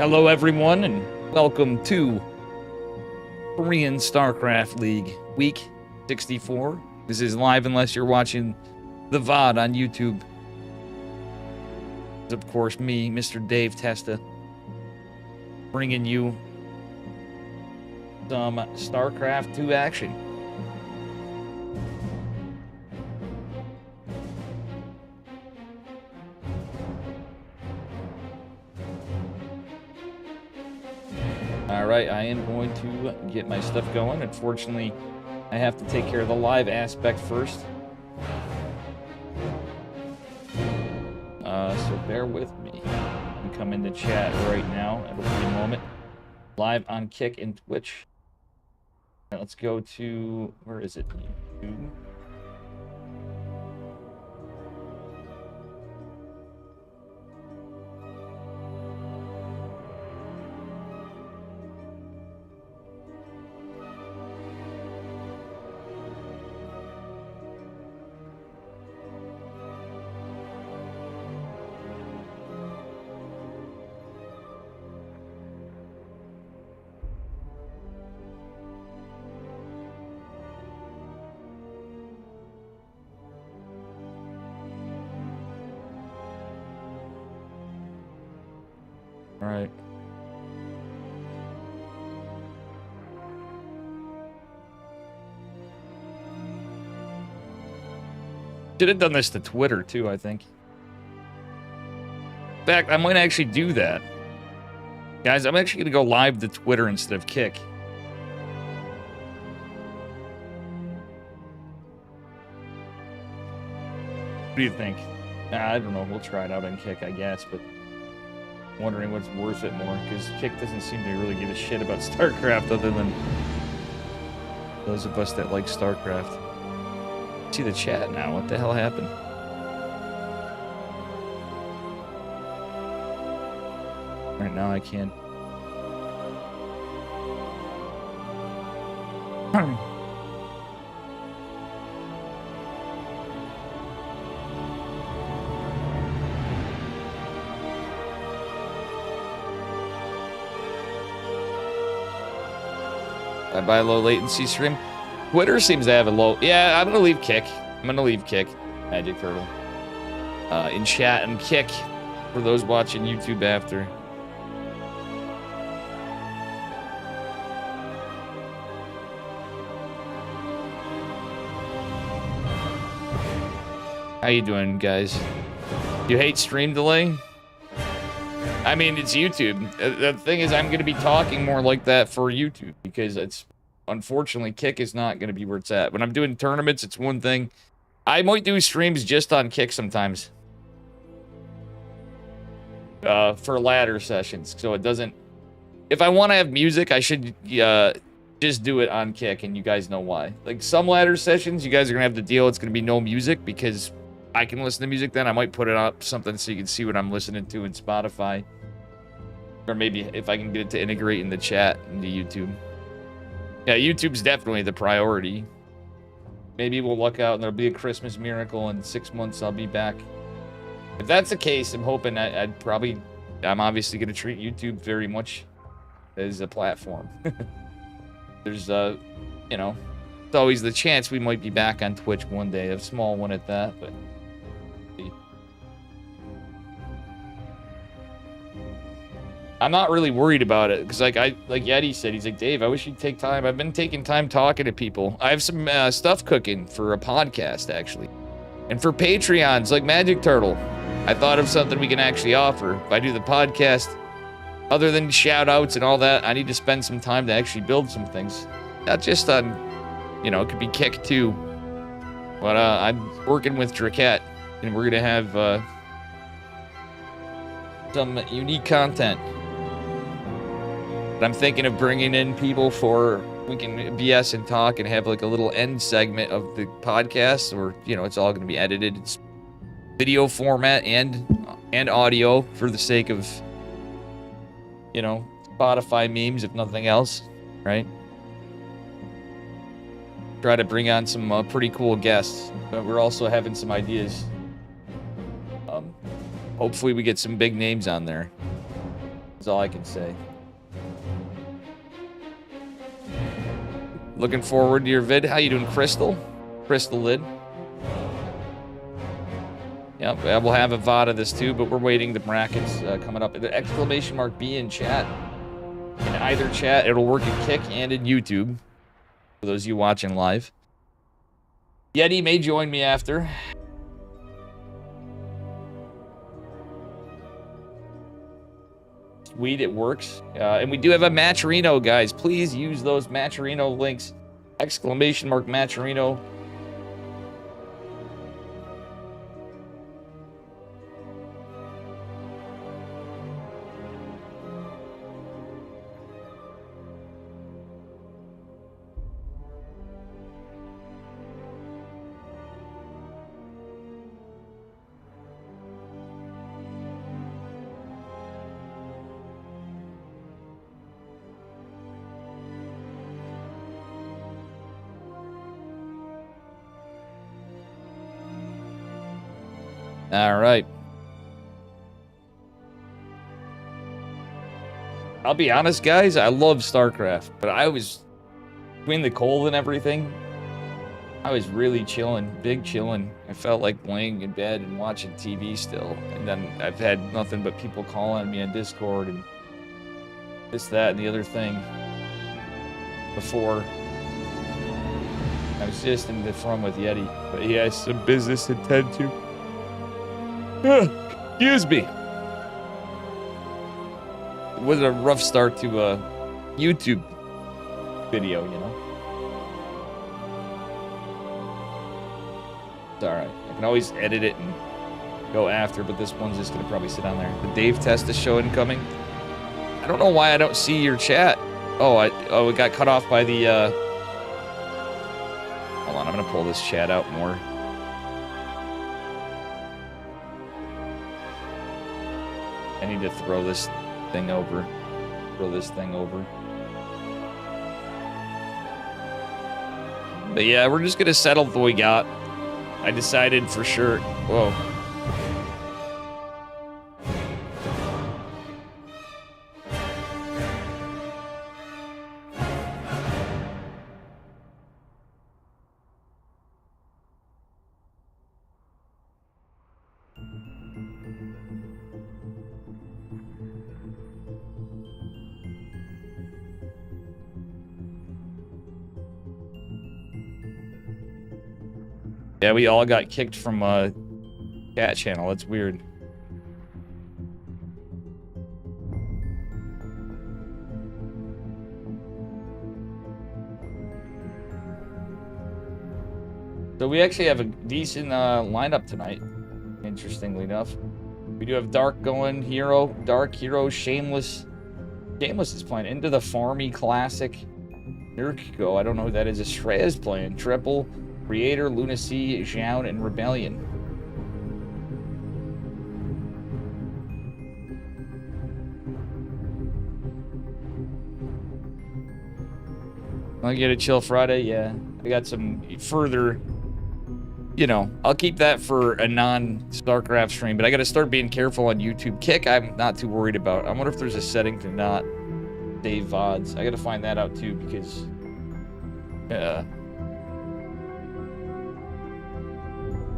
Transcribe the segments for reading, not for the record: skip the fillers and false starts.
Hello everyone and welcome to Korean Starcraft League week 64. This is live unless you're watching the VOD on YouTube. It's of course me, Mr. Dave Testa, bringing you some Starcraft 2 action. Alright, I am going to get my stuff going. Unfortunately, I have to take care of the live aspect first. So bear with me. You can come into chat right now. It'll be a moment. Live on Kick and Twitch. Right, let's go to... where is it? YouTube. All right. Should have done this to Twitter too, I think. In fact, I might actually do that. Guys, I'm actually going to go live to Twitter instead of Kick. What do you think? I don't know. We'll try it out on Kick, I guess, but wondering what's worth it more, because Kick doesn't seem to really give a shit about StarCraft other than those of us that like StarCraft. See the chat now. What the hell happened? Right now I can't. I buy a low latency stream. Twitter seems to have a low... yeah, I'm gonna leave Kick. I'm gonna leave Kick. Magic Turtle. In chat and Kick for those watching YouTube after. How you doing, guys? You hate stream delay? I mean, it's YouTube. The thing is, I'm going to be talking more like that for YouTube because it's, unfortunately, Kick is not going to be where it's at. When I'm doing tournaments, it's one thing. I might do streams just on Kick sometimes. For ladder sessions, so it doesn't... if I want to have music, I should just do it on Kick, and you guys know why. Like, some ladder sessions, you guys are going to have to deal, it's going to be no music because I can listen to music then. I might put it up something so you can see what I'm listening to in Spotify. Or maybe if I can get it to integrate in the chat into YouTube. Yeah, YouTube's definitely the priority. Maybe we'll luck out and there'll be a Christmas miracle in 6 months I'll be back. If that's the case, I'm hoping I'm obviously going to treat YouTube very much as a platform. There's, you know, it's always the chance we might be back on Twitch one day, a small one at that, but... I'm not really worried about it, because like Yeti said, he's like, Dave, I wish you'd take time. I've been taking time talking to people. I have some stuff cooking for a podcast, actually. And for Patreons, like Magic Turtle, I thought of something we can actually offer. If I do the podcast, other than shout-outs and all that, I need to spend some time to actually build some things. Not just on, you know, it could be Kick too. But I'm working with Draket, and we're going to have some unique content. I'm thinking of bringing in people for we can BS and talk and have like a little end segment of the podcast, or you know, it's all going to be edited. It's video format and audio for the sake of, you know, Spotify memes, if nothing else, right? Try to bring on some pretty cool guests, but we're also having some ideas. Hopefully we get some big names on there. That's all I can say. Looking forward to your vid. How you doing, Crystal? Crystal Lid. Yep, we'll have a VOD of this too, but we're waiting. The brackets coming up. The exclamation mark B in chat. In either chat, it'll work in Kick and in YouTube. For those of you watching live. Yeti may join me after. Sweet, it works. And we do have a Matcherino, guys. Please use those Matcherino links. Exclamation mark Matcherino. All right. I'll be honest, guys. I love Starcraft, but I was between the cold and everything. I was really chilling, big chilling. I felt like laying in bed and watching TV still. And then I've had nothing but people calling me on Discord and this, that, and the other thing before. I was just in the front with Yeti, but he has some business to tend to. Excuse me. It was a rough start to a YouTube video, you know. It's alright. I can always edit it and go after, but this one's just gonna probably sit on there. The Dave test is show incoming. I don't know why I don't see your chat. Oh, it got cut off by the Hold on, I'm gonna pull this chat out more. I need to throw this thing over. But yeah, we're just gonna settle with what we got. I decided for sure. Whoa. Yeah, we all got kicked from chat channel. It's weird. So we actually have a decent lineup tonight, interestingly enough. We do have Dark going, Hero, Dark, Hero, Shameless. Shameless is playing Intothefarmy Classic. Nurko, I don't know who that is. Astrea is playing. Triple, Creator, Lunasea, Zoun, and Rebellion. I'll get a chill Friday, yeah. I got some further, you know, I'll keep that for a non-Starcraft stream, but I gotta start being careful on YouTube. Kick, I'm not too worried about. I wonder if there's a setting to not save VODs. I gotta find that out too, because,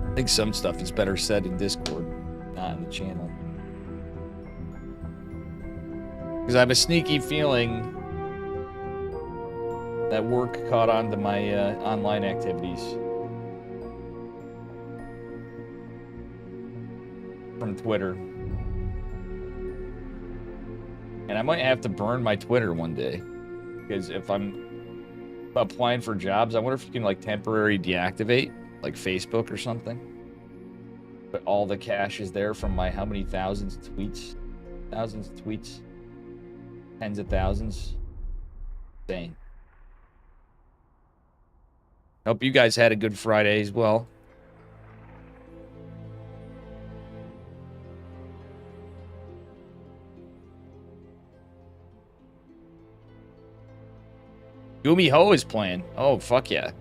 I think some stuff is better said in Discord, not in the channel. Because I have a sneaky feeling that work caught on to my online activities. From Twitter. And I might have to burn my Twitter one day. Because if I'm applying for jobs, I wonder if you can like temporary deactivate. Like Facebook or something. But all the cash is there from my how many thousands of tweets? Thousands of tweets. Tens of thousands. Insane. Hope you guys had a good Friday as well. Gumi Ho is playing. Oh, fuck yeah.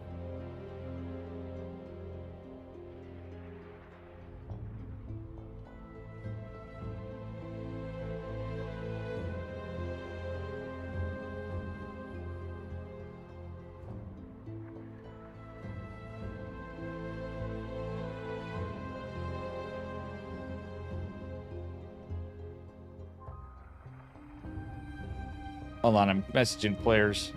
Hold on, I'm messaging players.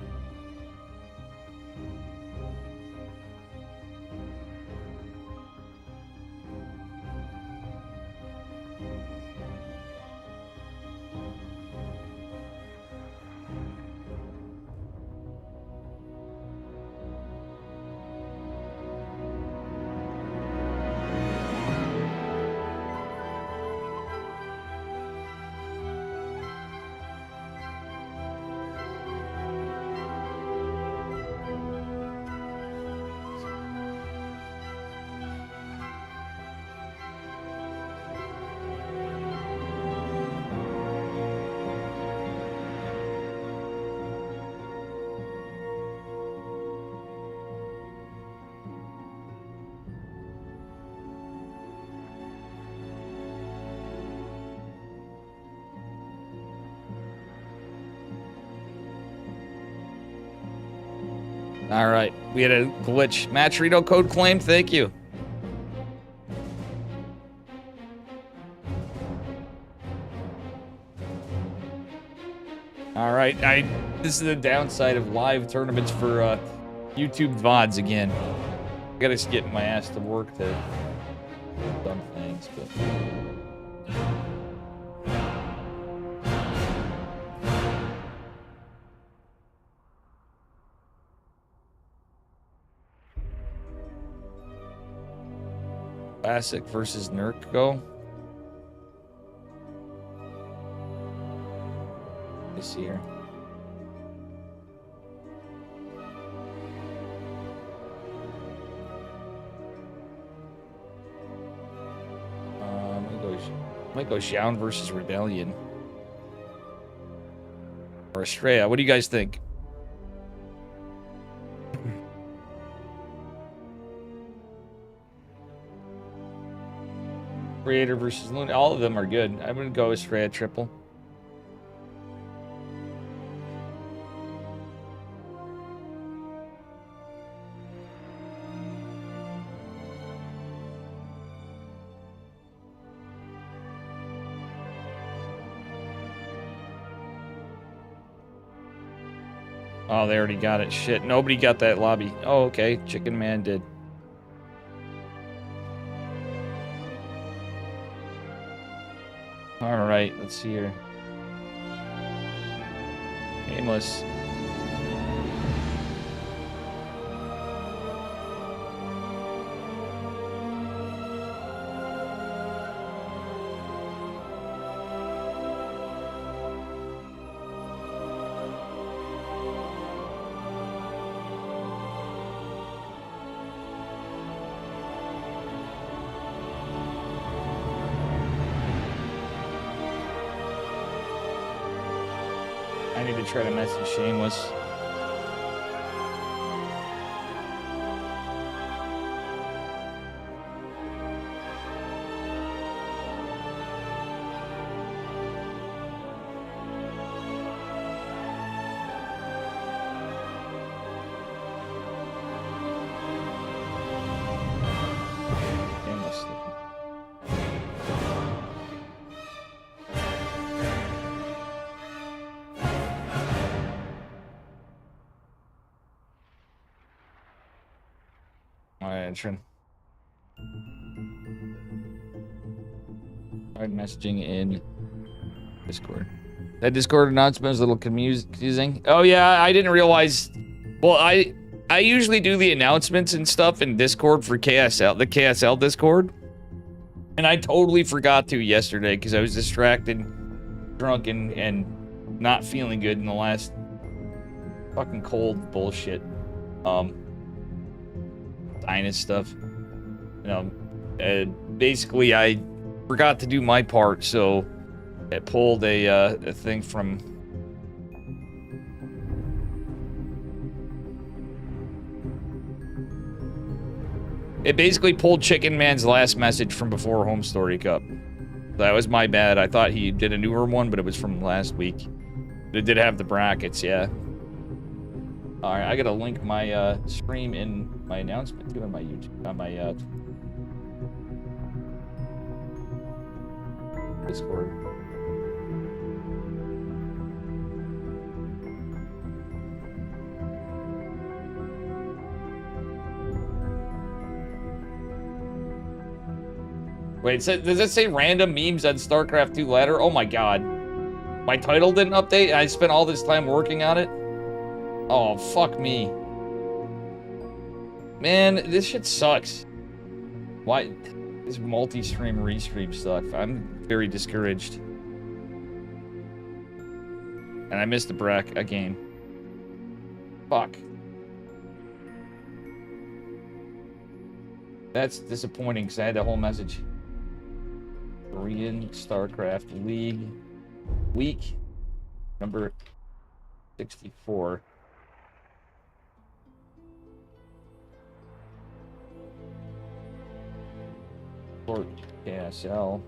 All right, we had a glitch. Match Reno code claim, thank you. All right, this is the downside of live tournaments for YouTube VODs again. I gotta get my ass to work to some things, but. Classic versus Nurko. Let's see here. Might go Zoun versus Rebellion. Or Astrea. What do you guys think? Creator versus Luna. All of them are good. I'm gonna go Astrea triple. Oh, they already got it. Shit, nobody got that lobby. Oh, okay. Chicken Man did. All right, let's see here. Aimless. I need to try to message Shameless. Alright, messaging in Discord. That Discord announcement was a little confusing. Oh yeah, I didn't realize. Well, I usually do the announcements and stuff in Discord for KSL, the KSL Discord, and I totally forgot to yesterday because I was distracted, drunk, and not feeling good in the last fucking cold bullshit. Sinus stuff. You know, basically I forgot to do my part, so it pulled a thing from. It basically pulled Chicken Man's last message from before Home Story Cup. That was my bad. I thought he did a newer one, but it was from last week. It did have the brackets, yeah. Alright, I gotta link my stream in my announcement too on my YouTube, on my Discord. Wait, does it say random memes on StarCraft 2 ladder? Oh my god. My title didn't update and I spent all this time working on it? Oh, fuck me. Man, this shit sucks. Why? This multi-stream restream stuff. I'm very discouraged. And I missed the brack again. Fuck. That's disappointing because I had the whole message. Korean StarCraft League week number 64. Or KSL.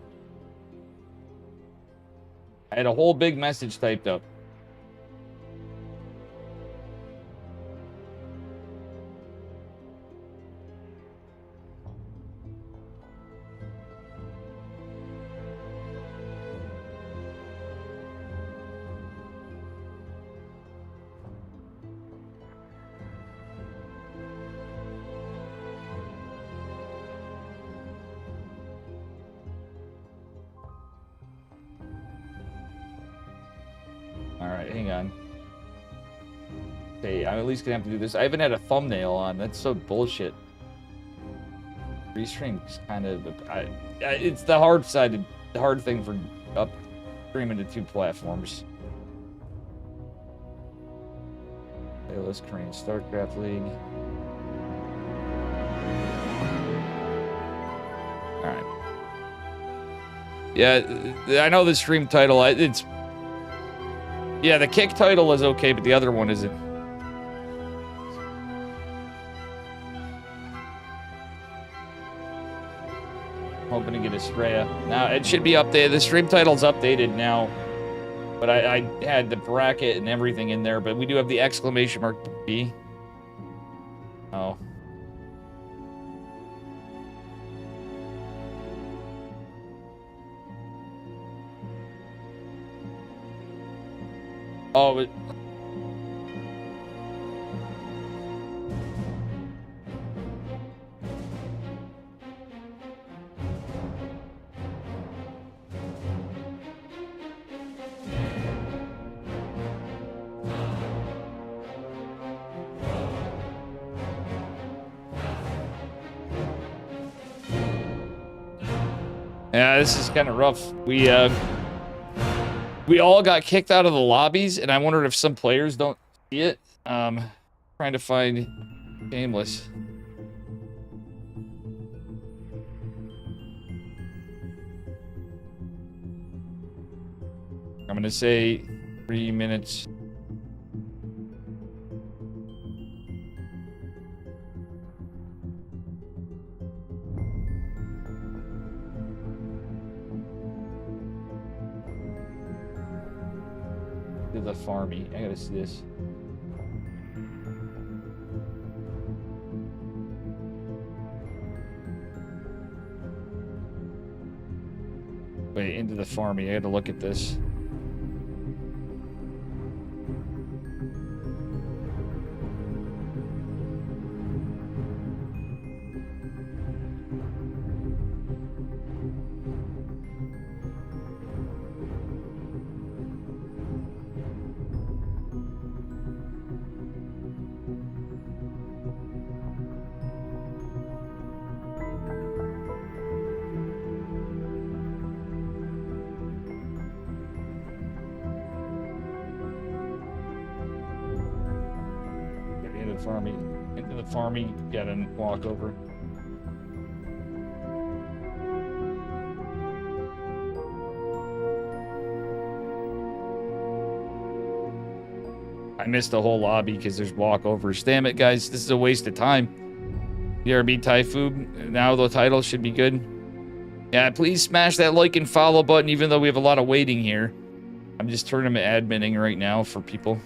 I had a whole big message typed up. Alright, hang on. Okay, I'm at least gonna have to do this. I haven't had a thumbnail on. That's so bullshit. Restream's kind of... it's the hard thing for up streaming to 2 platforms. Playlist Korean StarCraft League. Alright. Yeah, I know the stream title, it's... Yeah, the kick title is okay, but the other one isn't. Hoping to get Astrea. Now, it should be updated. The stream title's updated now. But I had the bracket and everything in there, but we do have the exclamation mark B. Oh. Oh, but... Yeah, this is kind of rough. We all got kicked out of the lobbies, and I wondered if some players don't see it. Trying to find Shameless. I'm gonna say 3 minutes. Intothefarmy. I gotta see this. Wait, Intothefarmy. I gotta look at this. Intothefarmy, get and walk over. I missed the whole lobby because there's walkovers. Damn it, guys. This is a waste of time. BRB Typhoon. Now the title should be good. Yeah, please smash that like and follow button, even though we have a lot of waiting here. I'm just tournament adminning right now for people.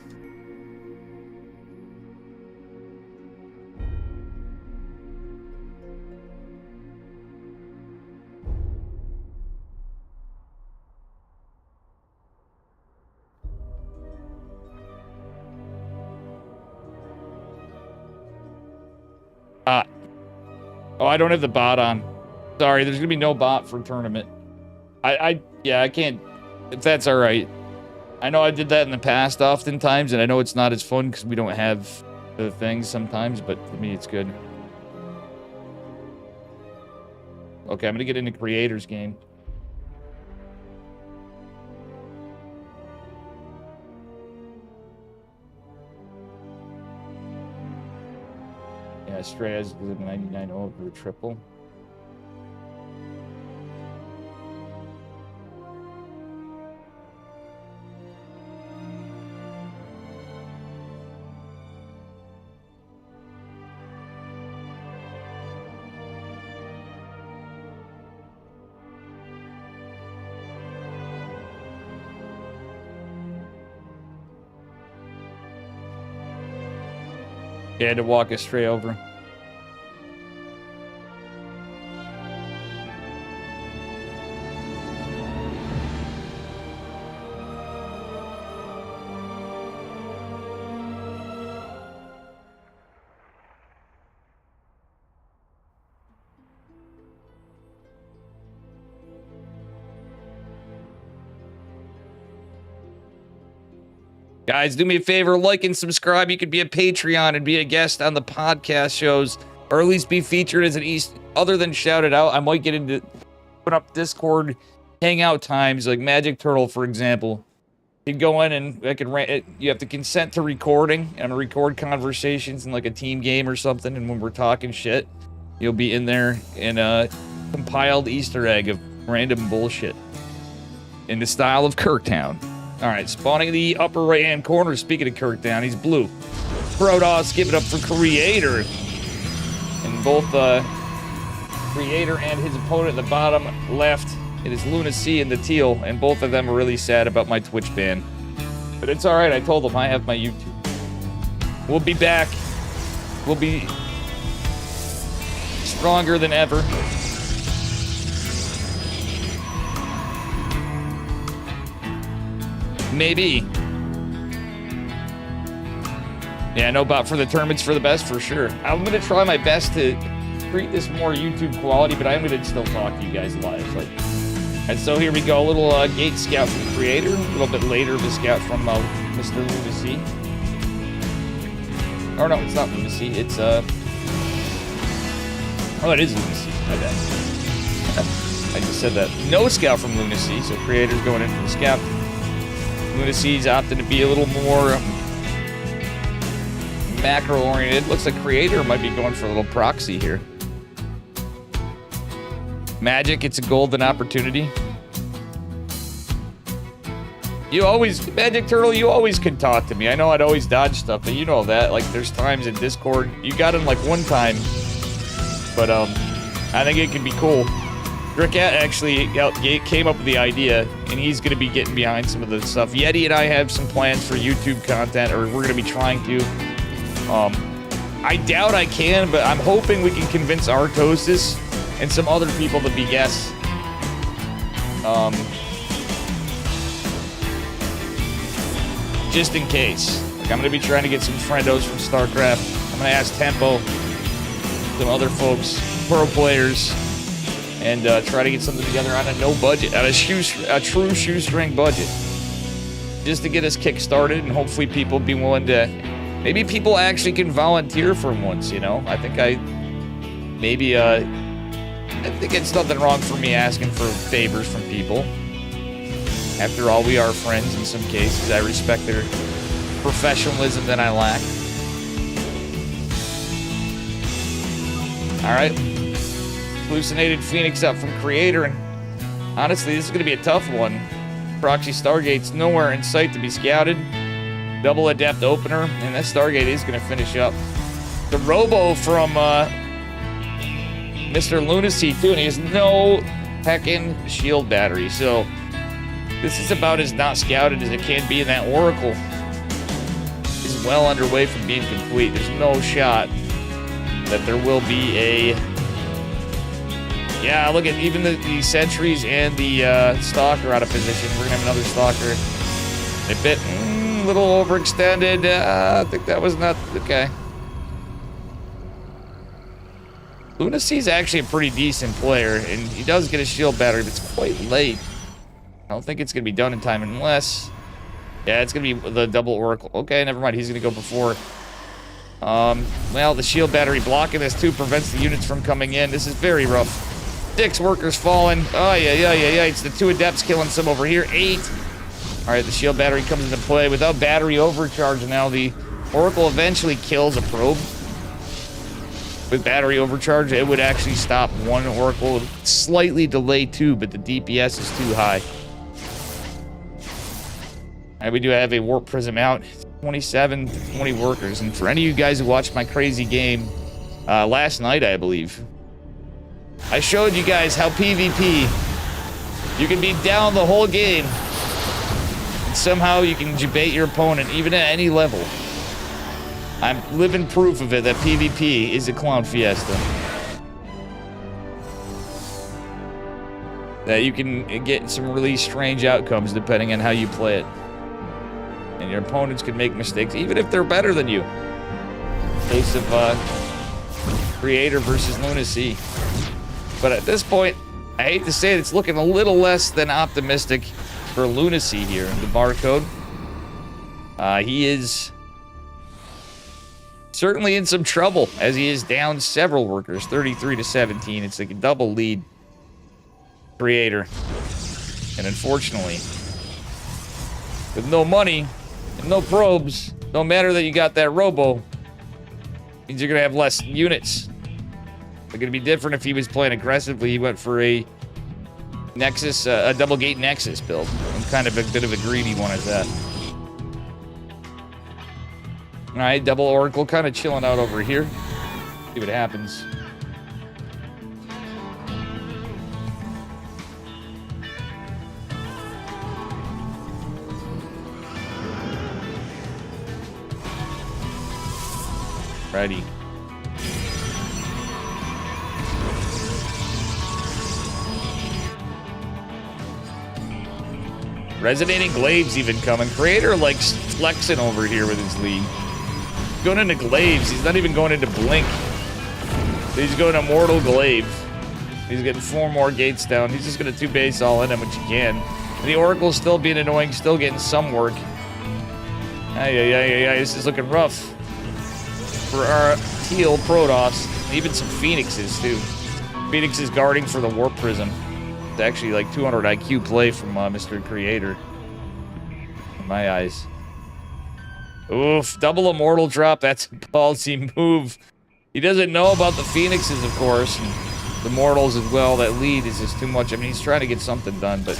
Oh, I don't have the bot on. Sorry, there's gonna be no bot for tournament. Yeah, I can't, if that's all right. I know I did that in the past oftentimes, and I know it's not as fun because we don't have the things sometimes, but for me, it's good. Okay, I'm gonna get into creators game. Yeah, Astrea is 99 over triple. Yeah, I had to walk Astrea over. Guys, do me a favor, like and subscribe. You could be a Patreon and be a guest on the podcast shows, or at least be featured as an other than shouted out. I might get into put up Discord hangout times, like Magic Turtle, for example. You can go in and I can you have to consent to recording, and I'm gonna record conversations in like a team game or something, and when we're talking shit, you'll be in there in a compiled Easter egg of random bullshit in the style of Kirktown. All right, spawning in the upper right-hand corner. Speaking of Kirktown, he's blue. Protoss, give it up for Creator. And both Creator and his opponent at the bottom left, it is Lunasea and the teal, and both of them are really sad about my Twitch ban. But it's all right, I told them I have my YouTube. We'll be back. We'll be stronger than ever. Maybe. Yeah, no bot for the tournaments for the best, for sure. I'm going to try my best to treat this more YouTube quality, but I'm going to still talk to you guys live. And so here we go, a little gate scout from Creator, a little bit later the scout from Mr. Lunasea. Or no, it's not Lunasea, it's oh, it is Lunasea, my bad. I just said that. No scout from Lunasea, so Creator's going in for the scout. Lunasea's opted to be a little more macro-oriented. Looks like Creator might be going for a little proxy here. Magic, it's a golden opportunity. You always, Magic Turtle, you always can talk to me. I know I'd always dodge stuff, but you know that. Like, there's times in Discord, you got him like one time, but I think it could be cool. Drickat actually came up with the idea, and he's going to be getting behind some of the stuff. Yeti and I have some plans for YouTube content, or we're going to be trying to. I doubt I can, but I'm hoping we can convince Artosis and some other people to be guests. Just in case. Like, I'm going to be trying to get some friendos from Starcraft. I'm going to ask Tempo, some other folks, pro players, and try to get something together on a no budget, on a true shoestring budget, just to get us kick-started, and hopefully people be willing to, maybe people actually can volunteer for once, you know? I think I think it's nothing wrong for me asking for favors from people. After all, we are friends in some cases. I respect their professionalism that I lack. All right. Hallucinated Phoenix up from Creator, and honestly, this is going to be a tough one. Proxy Stargate's nowhere in sight to be scouted. Double Adept opener, and that Stargate is going to finish up. The Robo from Mr. Lunasea, too, and he has no heckin' shield battery, so this is about as not scouted as it can be, and that Oracle is well underway from being complete. There's no shot that there will be a... Yeah, look at even the sentries and the stalker out of position. We're gonna have another stalker. A bit, a little overextended. I think that was not okay. Lunasea is actually a pretty decent player, and he does get a shield battery, but it's quite late. I don't think it's going to be done in time unless... Yeah, it's going to be the double Oracle. Okay, never mind. He's going to go before. Well, the shield battery blocking this too prevents the units from coming in. This is very rough. 6 workers falling. Oh, yeah. It's the 2 adepts killing some over here. 8. All right, the shield battery comes into play. Without battery overcharge now, the Oracle eventually kills a probe. With battery overcharge, it would actually stop 1 Oracle. Slightly delay 2, but the DPS is too high. All right, we do have a Warp Prism out. 27 to 20 workers. And for any of you guys who watched my crazy game last night, I believe, I showed you guys how PvP, you can be down the whole game, and somehow you can debate your opponent, even at any level. I'm living proof of it, that PvP is a clown fiesta. That you can get some really strange outcomes depending on how you play it. And your opponents can make mistakes, even if they're better than you. Case of Creator versus Lunasea. But at this point, I hate to say it, it's looking a little less than optimistic for Lunasea here in the barcode. He is certainly in some trouble, as he is down several workers, 33 to 17. It's like a double lead Creator. And unfortunately, with no money and no probes, no matter that you got that robo, means you're gonna have less units. They're gonna be different if he was playing aggressively. He went for a Nexus, a double gate Nexus build. I'm kind of a bit of a greedy one at that. All right, double Oracle kind of chilling out over here. See what happens. Ready. Resonating Glaives even coming. Creator likes flexing over here with his lead. Going into Glaives. He's not even going into Blink. He's going to Mortal Glaive. He's getting 4 more gates down. He's just going to 2-base all in him, which he can. And the Oracle's still being annoying, still getting some work. This is looking rough for our teal Protoss. Even some Phoenixes, too. Phoenix is guarding for the Warp Prism. It's actually like 200 IQ play from Mr. Creator. In my eyes. Oof, double Immortal drop. That's a ballsy move. He doesn't know about the Phoenixes, of course. And the Mortals as well. That lead is just too much. I mean, he's trying to get something done, but...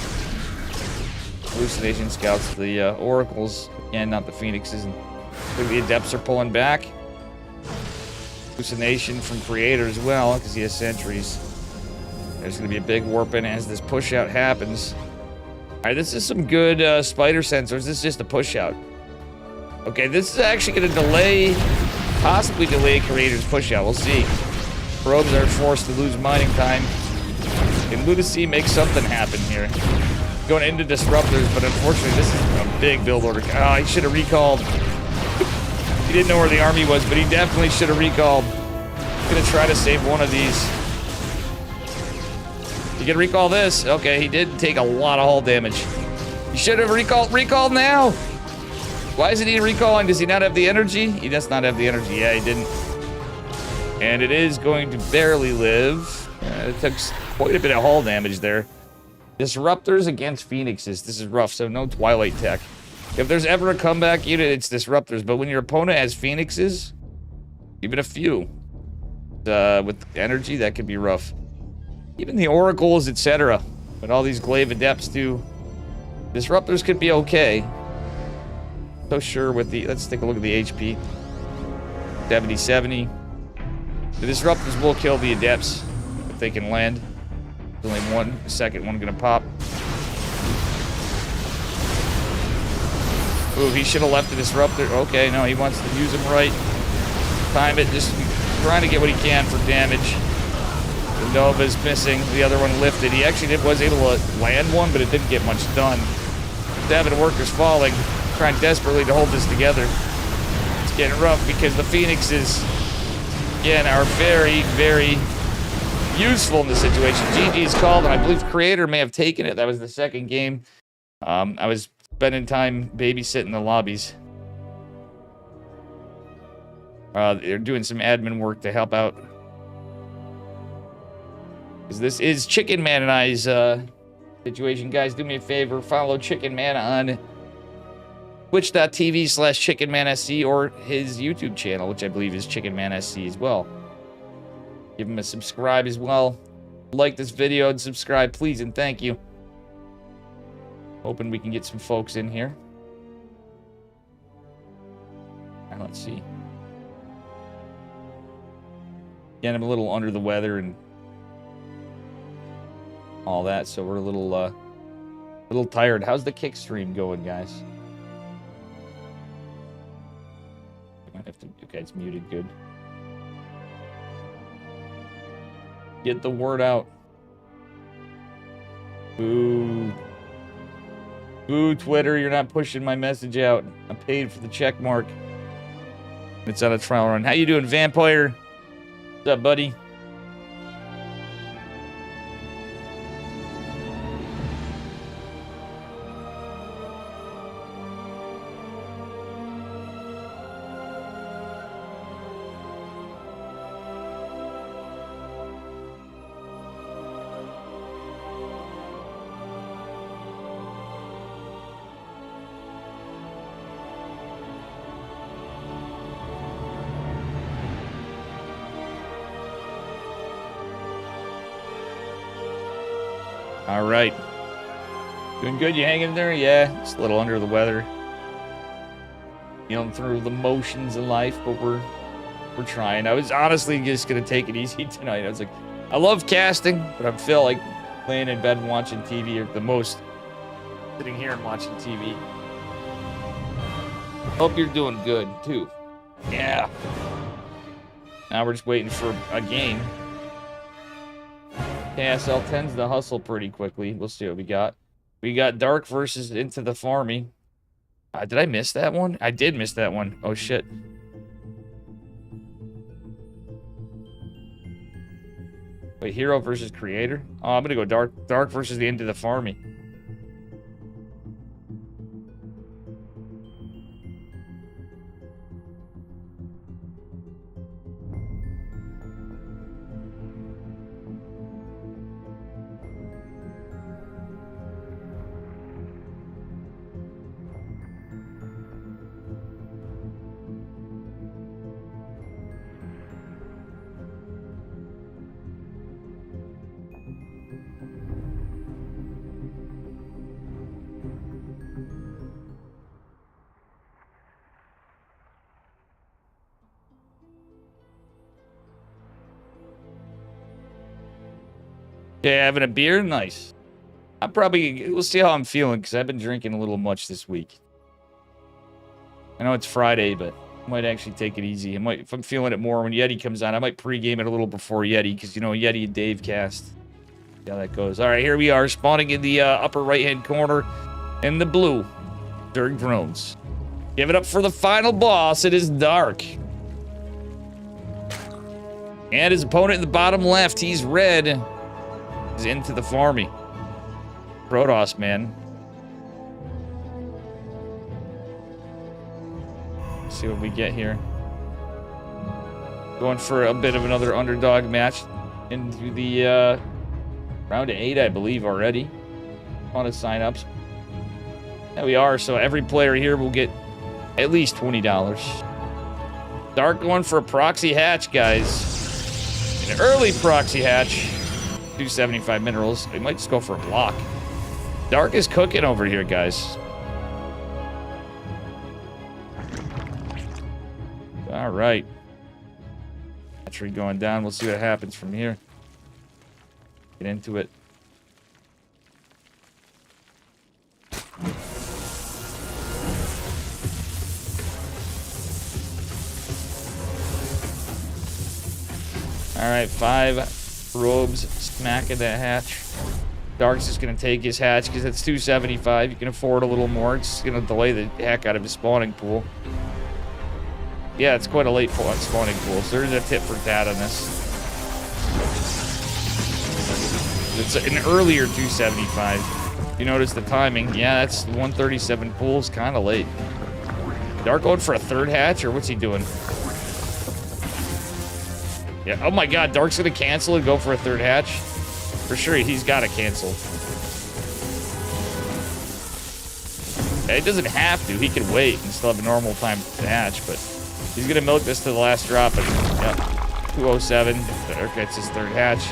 Hallucination scouts the Oracles. And not the Phoenixes. And the Adepts are pulling back. Hallucination from Creator as well, because he has sentries. There's going to be a big warp in as this push out happens. Alright, this is some good spider sensors. This is just a push out. Okay, this is actually going to delay, possibly delay Creator's push out. We'll see. Probes are forced to lose mining time. Can Lunasea make something happen here? Going into Disruptors, but unfortunately this is a big build order. Oh, he should have recalled. He didn't know where the army was, but he definitely should have recalled. He's going to try to save one of these. You can recall this. Okay, he did take a lot of hull damage. He should have recalled now. Why isn't he recalling? Does he not have the energy? He does not have the energy. Yeah, he didn't. And it is going to barely live. It took quite a bit of hull damage there. Disruptors against Phoenixes. This is rough, so no Twilight tech. If there's ever a comeback unit, it's Disruptors. But when your opponent has Phoenixes, even a few, with energy, that could be rough. Even the Oracles, etc. But all these Glaive Adepts too. Disruptors could be okay. So sure with the... Let's take a look at the HP. 70-70. The Disruptors will kill the Adepts if they can land. There's only one second one gonna pop. Ooh, he should have left the Disruptor. Okay, no, he wants to use him right. Time it, just trying to get what he can for damage. The Nova's missing. The other one lifted. He actually was able to land one, but it didn't get much done. 7 workers falling. Trying desperately to hold this together. It's getting rough because the Phoenixes, again, are very, very useful in this situation. GG's called, and I believe Creator may have taken it. That was the second game. I was spending time babysitting the lobbies. They're doing some admin work to help out. Because this is Chicken Man and I's situation. Guys, do me a favor. Follow Chicken Man on twitch.tv/ChickenmanSC or his YouTube channel, which I believe is ChickenmanSC as well. Give him a subscribe as well. Like this video and subscribe, please, and thank you. Hoping we can get some folks in here. Now, let's see. Again, I'm a little under the weather and all that, so we're a little tired. How's the kick stream going, guys? I might have to. Okay, it's muted. Good. Get the word out. Boo. Boo, Twitter, you're not pushing my message out. I'm paid for the check mark. It's on a trial run. How you doing, Vampire? What's up, buddy? All right. Doing good? You hanging in there? Yeah, just a little under the weather. Feeling through the motions of life, but we're trying. I was honestly just gonna take it easy tonight. I was like, I love casting, but I feel like laying in bed and watching TV are the most. Sitting here and watching TV. Hope you're doing good too. Yeah. Now we're just waiting for a game. KSL tends to hustle pretty quickly. We'll see what we got. We got Dark versus Intothefarmy. Did I miss that one? I did miss that one. Oh, shit. Wait, Hero versus Creator? Oh, I'm gonna go Dark versus the Intothefarmy. Yeah, having a beer? Nice. We'll see how I'm feeling, because I've been drinking a little much this week. I know it's Friday, but I might actually take it easy. If I'm feeling it more when Yeti comes on, I might pregame it a little before Yeti, because, you know, Yeti and Dave cast. See how that goes. All right, here we are, spawning in the upper right-hand corner in the blue. During drones. Give it up for the final boss. It is Dark. And his opponent in the bottom left, he's red. He's Intothefarmy. Protoss, man. Let's see what we get here. Going for a bit of another underdog match into the round of 8, I believe, already. A lot of sign-ups. There we are. So every player here will get at least $20. Dark going for a proxy hatch, guys. An early proxy hatch. 275 minerals. They might just go for a block. Dark is cooking over here, guys. All right. Hatchery going down. We'll see what happens from here. Get into it. All right, 5 robes smacking that hatch. Dark's just gonna take his hatch because it's 275. You can afford a little more. It's gonna delay the heck out of his spawning pool. Yeah, it's quite a late spawning pool, so there's a tip for tat on this. It's an earlier 275. You notice the timing. Yeah, that's 137 pools, kind of late. Dark going for a third hatch, or what's he doing? Yeah, oh my god, Dark's gonna cancel and go for a third hatch? For sure, he's gotta cancel. Yeah, he doesn't have to, he can wait and still have a normal time to hatch, but he's gonna milk this to the last drop, and yeah, 207, Dark gets his third hatch.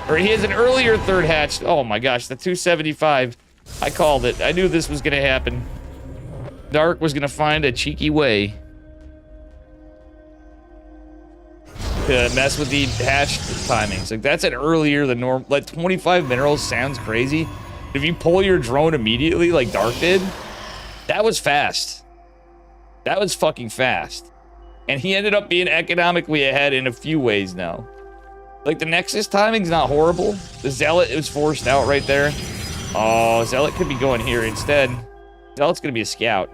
Or he has an earlier third hatch. Oh my gosh, the 275. I called it. I knew this was gonna happen. Dark was gonna find a cheeky way to mess with the hatch timings. Like, that's an earlier than normal. Like, 25 minerals sounds crazy. If you pull your drone immediately, like Dark did, that was fast. That was fucking fast. And he ended up being economically ahead in a few ways now. Like, the Nexus timing's not horrible. The Zealot was forced out right there. Oh, Zealot could be going here instead. Zealot's gonna be a scout.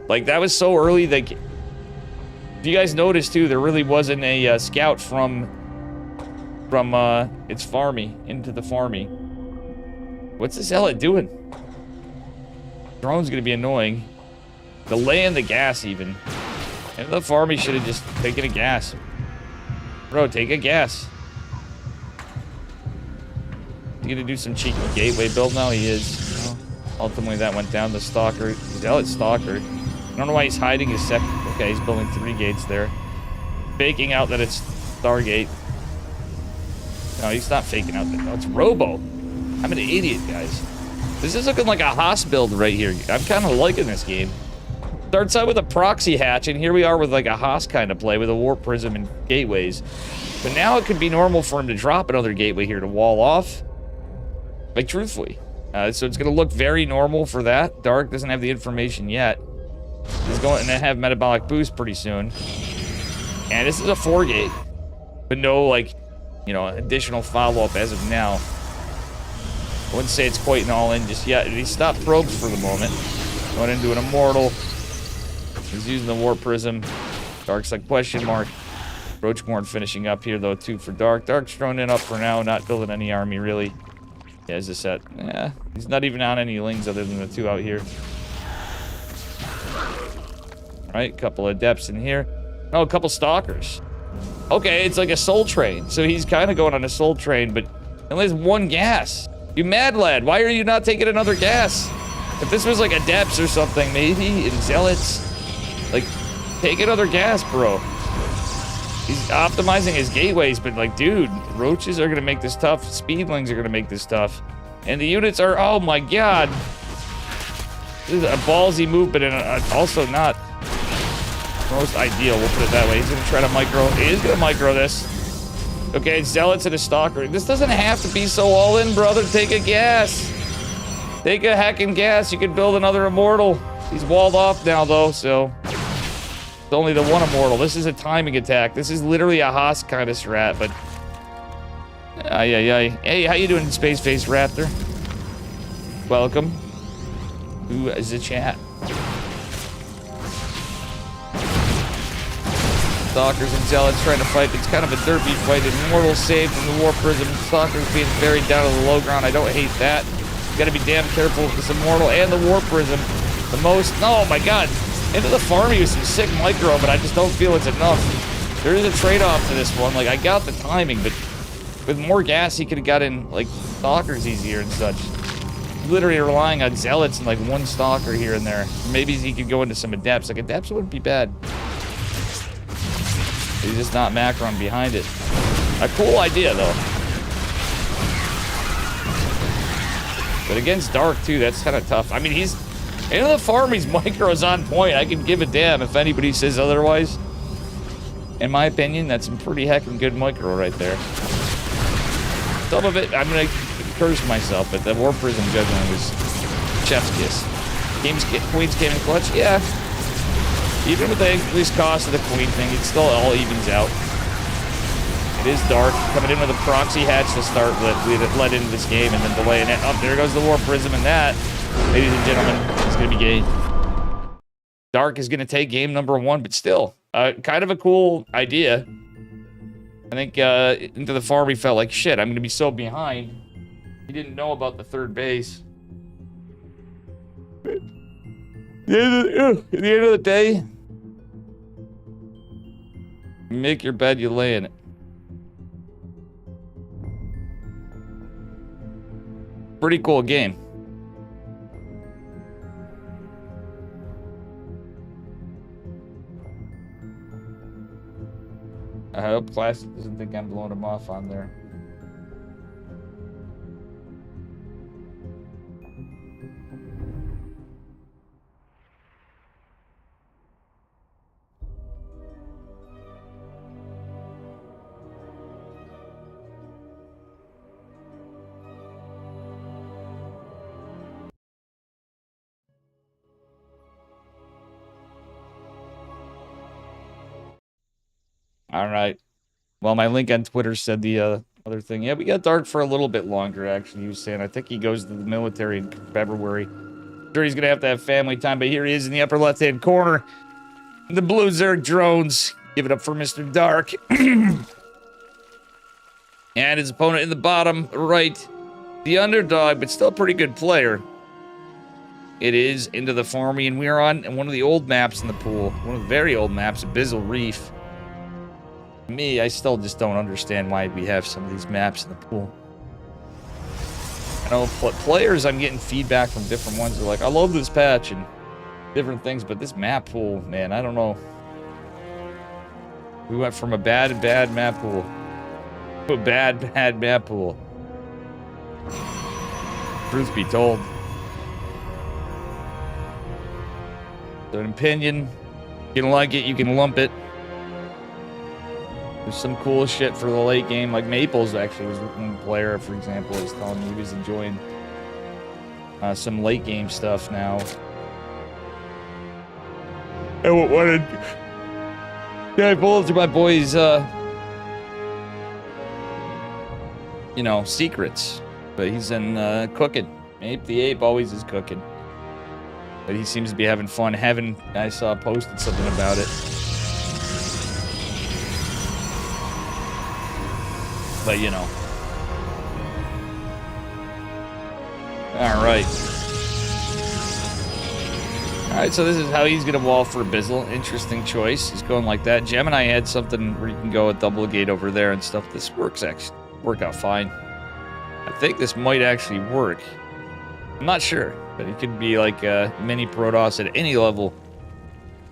Like, that was so early that... If you guys noticed, too, there really wasn't a scout from its farmy, Intothefarmy. What's the Zealot doing? Drone's gonna be annoying. Delaying the gas, even. Intothefarmy should have just taken a gas. Bro, take a gas. He's gonna do some cheeky gateway build now? He is. Well, ultimately, that went down the Stalker. Zealot Stalker. I don't know why he's hiding his second. Okay, he's building 3 gates there. Faking out that it's Stargate. No, he's not faking out that. No, it's Robo. I'm an idiot, guys. This is looking like a Haas build right here. I'm kind of liking this game. Starts out with a proxy hatch, and here we are with like a Haas kind of play with a warp prism and gateways. But now it could be normal for him to drop another gateway here to wall off. Like, truthfully. So it's going to look very normal for that. Dark doesn't have the information yet. He's going to have metabolic boost pretty soon. And this is a 4-gate. But no, like, you know, additional follow-up as of now. I wouldn't say it's quite an all-in just yet. He stopped probes for the moment. Going into an immortal. He's using the warp prism. Dark's like question mark. Roachborn finishing up here though too for Dark. Dark's thrown in up for now, not building any army really. Yeah, as I said, yeah, he's not even on any lings other than the 2 out here. Right, couple of depths in here. Oh, a couple stalkers. Okay, it's like a soul train. So he's kind of going on a soul train, but only has 1 gas. You mad lad? Why are you not taking another gas? If this was like a depths or something, maybe in zealots. Like, take another gas, bro. He's optimizing his gateways, but like, dude, roaches are gonna make this tough. Speedlings are gonna make this tough. And the units are, oh my god. This is a ballsy move, but also not most ideal, we'll put it that way. He's gonna try to micro, he is gonna micro this. Okay, Zealots and a Stalker. This doesn't have to be so all in, brother. Take a gas. Take a heckin' gas. You can build another immortal. He's walled off now, though, so... It's only the 1 immortal. This is a timing attack. This is literally a Haas kind of strat, but... Ay. Hey, how you doing, Space Face Raptor? Welcome. Who is the chat? Stalkers and Zealots trying to fight. It's kind of a derpy fight. Immortal saved from the Warp Prism. Stalkers being buried down to the low ground. I don't hate that. Gotta be damn careful with this Immortal and the Warp Prism. The most... Oh my god. Intothefarmy with some sick micro, but I just don't feel it's enough. There is a trade-off to this one. Like, I got the timing, but with more gas, he could have gotten, like, Stalkers easier and such. Literally relying on Zealots and, like, 1 Stalker here and there. Maybe he could go into some Adepts. Like, Adepts wouldn't be bad. He's just not Macron behind it. A cool idea, though. But against Dark, too, that's kind of tough. I mean, he's... Intothefarmy's micro's on point. I can give a damn if anybody says otherwise. In my opinion, that's some pretty heckin' good micro right there. Some of it, I'm gonna curse myself, but the Warp Prism Judgment was chef's kiss. Queens came in clutch, yeah. Even with the increased cost of the Queen thing, it still all evens out. It is Dark, coming in with a proxy hatch to start with, led into this game, and then delaying it. Oh, there goes the Warp Prism, and that, ladies and gentlemen, is going to be game. Dark is going to take game number 1, but still, kind of a cool idea. I think Intothefarmy felt like, shit, I'm going to be so behind. He didn't know about the third base. At the end of the day, you make your bed, you lay in it. Pretty cool game. I hope Classic doesn't think I'm blowing him off on there. All right. Well, my link on Twitter said the other thing. Yeah, we got Dark for a little bit longer, actually. He was saying, I think he goes to the military in February. Sure, he's going to have family time, but here he is in the upper left-hand corner. The blue Zerg drones. Give it up for Mr. Dark. And his opponent in the bottom right. The underdog, but still a pretty good player. It is Intothefarmy, and we're on one of the old maps in the pool. One of the very old maps, Abyssal Reef. Me, I still just don't understand why we have some of these maps in the pool. I know players, I'm getting feedback from different ones. They're like, I love this patch and different things, but this map pool, man, I don't know. We went from a bad map pool to a bad map pool. Truth be told. So an opinion, you can like it, you can lump it. There's some cool shit for the late game, like Maples actually was one player, for example, was telling me he was enjoying some late game stuff now. I wanted, yeah, I bulleted my boys, you know, secrets, but he's in cooking. Ape the Ape always is cooking, but he seems to be having fun. I saw posted something about it. But, you know. Alright. Alright, so this is how he's going to wall for Abyssal. Interesting choice. He's going like that. Gemini had something where you can go a double gate over there and stuff. This work out fine. I think this might actually work. I'm not sure. But it could be like a mini Protoss at any level.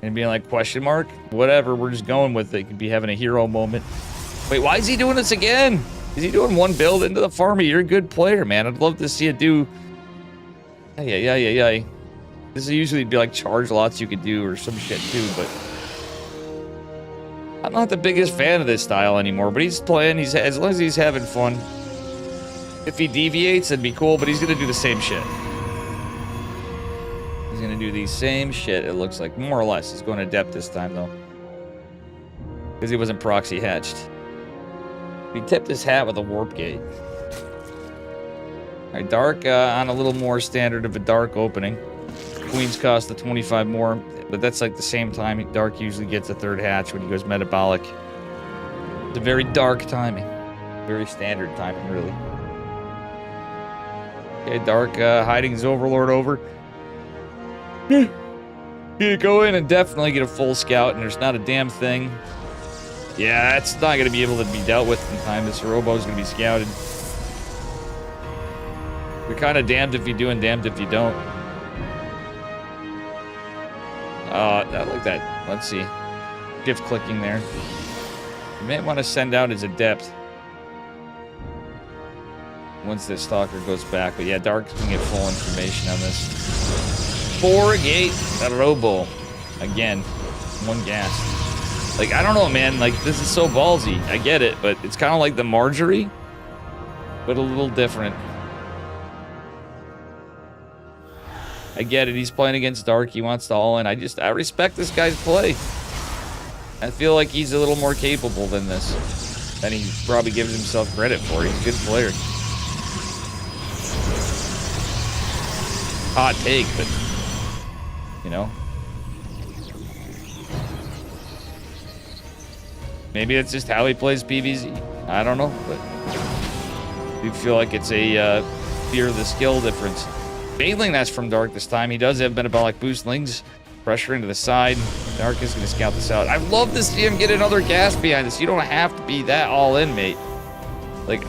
And being like, question mark? Whatever, we're just going with it. Could be having a hero moment. Wait, why is he doing this again? Is he doing one build Intothefarmy? You're a good player, man. I'd love to see it do... Yeah. This would usually be like charge lots you could do or some shit too, but... I'm not the biggest fan of this style anymore, but he's playing. As long as he's having fun. If he deviates, it'd be cool, but he's gonna do the same shit. He's gonna do the same shit, it looks like. More or less. He's going to depth this time, though. Because he wasn't proxy hatched. He tipped his hat with a warp gate. Alright, Dark on a little more standard of a Dark opening. Queens cost the 25 more, but that's like the same time Dark usually gets a third hatch when he goes metabolic. It's a very Dark timing. Very standard timing, really. Okay, Dark hiding his Overlord over. You go in and definitely get a full scout, and there's not a damn thing. Yeah, it's not going to be able to be dealt with in time. This Robo is going to be scouted. You're kind of damned if you do and damned if you don't. I like that. Let's see. Shift clicking there. You may want to send out his Adept once this Stalker goes back. But yeah, Dark's going to get full information on this. 4 gate Robo. Again, 1 gas. Like, I don't know, man. Like, this is so ballsy. I get it, but it's kind of like the Marjorie, but a little different. I get it. He's playing against Dark. He wants to all in. I respect this guy's play. I feel like he's a little more capable than this. Than he probably gives himself credit for. He's a good player. Hot take, but, you know. Maybe that's just how he plays PvZ. I don't know, but I do feel like it's a fear of the skill difference. Baneling, that's from Dark this time. He does have metabolic boostlings. Pressure into the side. Dark is going to scout this out. I'd love to see him get another gas behind this. You don't have to be that all in, mate. Like,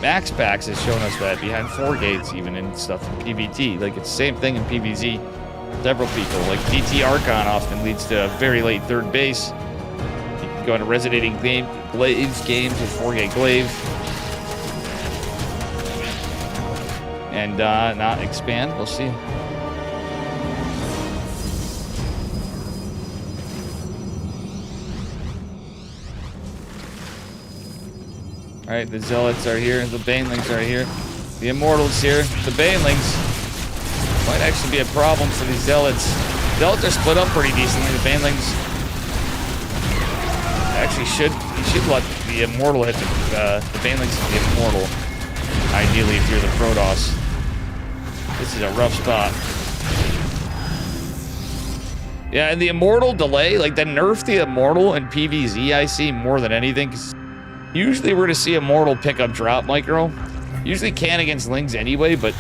Max Packs has shown us that behind 4 gates, even in stuff in PvT. Like, it's the same thing in PvZ. Several people, like DT Archon, often leads to a very late third base. You can go into resonating glaives games with 4-gate glaive. And not expand. We'll see. Alright, the Zealots are here. The Banelings are here. The Immortals here. The Banelings might actually be a problem for these Zealots. Zealots are split up pretty decently. The Banelings actually should let the Immortal hit the Banelings hit the Immortal. Ideally, if you're the Protoss. This is a rough spot. Yeah, and the Immortal delay, like the nerf the Immortal in PvZ I see more than anything. 'Cause usually we're to see Immortal pick up drop micro. Usually can against Lings anyway, but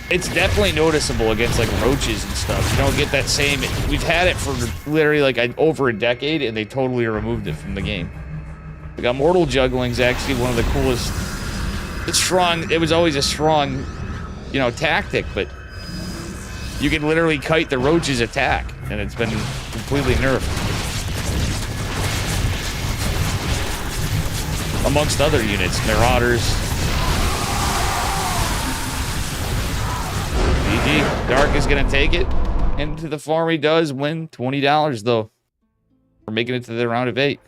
it's definitely noticeable against like roaches and stuff. You don't get that same. We've had it for literally like over a decade, and they totally removed it from the game. Like Immortal juggling's actually one of the coolest. It's strong. It was always a strong, you know, tactic, but you can literally kite the roach's attack, and it's been completely nerfed. Amongst other units, Marauders. GG. Dark is gonna take it. Intothefarmy does win $20 though. For making it to the round of 8.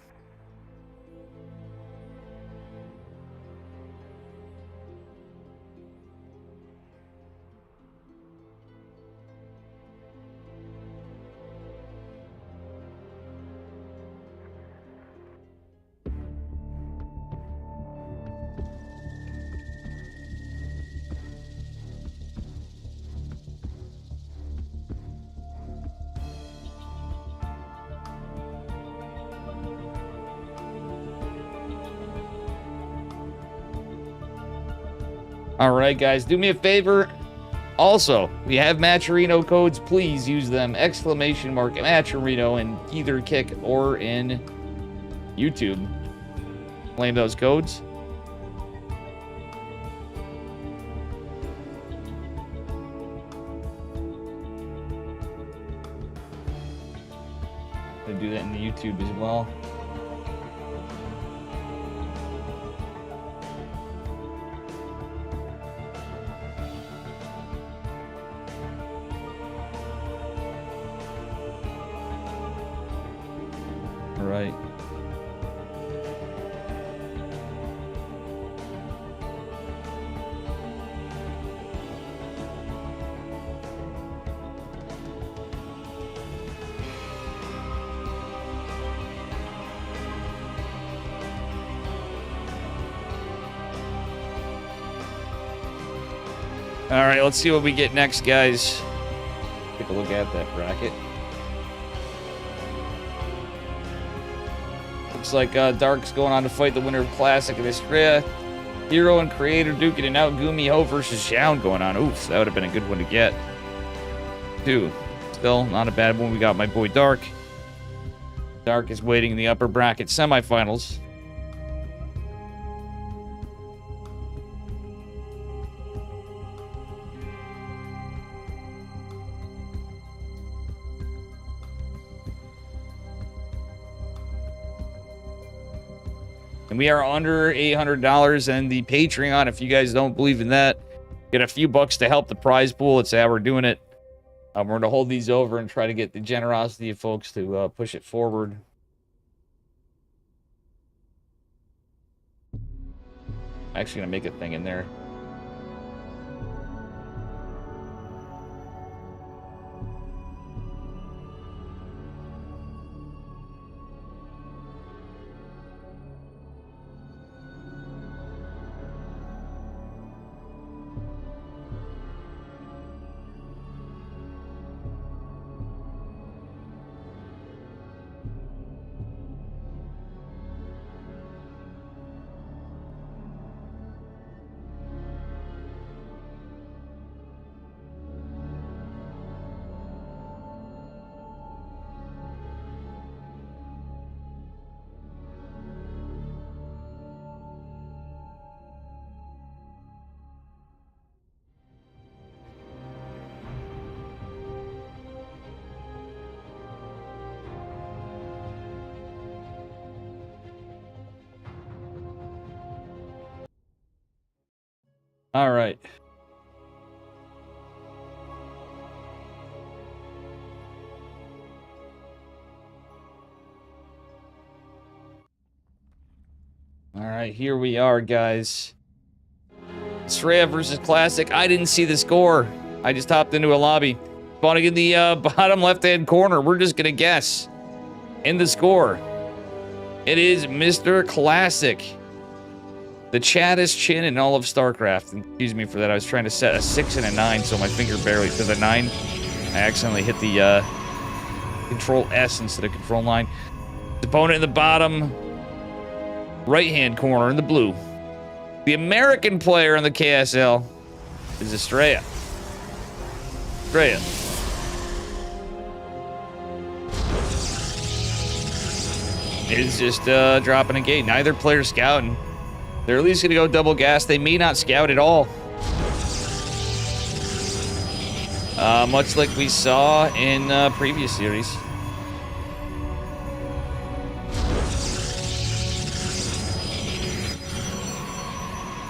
All right, guys, do me a favor. Also, we have Matcherino codes. Please use them. ! Matcherino in either Kick or in YouTube. Claim those codes. I'm gonna do that in the YouTube as well. Right. All right, let's see what we get next, guys. Take a look at that bracket. Looks like Dark's going on to fight the winner of Classic and Astrea. Hero and Creator duking it out. Gumi Ho versus Zoun going on. Oof, that would have been a good one to get. 2. Still not a bad one. We got my boy Dark. Dark is waiting in the upper bracket semifinals. And we are under $800 and the Patreon. If you guys don't believe in that, get a few bucks to help the prize pool. It's how we're doing it. We're going to hold these over and try to get the generosity of folks to push it forward. I'm actually going to make a thing in there. All right. All right, here we are, guys. Astrea versus Classic. I didn't see the score. I just hopped into a lobby. Spawning in the bottom left-hand corner. We're just gonna guess. In the score, it is Mr. Classic. The chattest chin in all of StarCraft. Excuse me for that. I was trying to set a 6 and a 9, so my finger barely to the 9. I accidentally hit the Control S instead of Control 9. The opponent in the bottom right-hand corner in the blue. The American player in the KSL is Astrea. Astrea. Is just dropping a gate. Neither player's scouting. They're at least going to go double gas. They may not scout at all. Much like we saw in previous series.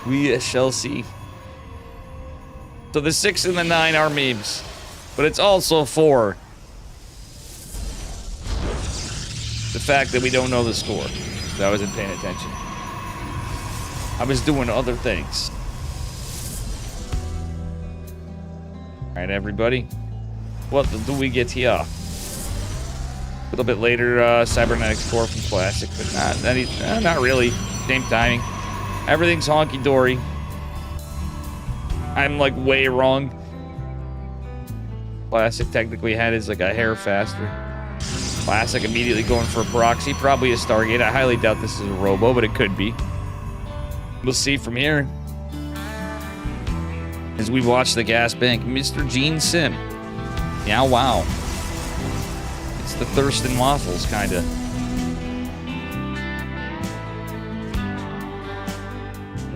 We shall see. So the 6 and the 9 are memes, but it's also for the fact that we don't know the score. So I wasn't paying attention. I was doing other things. All right, everybody. What do we get here? A little bit later, Cybernetics Core from Classic, but not really. Same timing. Everything's honky-dory. I'm like way wrong. Classic technically had his like a hair faster. Classic immediately going for a proxy, probably a Stargate. I highly doubt this is a robo, but it could be. We'll see from here. As we watch the gas bank, Mr. Gene Sim. Yeah, wow. It's the Thurston Waffles, kinda.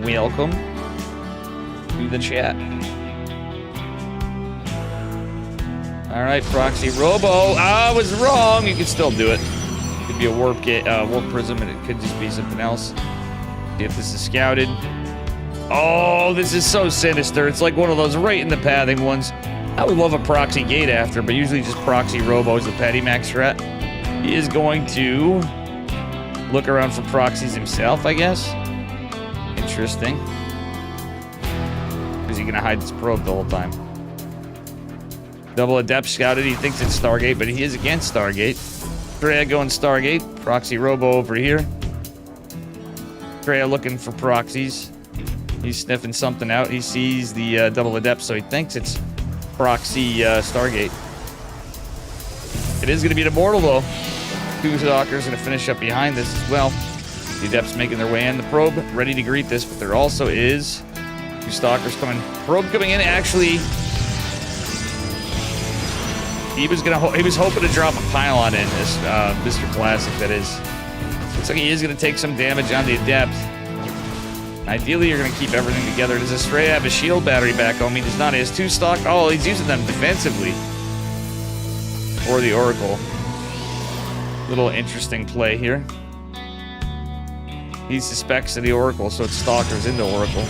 Welcome to the chat. All right, proxy robo. I was wrong. You can still do it. It could be a warp prism, and it could just be something else. See if this is scouted. Oh, this is so sinister. It's like one of those right in the pathing ones. I would love a proxy gate after, but usually just proxy robo is the petty max strat. He is going to look around for proxies himself, I guess. Interesting. Is he gonna hide this probe the whole time? Double Adept scouted. He thinks it's Stargate, but he is against Stargate. Astrea going Stargate. Proxy robo over here. Astrea looking for proxies. He's sniffing something out. He sees the Double Adept, so he thinks it's proxy Stargate. It is going to be an Immortal, though. Two Stalkers going to finish up behind this as well. The Adepts making their way in. The Probe ready to greet this, but there also is two Stalkers coming. Probe coming in, actually. He was hoping to drop a pylon in this, Mr. Classic, that is. Looks like he is going to take some damage on the Adept. Ideally, you're going to keep everything together. Does Astrea have a shield battery back home? He does not. He has two stock. Oh, he's using them defensively. Or the Oracle. Little interesting play here. He suspects of the Oracle, so it's Stalkers into Oracle.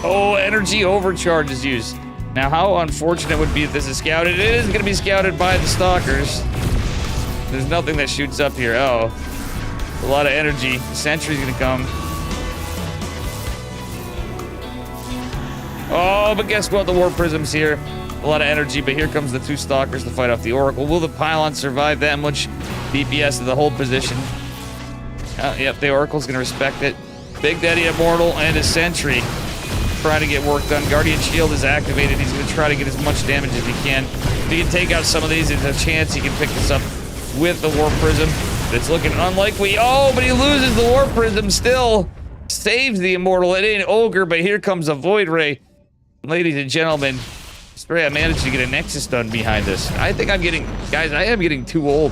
Oh, energy overcharge is used. Now, how unfortunate would it be if this is scouted? It is going to be scouted by the Stalkers. There's nothing that shoots up here. Oh, a lot of energy. The Sentry's going to come. Oh, but guess what? The Warp Prism's here. A lot of energy, but here comes the two Stalkers to fight off the Oracle. Will the Pylon survive that much DPS of the whole position? Yep, the Oracle's going to respect it. Big Daddy Immortal and a Sentry trying to get work done. Guardian Shield is activated. He's going to try to get as much damage as he can. If he can take out some of these, there's a chance he can pick this up with the Warp Prism. It's looking unlikely. Oh, but he loses the Warp Prism still. Saves the Immortal. It ain't Ogre, but here comes a Void Ray. Ladies and gentlemen, Astrea managed to get a Nexus done behind this. I think I'm getting... Guys, I am getting too old.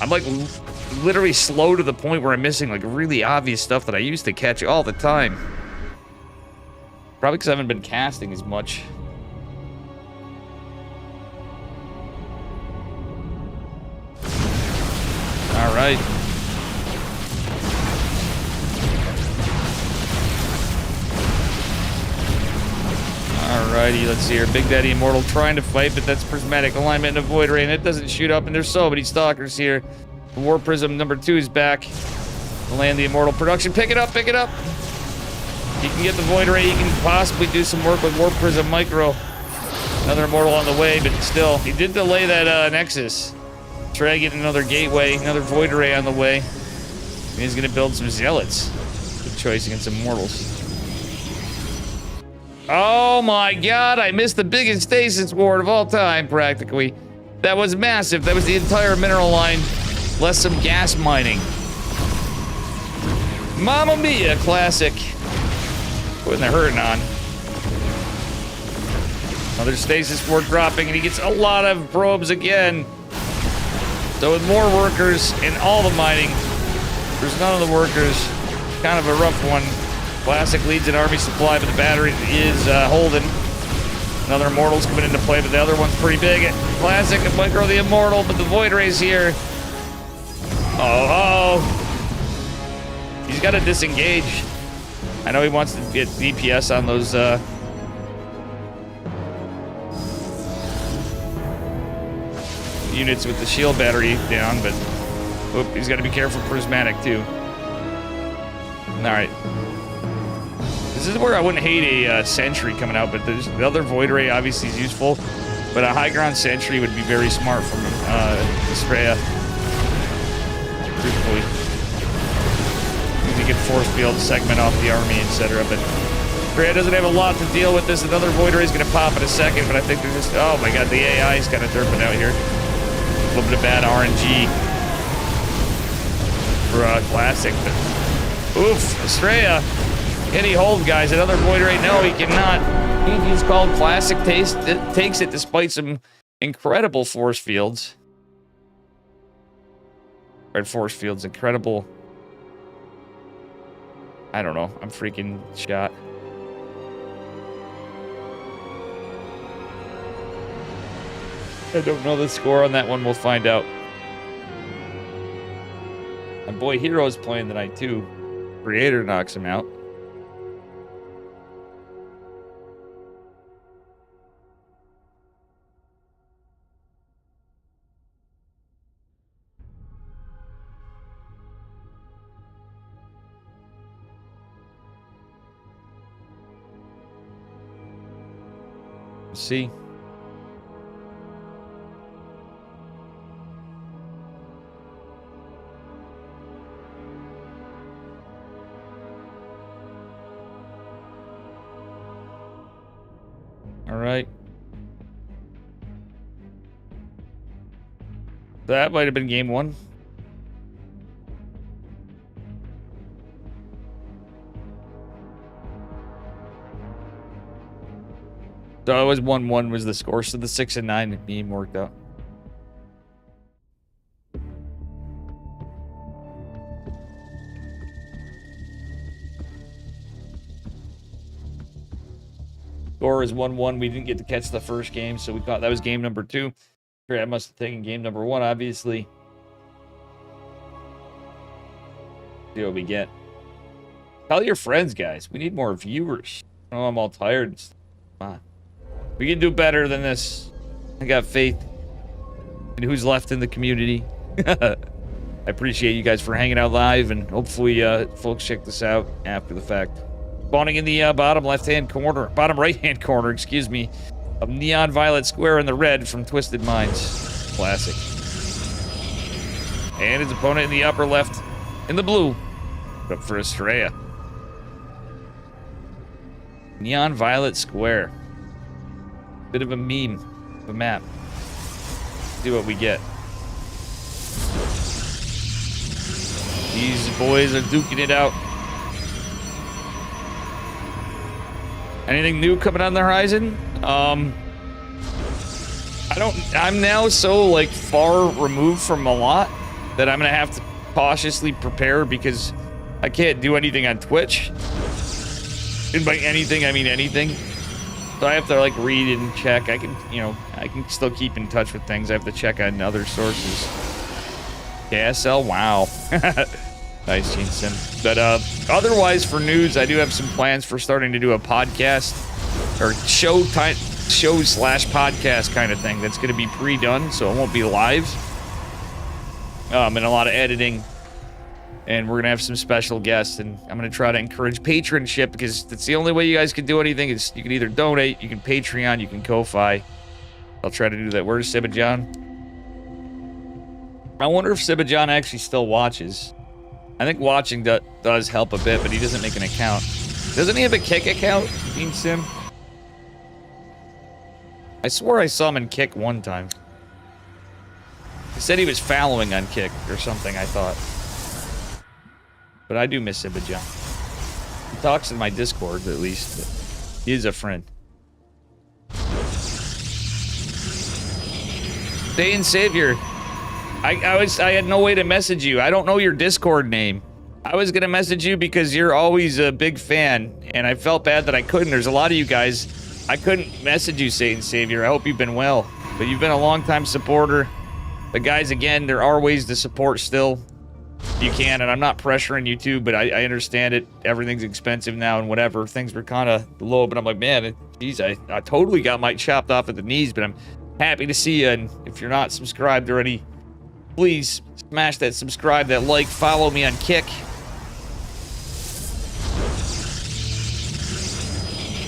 I'm like literally slow to the point where I'm missing like really obvious stuff that I used to catch all the time. Probably because I haven't been casting as much. All right. Alrighty, let's see here. Big Daddy Immortal trying to fight, but that's prismatic alignment and a void ray, and it doesn't shoot up, and there's so many stalkers here. The War Prism number 2 is back. Land the Immortal production. Pick it up, pick it up. He can get the void ray. He can possibly do some work with War Prism Micro. Another Immortal on the way, but still, he did delay that Nexus. Try getting another gateway, another void ray on the way. And he's gonna build some Zealots. Good choice against Immortals. Oh my god, I missed the biggest stasis ward of all time, practically. That was massive. That was the entire mineral line, less some gas mining. Mamma Mia, classic. Putting the hurting on. Another stasis ward dropping, and he gets a lot of probes again. So with more workers and all the mining, there's none of the workers. Kind of a rough one. Classic leads an army supply, but the battery is holding. Another Immortal's coming into play, but the other one's pretty big. Classic and Micro the Immortal, but the Void Ray's here. Oh. He's got to disengage. I know he wants to get DPS on those units with the shield battery down, but he's got to be careful prismatic too. Alright. This is where I wouldn't hate a sentry coming out, but the other void ray obviously is useful, but a high ground sentry would be very smart from Astrea. Truthfully. You can force field segment off the army, etc. But Astrea doesn't have a lot to deal with this. Another void ray is going to pop in a second, but I think they're just, oh my god, the AI is kind of derping out here. A little bit of bad RNG for classic. But, oof, Astrea. Can he hold, guys? Another void ray? No, he cannot. He's called classic taste. It takes it despite some incredible force fields. Red force fields, incredible. I don't know. I'm freaking shot. I don't know the score on that one. We'll find out. My boy Hero's playing tonight too. Creator knocks him out. See. All right. That might have been game one. So it was 1-1 was the score, so the 6 and 9 meme worked out. Score is 1-1. We didn't get to catch the first game, so we thought that was game number 2. I must have taken game number 1, obviously. See what we get. Tell your friends, guys. We need more viewers. Oh, I'm all tired. Come on. We can do better than this. I got faith in who's left in the community. I appreciate you guys for hanging out live, and hopefully folks check this out after the fact. Spawning in the bottom left-hand corner, bottom right-hand corner, excuse me, of Neon Violet Square in the red from Twisted Minds. Classic. And his opponent in the upper left in the blue. Up for Astrea. Neon Violet Square. Bit of a meme of a map. See what we get. These boys are duking it out. Anything new coming on the horizon? I'm now so like far removed from a lot that I'm gonna have to cautiously prepare because I can't do anything on Twitch. And by anything, I mean anything. So I have to like read and check. I can, you know, I can still keep in touch with things. I have to check on other sources. KSL, wow. Nice, Gene Sim. But otherwise, for news, I do have some plans for starting to do a podcast. or show slash podcast kind of thing that's going to be pre-done, so it won't be live. And a lot of editing. And we're going to have some special guests, and I'm going to try to encourage patronship, because that's the only way you guys can do anything. Is you can either donate, you can Patreon, you can Ko-Fi. I'll try to do that. Where's Sibajan? I wonder if Sibajan actually still watches. I think watching does help a bit, but he doesn't make an account. Doesn't he have a Kick account, Dean Sim? I swore I saw him in Kick one time. He said he was following on Kick or something, I thought. But I do miss Sibajan. He talks in my Discord, at least. But he is a friend. Satan Savior. I had no way to message you. I don't know your Discord name. I was gonna message you because you're always a big fan, and I felt bad that I couldn't. There's a lot of you guys. I couldn't message you, Satan Savior. I hope you've been well. But you've been a long-time supporter. But guys, again, there are ways to support still. You can, and I'm not pressuring you to, but I understand it. Everything's expensive now and whatever. Things were kind of low, but I'm like, man, geez, I totally got my chopped off at the knees, but I'm happy to see you. And if you're not subscribed already, please smash that subscribe, that like, follow me on Kick.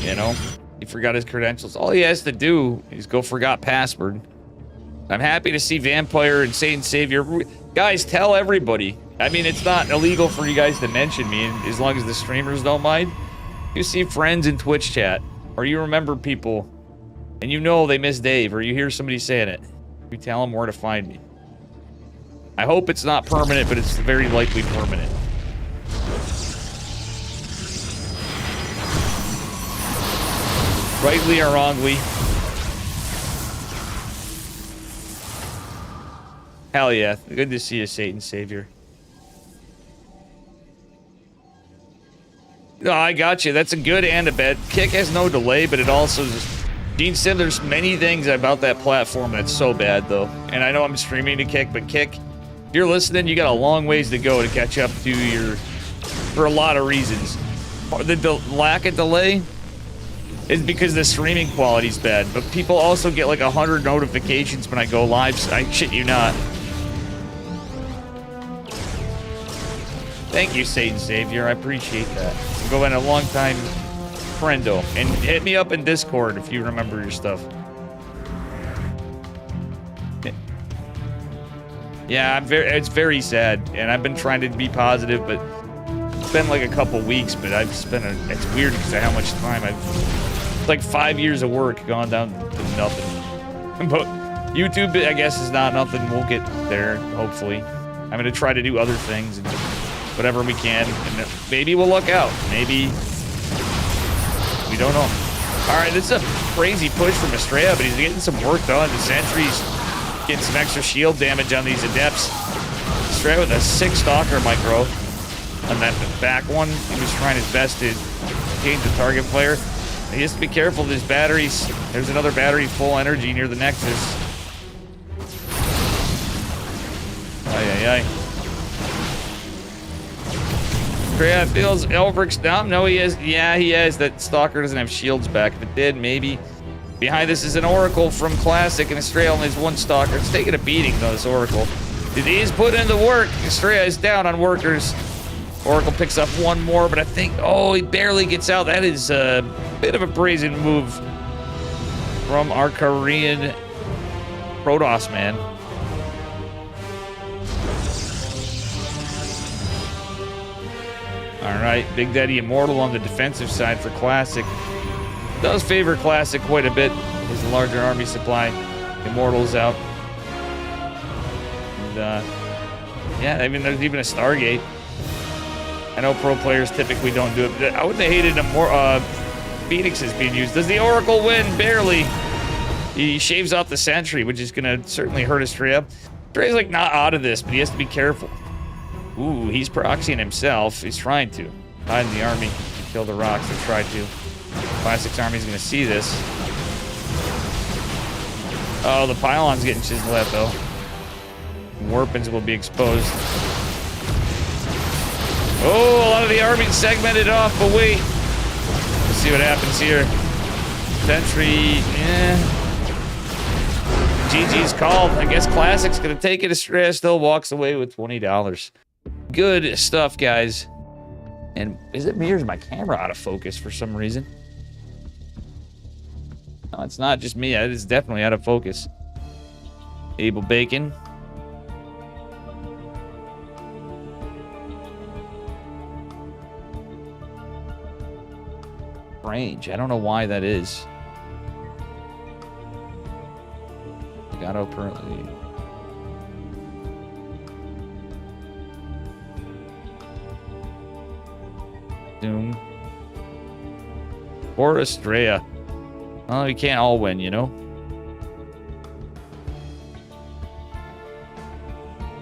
You know, he forgot his credentials. All he has to do is go forgot password. I'm happy to see Vampire and Satan Savior. Guys, tell everybody. I mean, it's not illegal for you guys to mention me, as long as the streamers don't mind. You see friends in Twitch chat, or you remember people, and you know they miss Dave, or you hear somebody saying it. You tell them where to find me. I hope it's not permanent, but it's very likely permanent. Rightly or wrongly. Hell yeah. Good to see you, Satan Savior. No, I got you. That's a good and a bad. Kick has no delay, but it also just... Dean said there's many things about that platform that's so bad, though. And I know I'm streaming to Kick, but Kick, if you're listening, you got a long ways to go to catch up to your... For a lot of reasons. The lack of delay is because the streaming quality's bad, but people also get like 100 notifications when I go live. I shit you not. Thank you, Satan Savior. I appreciate that. I'm going a long time friendo. And hit me up in Discord if you remember your stuff. Yeah, it's very sad. And I've been trying to be positive, but it's been like a couple weeks, but it's weird because of how much time it's like 5 years of work gone down to nothing. But YouTube, I guess, is not nothing. We'll get there, hopefully. I'm going to try to do other things and whatever we can, and maybe we'll luck out. Maybe we don't know. All right, this is a crazy push from Astrea, but he's getting some work done. The sentries getting some extra shield damage on these adepts. Astrea with a 6 Stalker micro on that back one. He was trying his best to change the target player. He has to be careful of his batteries. There's another battery full energy near the Nexus. Ay. Yeah, feels Elbric's down. No, he is. Yeah, he is. That Stalker doesn't have shields back. If it did, maybe. Behind this is an Oracle from Classic, and Astrea only has 1 Stalker. It's taking a beating, though, this Oracle. It is put into work. Astrea is down on workers. Oracle picks up 1 more, but I think... Oh, he barely gets out. That is a bit of a brazen move from our Korean Protoss man. Alright, Big Daddy Immortal on the defensive side for Classic. Does favor Classic quite a bit. His larger army supply. Immortal's out. And, yeah, I mean, there's even a Stargate. I know pro players typically don't do it, but I wouldn't have hated him more. Phoenix is being used. Does the Oracle win? Barely. He shaves off the sentry, which is going to certainly hurt Astrea. Astrea's like not out of this, but he has to be careful. Ooh, he's proxying himself. He's trying to. Hide in the army. Kill the rocks. They tried to. Classic's army's going to see this. Oh, the pylon's getting chiseled at, though. Warpins will be exposed. Oh, a lot of the army's segmented off, but wait. Let's see what happens here. Sentry, GG's called. I guess Classic's gonna take it. Astrea still walks away with $20. Good stuff, guys. And is it me or is my camera out of focus for some reason? No, it's not just me. It is definitely out of focus. Abel Bacon. Strange. I don't know why that is. Legato currently. Zoun. Or Astrea. Well, you can't all win, you know?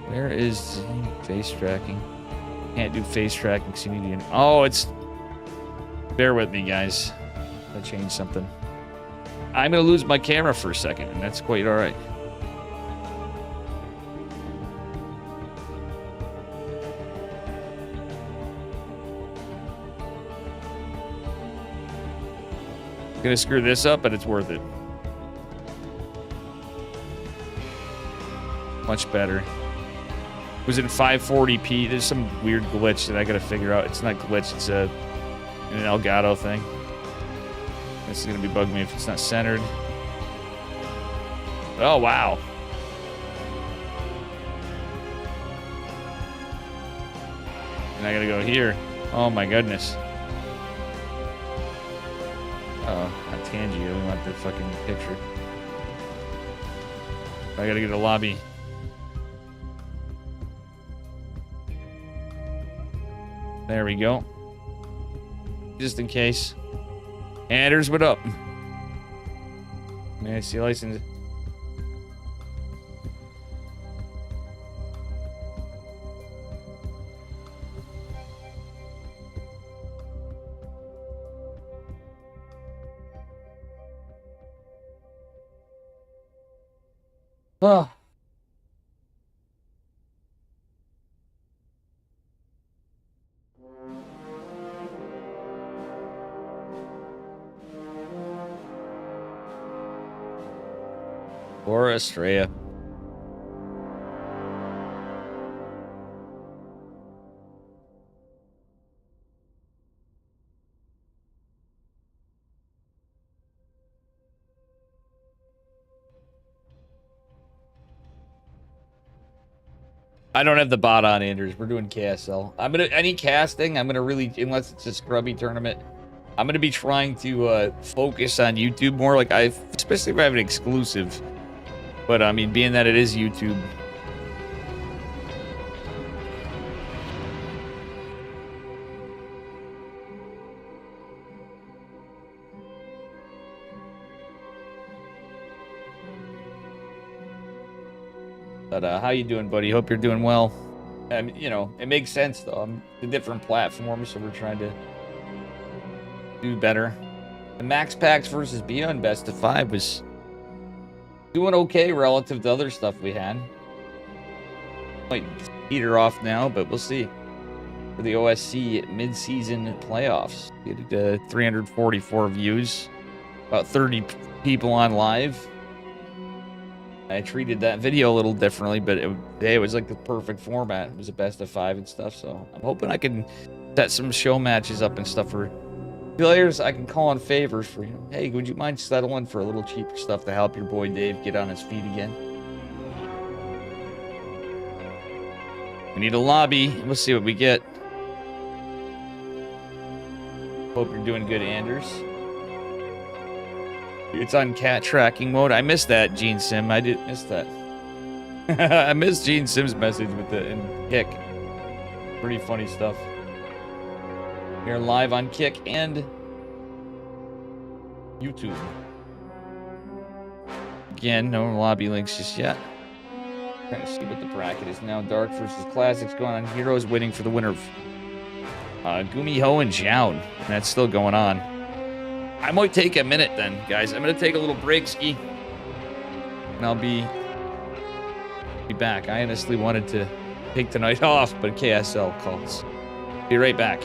Where is face tracking? Can't do face tracking because you need to... Oh, it's... Bear with me, guys. I changed something. I'm going to lose my camera for a second, and that's quite all right. Gonna screw this up, but it's worth it. Much better. It was in 540p. There's some weird glitch that I gotta figure out. It's not glitch, it's an Elgato thing. This is gonna be bugging me if it's not centered. Oh, wow. And I gotta go here. Oh my goodness. Oh, not TANGIA. We want the fucking picture. I gotta get a lobby. There we go. Just in case. Anders, what up? May I see license? Oh. Or Astrea. I don't have the bot on, Anders. We're doing KSL. Any casting, I'm gonna really, unless it's a scrubby tournament, I'm gonna be trying to focus on YouTube more. Like especially if I have an exclusive. But I mean, being that it is YouTube. But how you doing, buddy? Hope you're doing well. You know, it makes sense though. It's a different platform, so we're trying to do better. The Max Packs versus Beyond Best of 5 was doing okay relative to other stuff we had. Might peter off now, but we'll see. For the OSC mid-season playoffs, we did 344 views, about 30 people on live. I treated that video a little differently, but it was like the perfect format. It was a best of 5 and stuff, so I'm hoping I can set some show matches up and stuff for players. I can call in favors for, you know, hey, would you mind settling for a little cheaper stuff to help your boy Dave get on his feet again? We need a lobby. We'll see what we get. Hope you're doing good, Anders. It's on cat tracking mode. I missed that, Gene Sim. I did miss that. I missed Gene Sim's message with the Kick. Pretty funny stuff. We're live on Kick and YouTube. Again, no lobby links just yet. Trying to see what the bracket is now. Dark versus Classics going on. Heroes waiting for the winner of Gumiho and Zoun. That's still going on. I might take a minute then, guys. I'm going to take a little break, Ski. And I'll be back. I honestly wanted to take tonight off, but KSL calls. Be right back.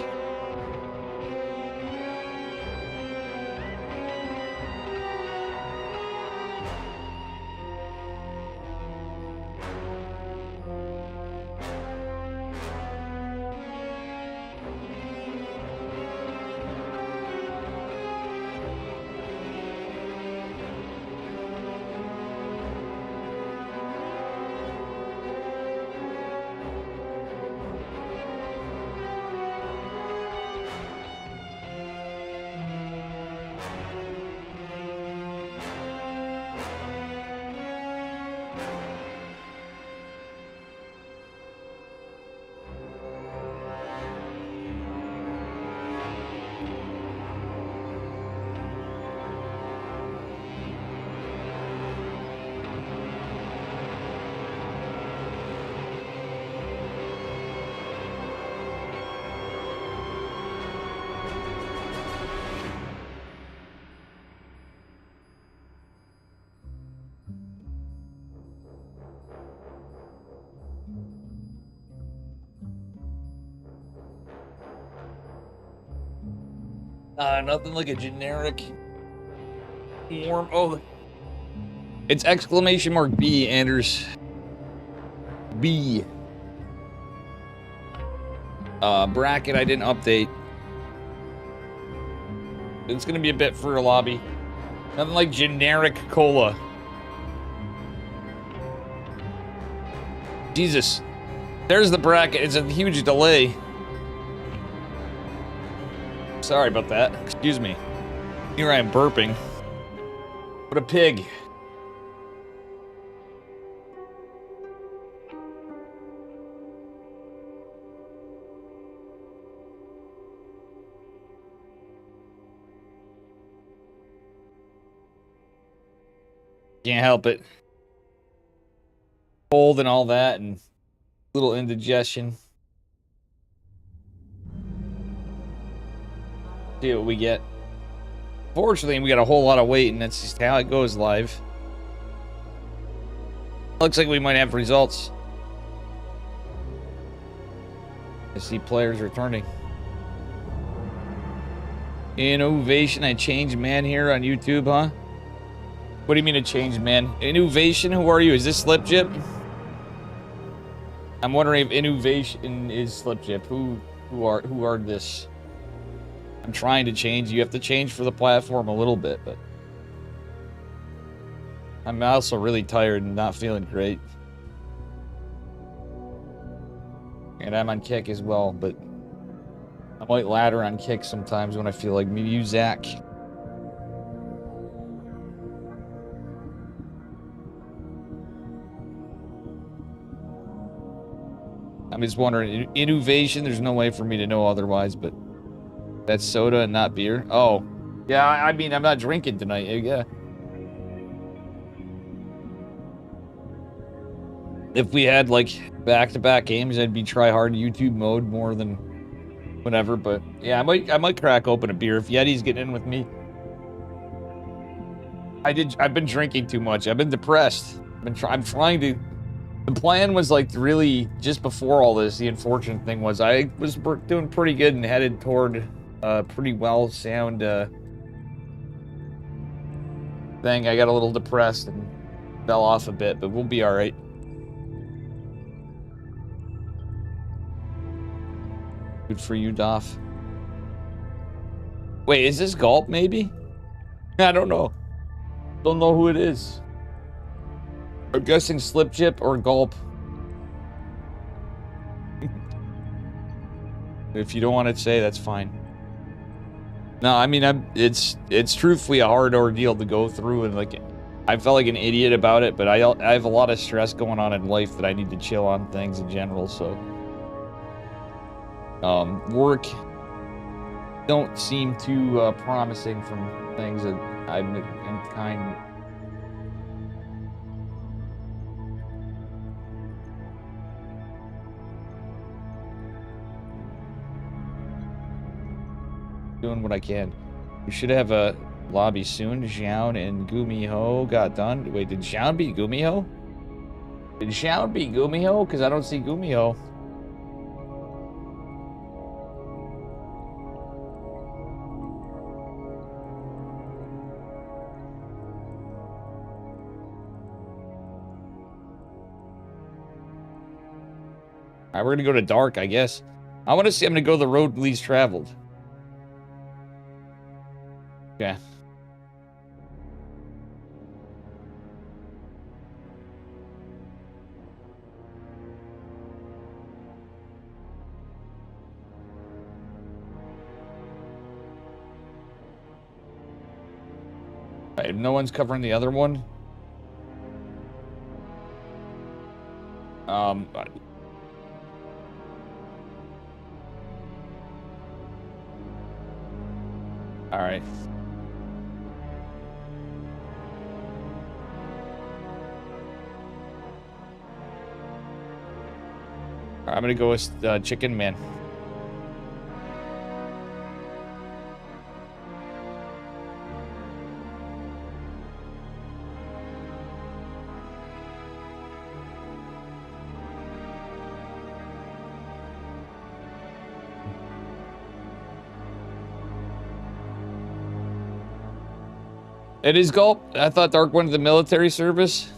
Nothing like a generic warm. Oh, it's exclamation mark B, Anders. B. Bracket I didn't update. It's gonna be a bit for a lobby. Nothing like generic cola. Jesus. There's the bracket. It's a huge delay. Sorry about that. Excuse me. Here I am burping. What a pig. Can't help it. Cold and all that, and little indigestion. See what we get. Fortunately, we got a whole lot of weight, and that's just how it goes live. Looks like we might have results. I see players returning. Innovation, I changed man here on YouTube, huh? What do you mean a changed man? Innovation, who are you? Is this Slipjip? I'm wondering if Innovation is Slipjip. Who are this? I'm trying to change. You have to change for the platform a little bit, but I'm also really tired and not feeling great. And I'm on kick as well, but I might ladder on kick sometimes when I feel like music. I'm just wondering, innovation, there's no way for me to know otherwise, but that's soda and not beer. Oh, yeah, I mean, I'm not drinking tonight, yeah. If we had, like, back-to-back games, I'd be try-hard YouTube mode more than whatever, but yeah, I might crack open a beer if Yeti's getting in with me. I've been drinking too much. I've been depressed. I'm trying to... The plan was, like, really, just before all this, the unfortunate thing was I was doing pretty good and headed toward a pretty well-sound thing. I got a little depressed and fell off a bit, but we'll be alright. Good for you, Doff. Wait, is this Gulp, maybe? I don't know. Don't know who it is. I'm guessing Slipjip or Gulp. If you don't want to say, that's fine. No, I mean, it's truthfully a hard ordeal to go through, and like, I felt like an idiot about it, but I have a lot of stress going on in life that I need to chill on things in general, so. Work don't seem too promising from things that I'm in kind. Doing what I can. We should have a lobby soon. Zoun and Gumiho got done. Wait, did Zoun beat Gumiho? Did Zoun beat Gumiho? Because I don't see Gumiho. Alright, we're gonna go to dark, I guess. I want to see. I'm gonna go the road least traveled. Okay. Alright, no one's covering the other one. All right. I'm gonna go with Chicken Man. It is Gulp. I thought Dark went to the military service.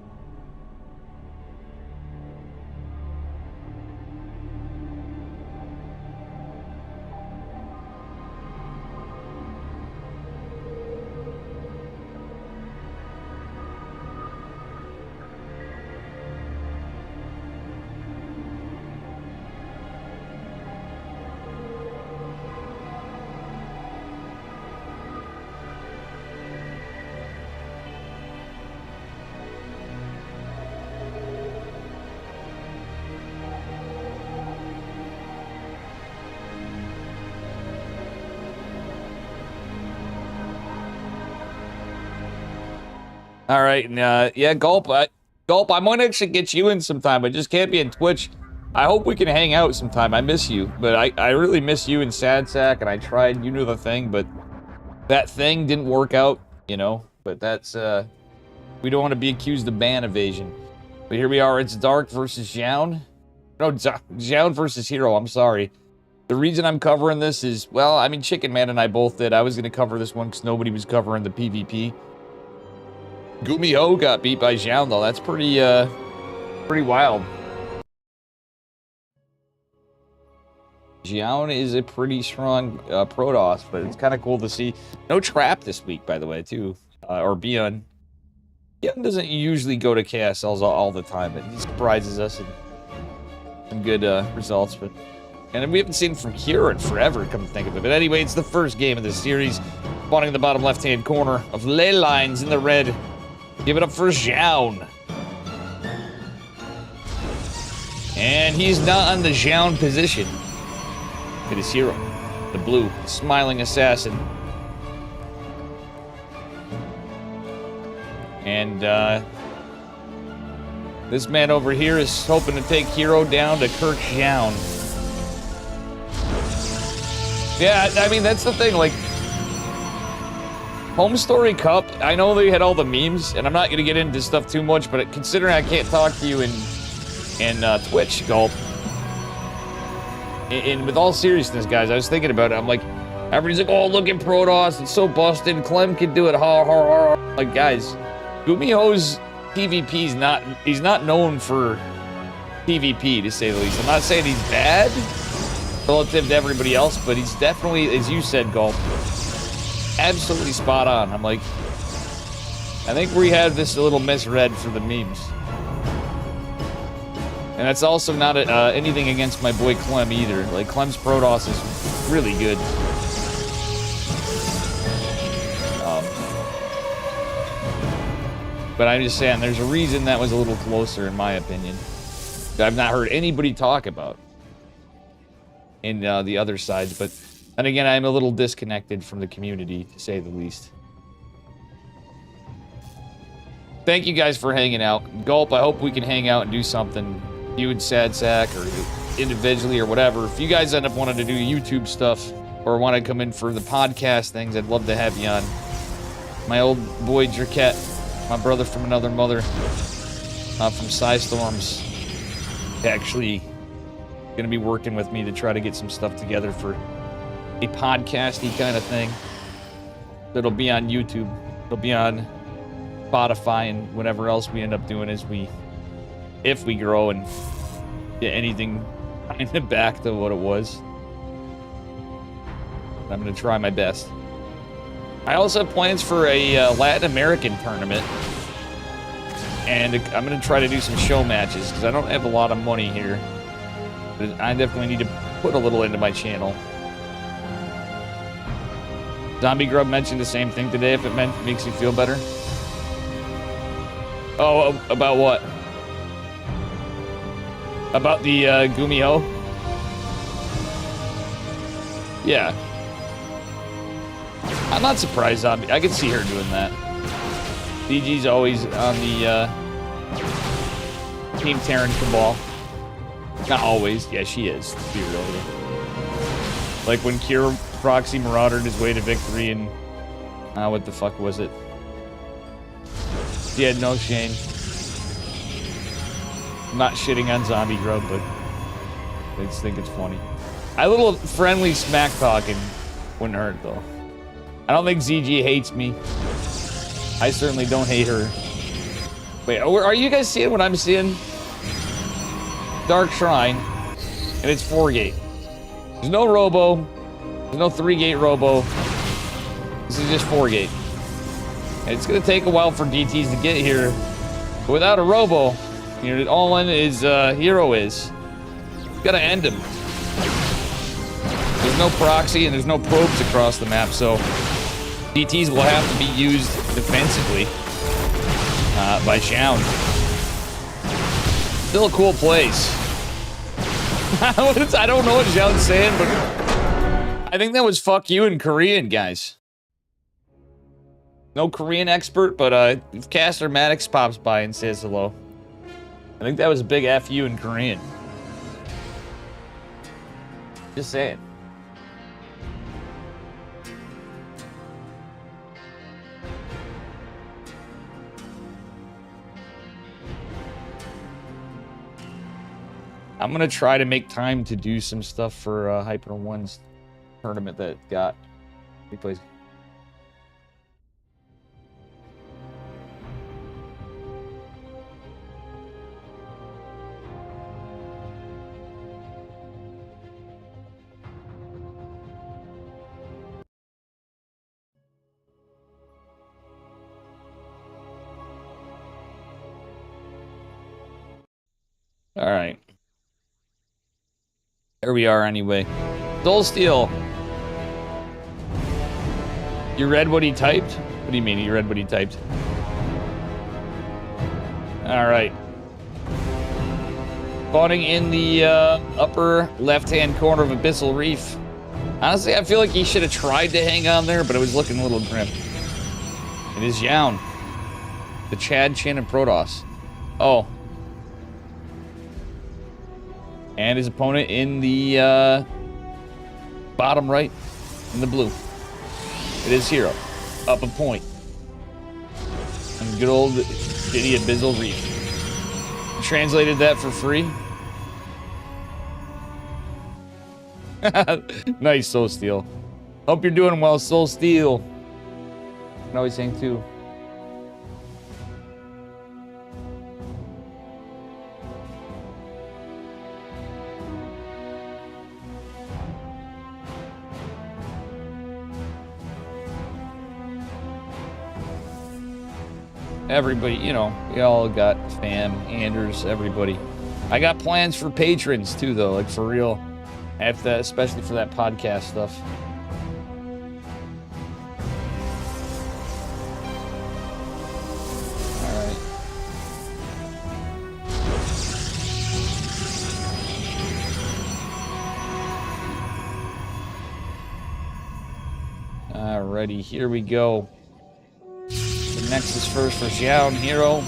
All right, and yeah, Gulp, I might actually get you in sometime. I just can't be in Twitch. I hope we can hang out sometime. I miss you, but I really miss you and Sad Sack, and I tried, you know the thing, but that thing didn't work out, you know, but that's, we don't want to be accused of ban evasion. But here we are, it's Dark versus Zoun. No, Zoun versus Hero, I'm sorry. The reason I'm covering this is, well, I mean, Chicken Man and I both did. I was going to cover this one because nobody was covering the PvP. Gumiho got beat by Zoun, though. That's pretty, pretty wild. Zoun is a pretty strong Protoss, but it's kind of cool to see. No trap this week, by the way, too. Or Beyond. Beyond doesn't usually go to KSLs all the time, but he surprises us in some good results. But and we haven't seen from Cure in forever, come to think of it. But anyway, it's the first game of the series. Spawning in the bottom left-hand corner of Ley Lines in the red. Give it up for Zoun. And he's not on the Zoun position. Look at his hero. The blue, smiling assassin. And, this man over here is hoping to take Hero down to Kirk Zoun. Yeah, I mean, that's the thing, like... Home Story Cup, I know they had all the memes, and I'm not going to get into stuff too much, but considering I can't talk to you in Twitch, Gulp, and with all seriousness, guys, I was thinking about it, I'm like, everybody's like, oh, look at Protoss, it's so busted, Clem can do it, ha, ha, ha. Like, guys, Gumiho's PvP's not, he's not known for PvP, to say the least. I'm not saying he's bad, relative to everybody else, but he's definitely, as you said, Gulp, absolutely spot on. I'm like, I think we had this a little misread for the memes. And that's also not anything against my boy Clem either. Like, Clem's Protoss is really good. But I'm just saying, there's a reason that was a little closer, in my opinion, that I've not heard anybody talk about in the other sides, but... And again, I'm a little disconnected from the community, to say the least. Thank you guys for hanging out. Gulp, I hope we can hang out and do something. You and Sad Sack, or individually, or whatever. If you guys end up wanting to do YouTube stuff, or want to come in for the podcast things, I'd love to have you on. My old boy Jerkette, my brother from another mother, from Psystorms, actually going to be working with me to try to get some stuff together for a podcasty kind of thing. It'll be on YouTube. It'll be on Spotify and whatever else we end up doing if we grow and get anything kind of back to what it was. I'm going to try my best. I also have plans for a Latin American tournament. And I'm going to try to do some show matches because I don't have a lot of money here. But I definitely need to put a little into my channel. Zombie Grub mentioned the same thing today, if it makes you feel better. Oh, about what? About the Gumiho? Yeah. I'm not surprised, Zombie. I could see her doing that. DG's always on the Team Terran Cabal. Not always. Yeah, she is, to be real. Like when Cure Proxy maraudered his way to victory and... what the fuck was it? He had no shame. I'm not shitting on Zombie Grub, but I just think it's funny. A little friendly smack talking wouldn't hurt, though. I don't think ZG hates me. I certainly don't hate her. Wait, are you guys seeing what I'm seeing? Dark Shrine, and it's 4-gate. There's no Robo. There's no 3-gate Robo. This is just 4-gate. And it's gonna take a while for DTs to get here. But without a Robo, you know, all in is Hero is. Gotta end him. There's no proxy and there's no probes across the map, so DTs will have to be used defensively by Zoun. Still a cool place. I don't know what Zoun's saying, but I think that was fuck you in Korean, guys. No Korean expert, but if Caster Maddox pops by and says hello, I think that was a big F you in Korean. Just saying. I'm gonna try to make time to do some stuff for Hyper 1's tournament that got replays. All right. There we are anyway. Soul Steel. You read what he typed? What do you mean you read what he typed? All right. Spawning in the upper left-hand corner of Abyssal Reef. Honestly, I feel like he should have tried to hang on there, but it was looking a little grim. It is Zoun. The Chad, Chin, and Protoss. Oh. And his opponent in the bottom right, in the blue. It is Hero, up a point. And good old shitty Abyssal Reef. Translated that for free. Nice, Soul Steel. Hope you're doing well, Soul Steel. I can always sing too. Everybody, you know, we all got fam, Anders, everybody. I got plans for patrons too, though, like for real. After that, especially for that podcast stuff. All right. Alrighty, here we go. Nexus first for Zoun, Hero.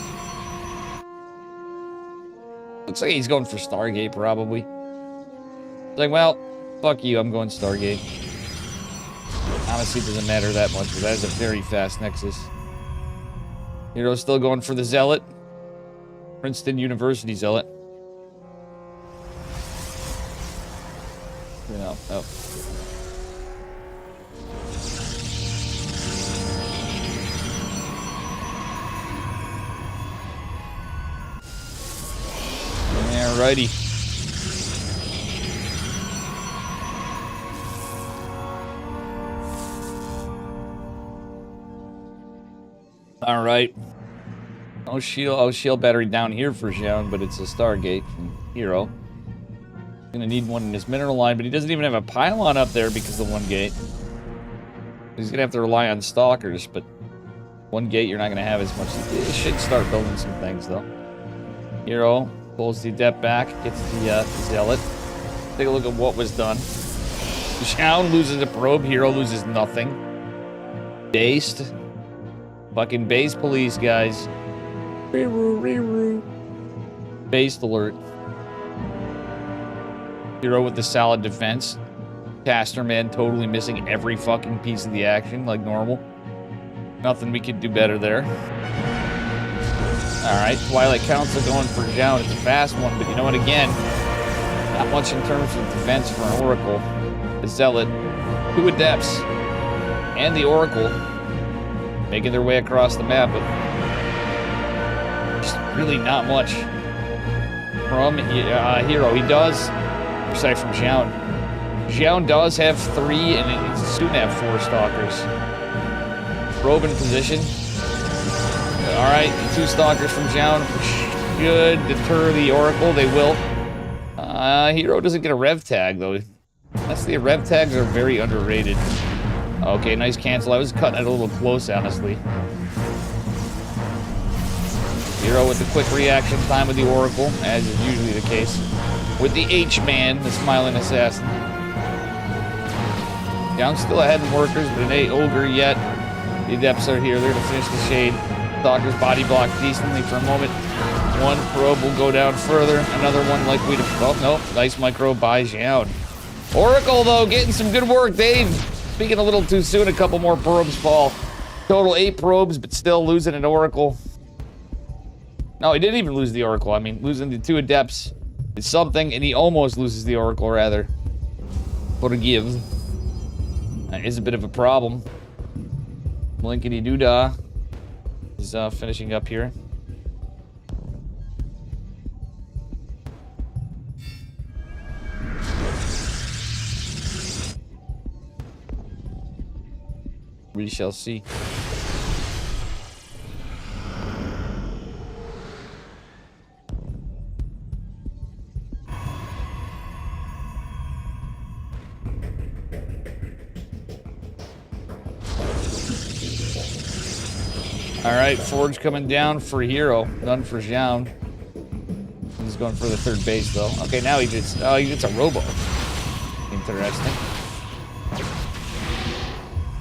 Looks like he's going for Stargate, probably. It's like, well, fuck you, I'm going Stargate. Honestly, it doesn't matter that much, but that is a very fast Nexus. Hero's still going for the Zealot. Princeton University Zealot. You know, oh. Alrighty. All right. Oh, shield battery down here for Zoun, but it's a Stargate from Hero. Gonna need one in his mineral line, but he doesn't even have a pylon up there because of the 1 gate. He's gonna have to rely on stalkers, but 1 gate you're not gonna have as much. He should start building some things though. Hero pulls the Adept back, gets the Zealot. Take a look at what was done. Zoun loses a probe, Hero loses nothing. Based. Fucking base police, guys. Based alert. Hero with the solid defense. Casterman totally missing every fucking piece of the action like normal. Nothing we could do better there. Alright, Twilight Council going for Zoun. It's a fast one, but you know what, again, not much in terms of defense for an Oracle. The Zealot, 2 Adepts, and the Oracle. making their way across the map, but just really not much from Hero. He does, sorry, from Zoun. Zoun does have 3, and it soon have 4 stalkers. Probe in position. All right, 2 stalkers from Zoun should deter the Oracle. They will. Hero doesn't get a rev tag, though. Honestly, rev tags are very underrated. Okay, nice cancel. I was cutting it a little close, honestly. Hero with the quick reaction time with the Oracle, as is usually the case. With the H-Man, the smiling assassin. Zoun still ahead in workers, but it ain't over yet. The Adepts are here. They're to finish the shade. Stalker's body blocked decently for a moment. One probe will go down further. Another one likely to... Oh, no. Nice micro by Zoun. Oracle, though, getting some good work. Dave, speaking a little too soon, a couple more probes fall. Total 8 probes, but still losing an Oracle. No, he didn't even lose the Oracle. I mean, losing the 2 Adepts is something, and he almost loses the Oracle, rather. Forgive. That is a bit of a problem. Blinkety doodah is finishing up here. We shall see. All right, Forge coming down for Hero, none for Zoun. He's going for the 3rd base though. Okay, now he gets a robo. Interesting.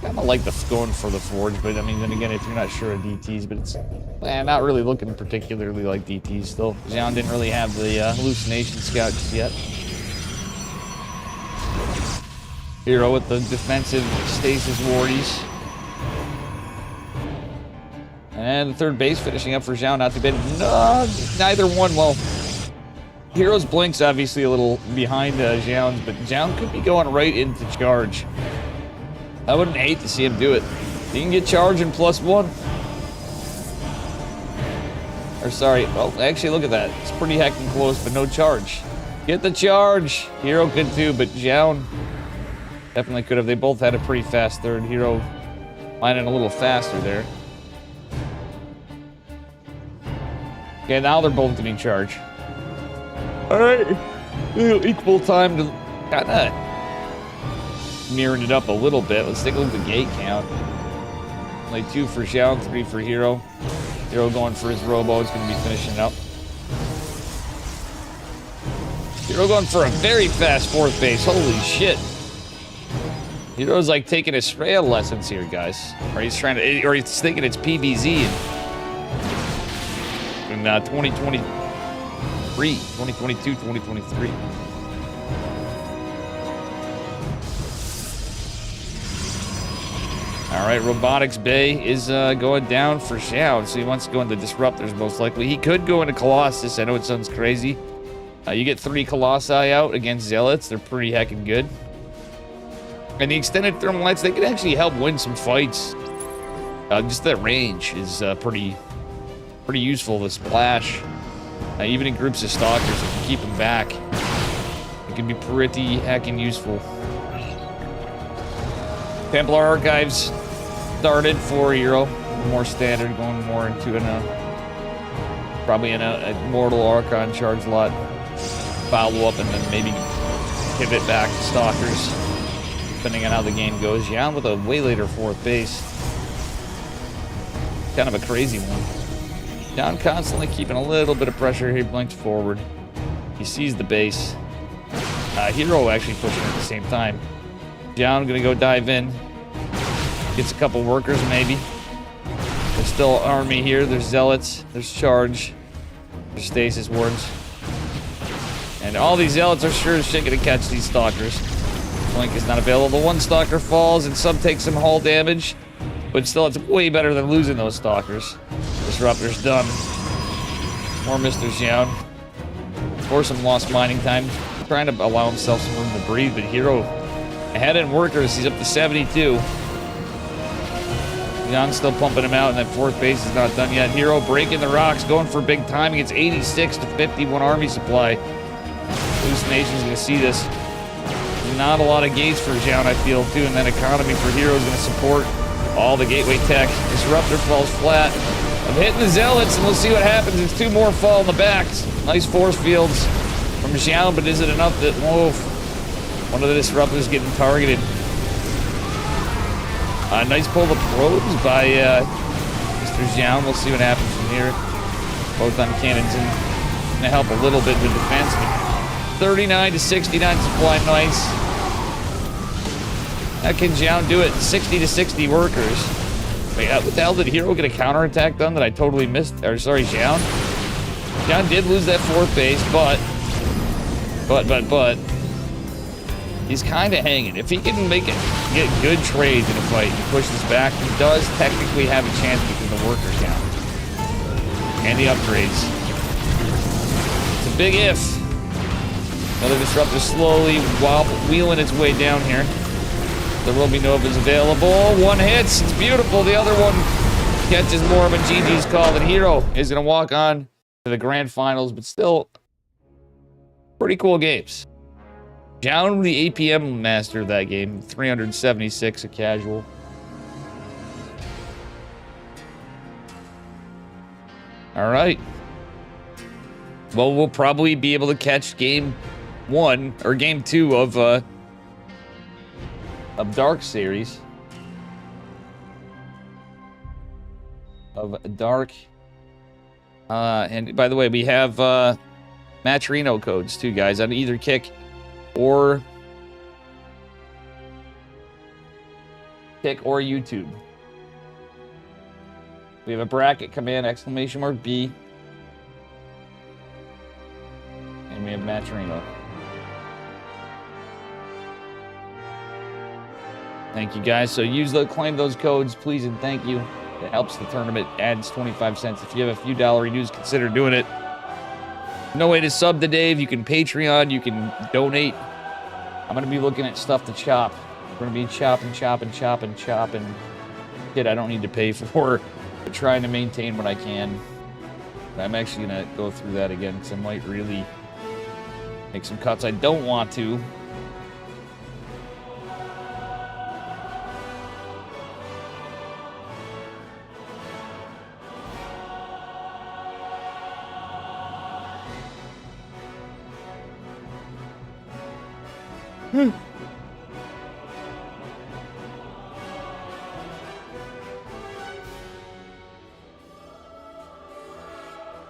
Kind of like going for the Forge, but I mean, then again, if you're not sure of DTs, but it's not really looking particularly like DTs still. Zoun didn't really have the hallucination scout just yet. Hero with the defensive stasis wardies. And the 3rd base finishing up for Zoun, not too bad. No, neither one. Well, Hero's Blink's obviously a little behind Zoun's, but Zoun could be going right into charge. I wouldn't hate to see him do it. He can get charge in +1. Or sorry, well, actually look at that. It's pretty heckin' close, but no charge. Get the charge! Hero could too, but Zoun definitely could have. They both had a pretty fast 3rd. Hero mining a little faster there. Okay, now they're both getting charge. Alright. Equal time to kind of mirroring it up a little bit. Let's take a look at the gate count. Only 2 for Zoun, 3 for Hero. Hero going for his robo. It's going to be finishing up. Hero going for a very fast 4th base. Holy shit. Hero's like taking Astrea lessons here, guys. Or he's trying to, or he's thinking it's PBZ in 2023, 2022, 2023. All right, Robotics Bay is going down for Zoun, so he wants to go into Disruptors most likely. He could go into Colossus. I know it sounds crazy. You get 3 Colossi out against Zealots. They're pretty heckin' good. And the extended thermal lights, they can actually help win some fights. Just that range is pretty useful. The splash, even in groups of stalkers, if you keep them back, it can be pretty heckin' useful. Templar Archives started for Hero, more standard, going more into probably in a Mortal Archon charge lot, follow up, and then maybe pivot back to stalkers, depending on how the game goes. Zoun with a way later 4th base. Kind of a crazy one. Zoun constantly keeping a little bit of pressure. He blinks forward. He sees the base. Hero actually pushing at the same time. Zoun gonna go dive in. Gets a couple workers maybe. There's still army here. There's Zealots. There's Charge. There's Stasis Wards. And all these Zealots are sure as shit gonna catch these Stalkers. Blink is not available. One Stalker falls and some take some hull damage. But still, it's way better than losing those Stalkers. Disruptor's done. More Mr. Zoun. For some lost mining time. Trying to allow himself some room to breathe, but Hero ahead in workers. He's up to 72. John's still pumping him out, and that fourth base is not done yet. Hero breaking the rocks, going for big timing. It's 86 to 51 army supply. Loose Nation's going to see this. Not a lot of gates for Zoun, I feel, too, and then economy for Hero is going to support all the gateway tech. Disruptor falls flat. I'm hitting the Zealots, and we'll see what happens. It's 2 more fall in the back. Nice force fields from Zoun, but is it enough that... Whoa. One of the Disruptors getting targeted. Nice pull of probes by Mr. Zoun. We'll see what happens from here. Both on cannons and going to help a little bit with defense. 39 to 69 supply, nice. How can Zoun do it? 60 to 60 workers. Wait, what the hell did Hero get a counterattack done that I totally missed? Or sorry, Zoun. Zoun did lose that fourth base, but he's kind of hanging. If he can get good trades in a fight and push this back, he does technically have a chance because of the worker count and the upgrades. It's a big if. Another Disruptor slowly wheeling its way down here. The Roby Nova's available. One hits. It's beautiful. The other one catches more of a GG's call. And Hero is going to walk on to the grand finals, but still pretty cool games. Zoun, the APM master of that game. 376 a casual. All right. Well, we'll probably be able to catch game 1 or game 2 of Dark series. Of Dark. And by the way, we have Matcherino codes too, guys, on either Kick or YouTube. We have a bracket command !B. And we have Matcherino. Thank you, guys. So claim those codes, please, and thank you. It helps the tournament. Adds 25 cents. If you have a few dollar dues, consider doing it. No way to sub to Dave. You can Patreon. You can donate. I'm going to be looking at stuff to chop. We're going to be chopping. Shit, I don't need to pay for. But trying to maintain what I can. But I'm actually going to go through that again because I might really make some cuts I don't want to.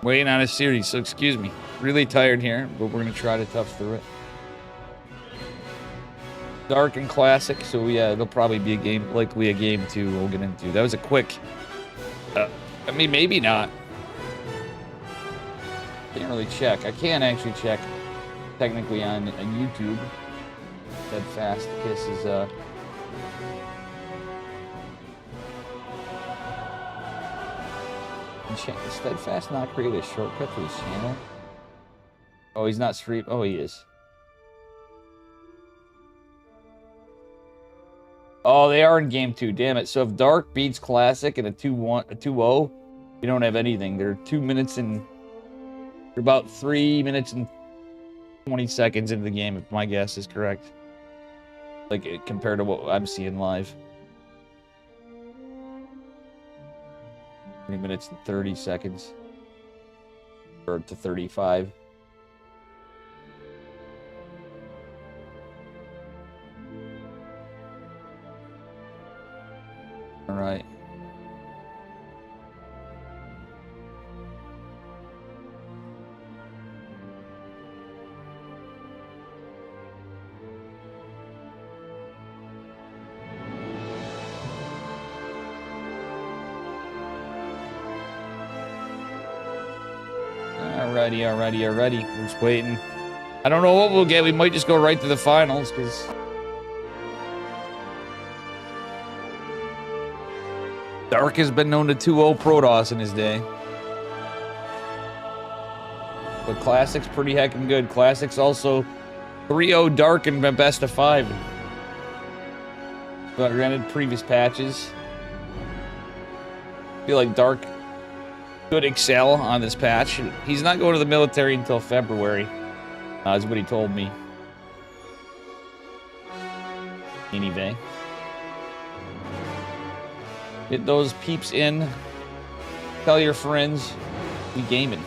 Waiting on a series, so excuse me. Really tired here, but we're gonna try to tough through it. Dark and classic, so yeah, it'll probably be a game, likely a game 2 we'll get into. That was a quick, I mean, maybe not. Can't really check. I can actually check technically on YouTube. Steadfast Kiss is Steadfast not create a shortcut to his channel? Oh, he's not stream. Oh, he is. Oh, they are in game 2. Damn it. So if Dark beats Classic in a 2-1, a 2-0, you don't have anything. They're 2 minutes and they're about 3 minutes and 20 seconds into the game, if my guess is correct. Like compared to what I'm seeing live. 3 minutes and 30 seconds. Or to 35. All right. Alrighty. We're just waiting. I don't know what we'll get. We might just go right to the finals, because Dark has been known to 2-0 Protoss in his day. But Classic's pretty heckin' good. Classic's also 3-0 Dark and best of 5. But granted, previous patches. feel like Dark could excel on this patch. He's not going to the military until February, is what he told me. Anyway. Get those peeps in. Tell your friends. We gaming.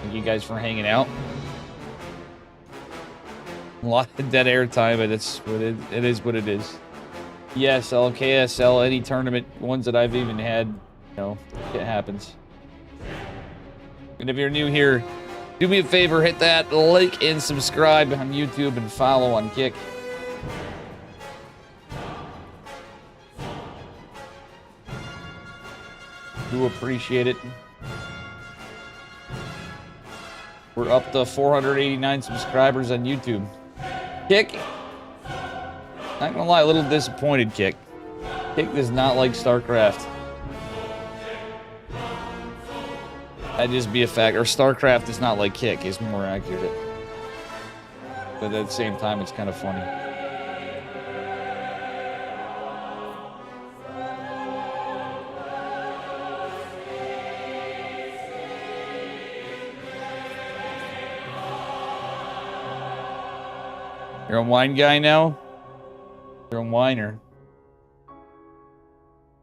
Thank you guys for hanging out. A lot of dead air time, but it's what it is what it is. ESL, KSL, any tournament, ones that I've even had, you know, it happens. And if you're new here, do me a favor, hit that like and subscribe on YouTube and follow on Kick. Do appreciate it. We're up to 489 subscribers on YouTube. Kick. Not gonna lie, a little disappointed, Kick. Kick does not like StarCraft. That'd just be a fact. Or StarCraft does not like Kick, is more accurate. But at the same time, it's kind of funny. You're a wine guy now? You're a whiner.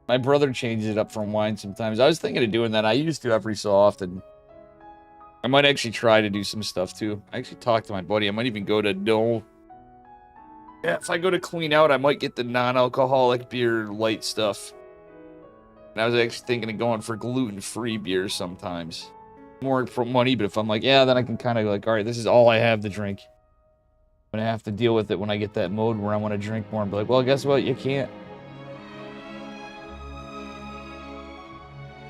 My brother changes it up from wine sometimes. I was thinking of doing that. I used to every so often. I might actually try to do some stuff too. I actually talked to my buddy. I might even go to no... Yeah, if I go to Clean Out, I might get the non-alcoholic beer light stuff. And I was actually thinking of going for gluten-free beers sometimes. More for money, but if I'm like, yeah, then I can kind of like, all right, this is all I have to drink. I'm gonna have to deal with it when I get that mode where I want to drink more and be like, well, guess what? You can't.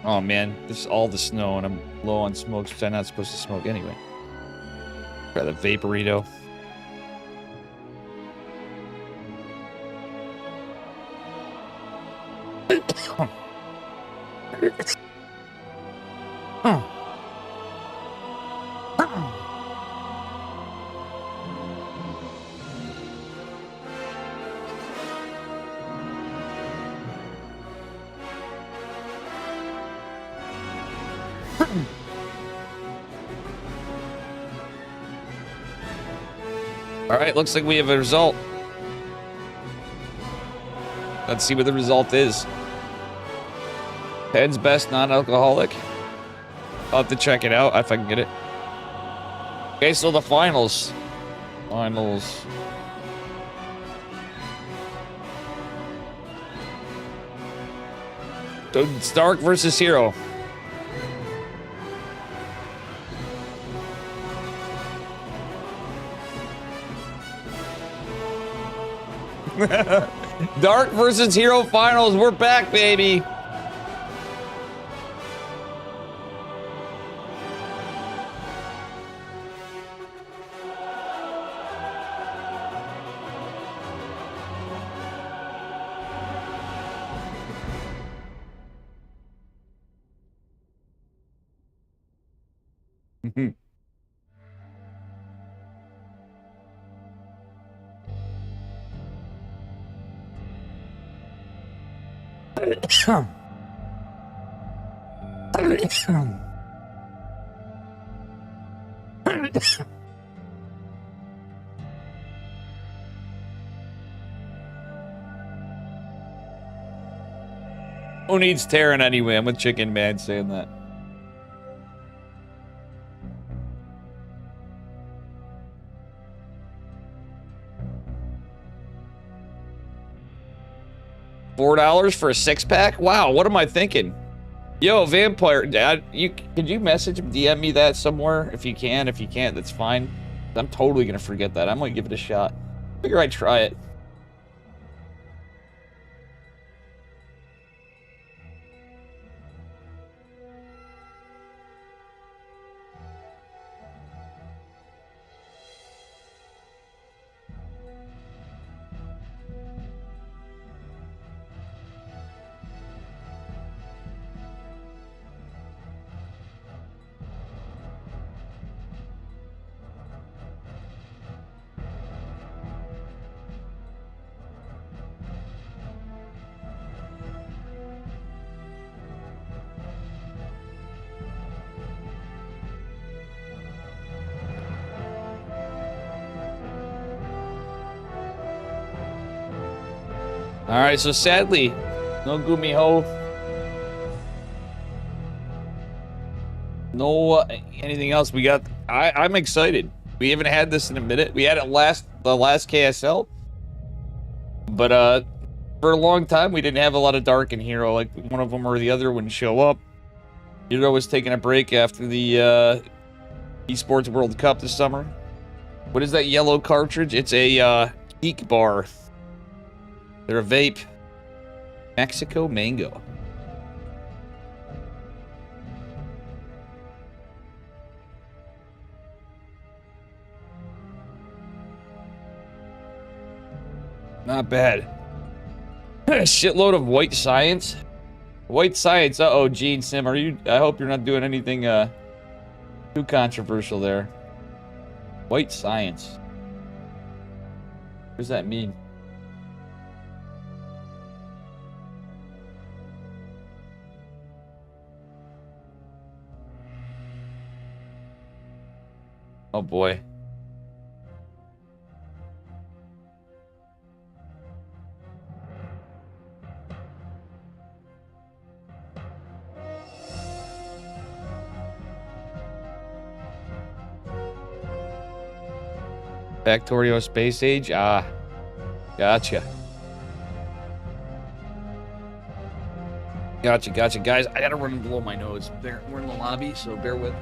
Oh man, this is all the snow and I'm low on smokes, which I'm not supposed to smoke anyway. Try the Vaporito. Alright, looks like we have a result. Let's see what the result is. Ted's best non-alcoholic. I'll have to check it out if I can get it. Okay, so the finals. Finals. So it's Dark versus Hero. Dark versus Hero finals. We're back, baby. Who needs Terran anyway? I'm a chicken man saying that. $4 for a 6-pack? Wow, what am I thinking? Yo, Vampire Dad, could you message DM me that somewhere if you can? If you can't, that's fine. I'm totally gonna forget that. I'm gonna give it a shot. Figure I'd try it. All right, so sadly, no Gumiho. No anything else. We got. I'm excited. We haven't had this in a minute. We had it the last KSL, but for a long time we didn't have a lot of Dark and Hero. Like one of them or the other wouldn't show up. Hero was taking a break after the Esports World Cup this summer. What is that yellow cartridge? It's a Geek Bar. They're a vape. Mexico Mango. Not bad. A shitload of white science. White science. Uh-oh, Gene Sim, are you? I hope you're not doing anything too controversial there. White science. What does that mean? Oh boy. Factorio Space Age? Ah. Gotcha. Gotcha. Guys, I gotta run and blow my nose. We're in the lobby, so bear with.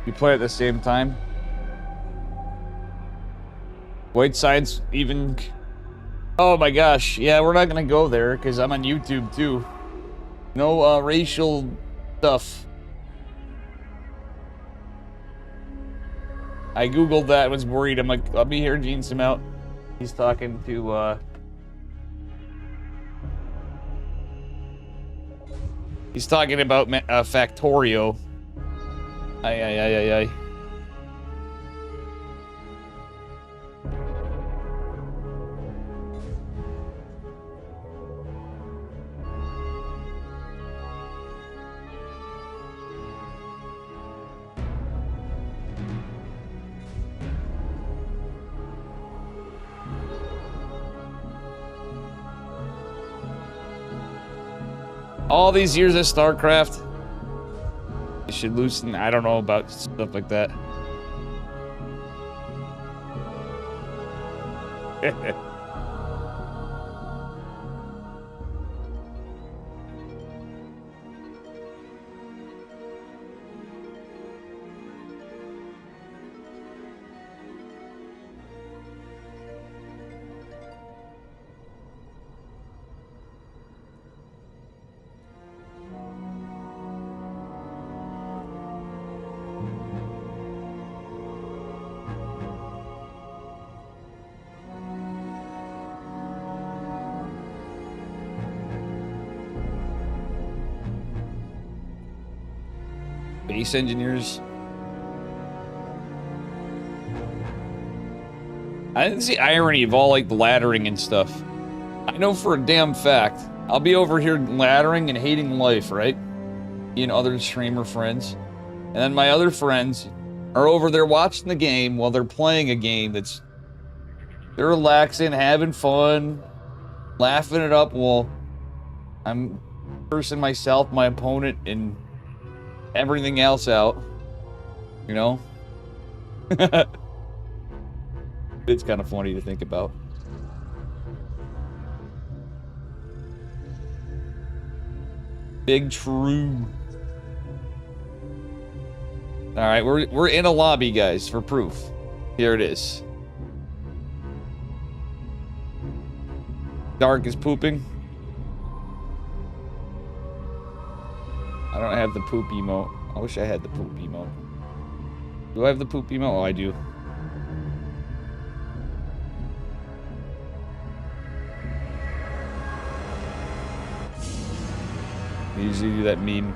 You play at the same time? White Science even... Oh my gosh, yeah, we're not gonna go there, because I'm on YouTube too. No racial stuff. I googled that and was worried. I'm like, I'll be here, Gene Sim out. He's talking to, he's talking about Factorio. Ay. All these years of Starcraft. You should loosen. I don't know about stuff like that. Base engineers. I didn't see irony of all like the laddering and stuff. I know for a damn fact I'll be over here laddering and hating life, right? Me and other streamer friends. And then my other friends are over there watching the game while they're playing a game that's... They're relaxing, having fun, laughing it up while I'm cursing myself, my opponent, and everything else out. You know? It's kind of funny to think about. Big true. All right, we're in a lobby, guys, for proof. Here it is. Dark is pooping. I don't have the poop emote. I wish I had the poop emote. Do I have the poop emote? Oh, I do. I usually do that meme.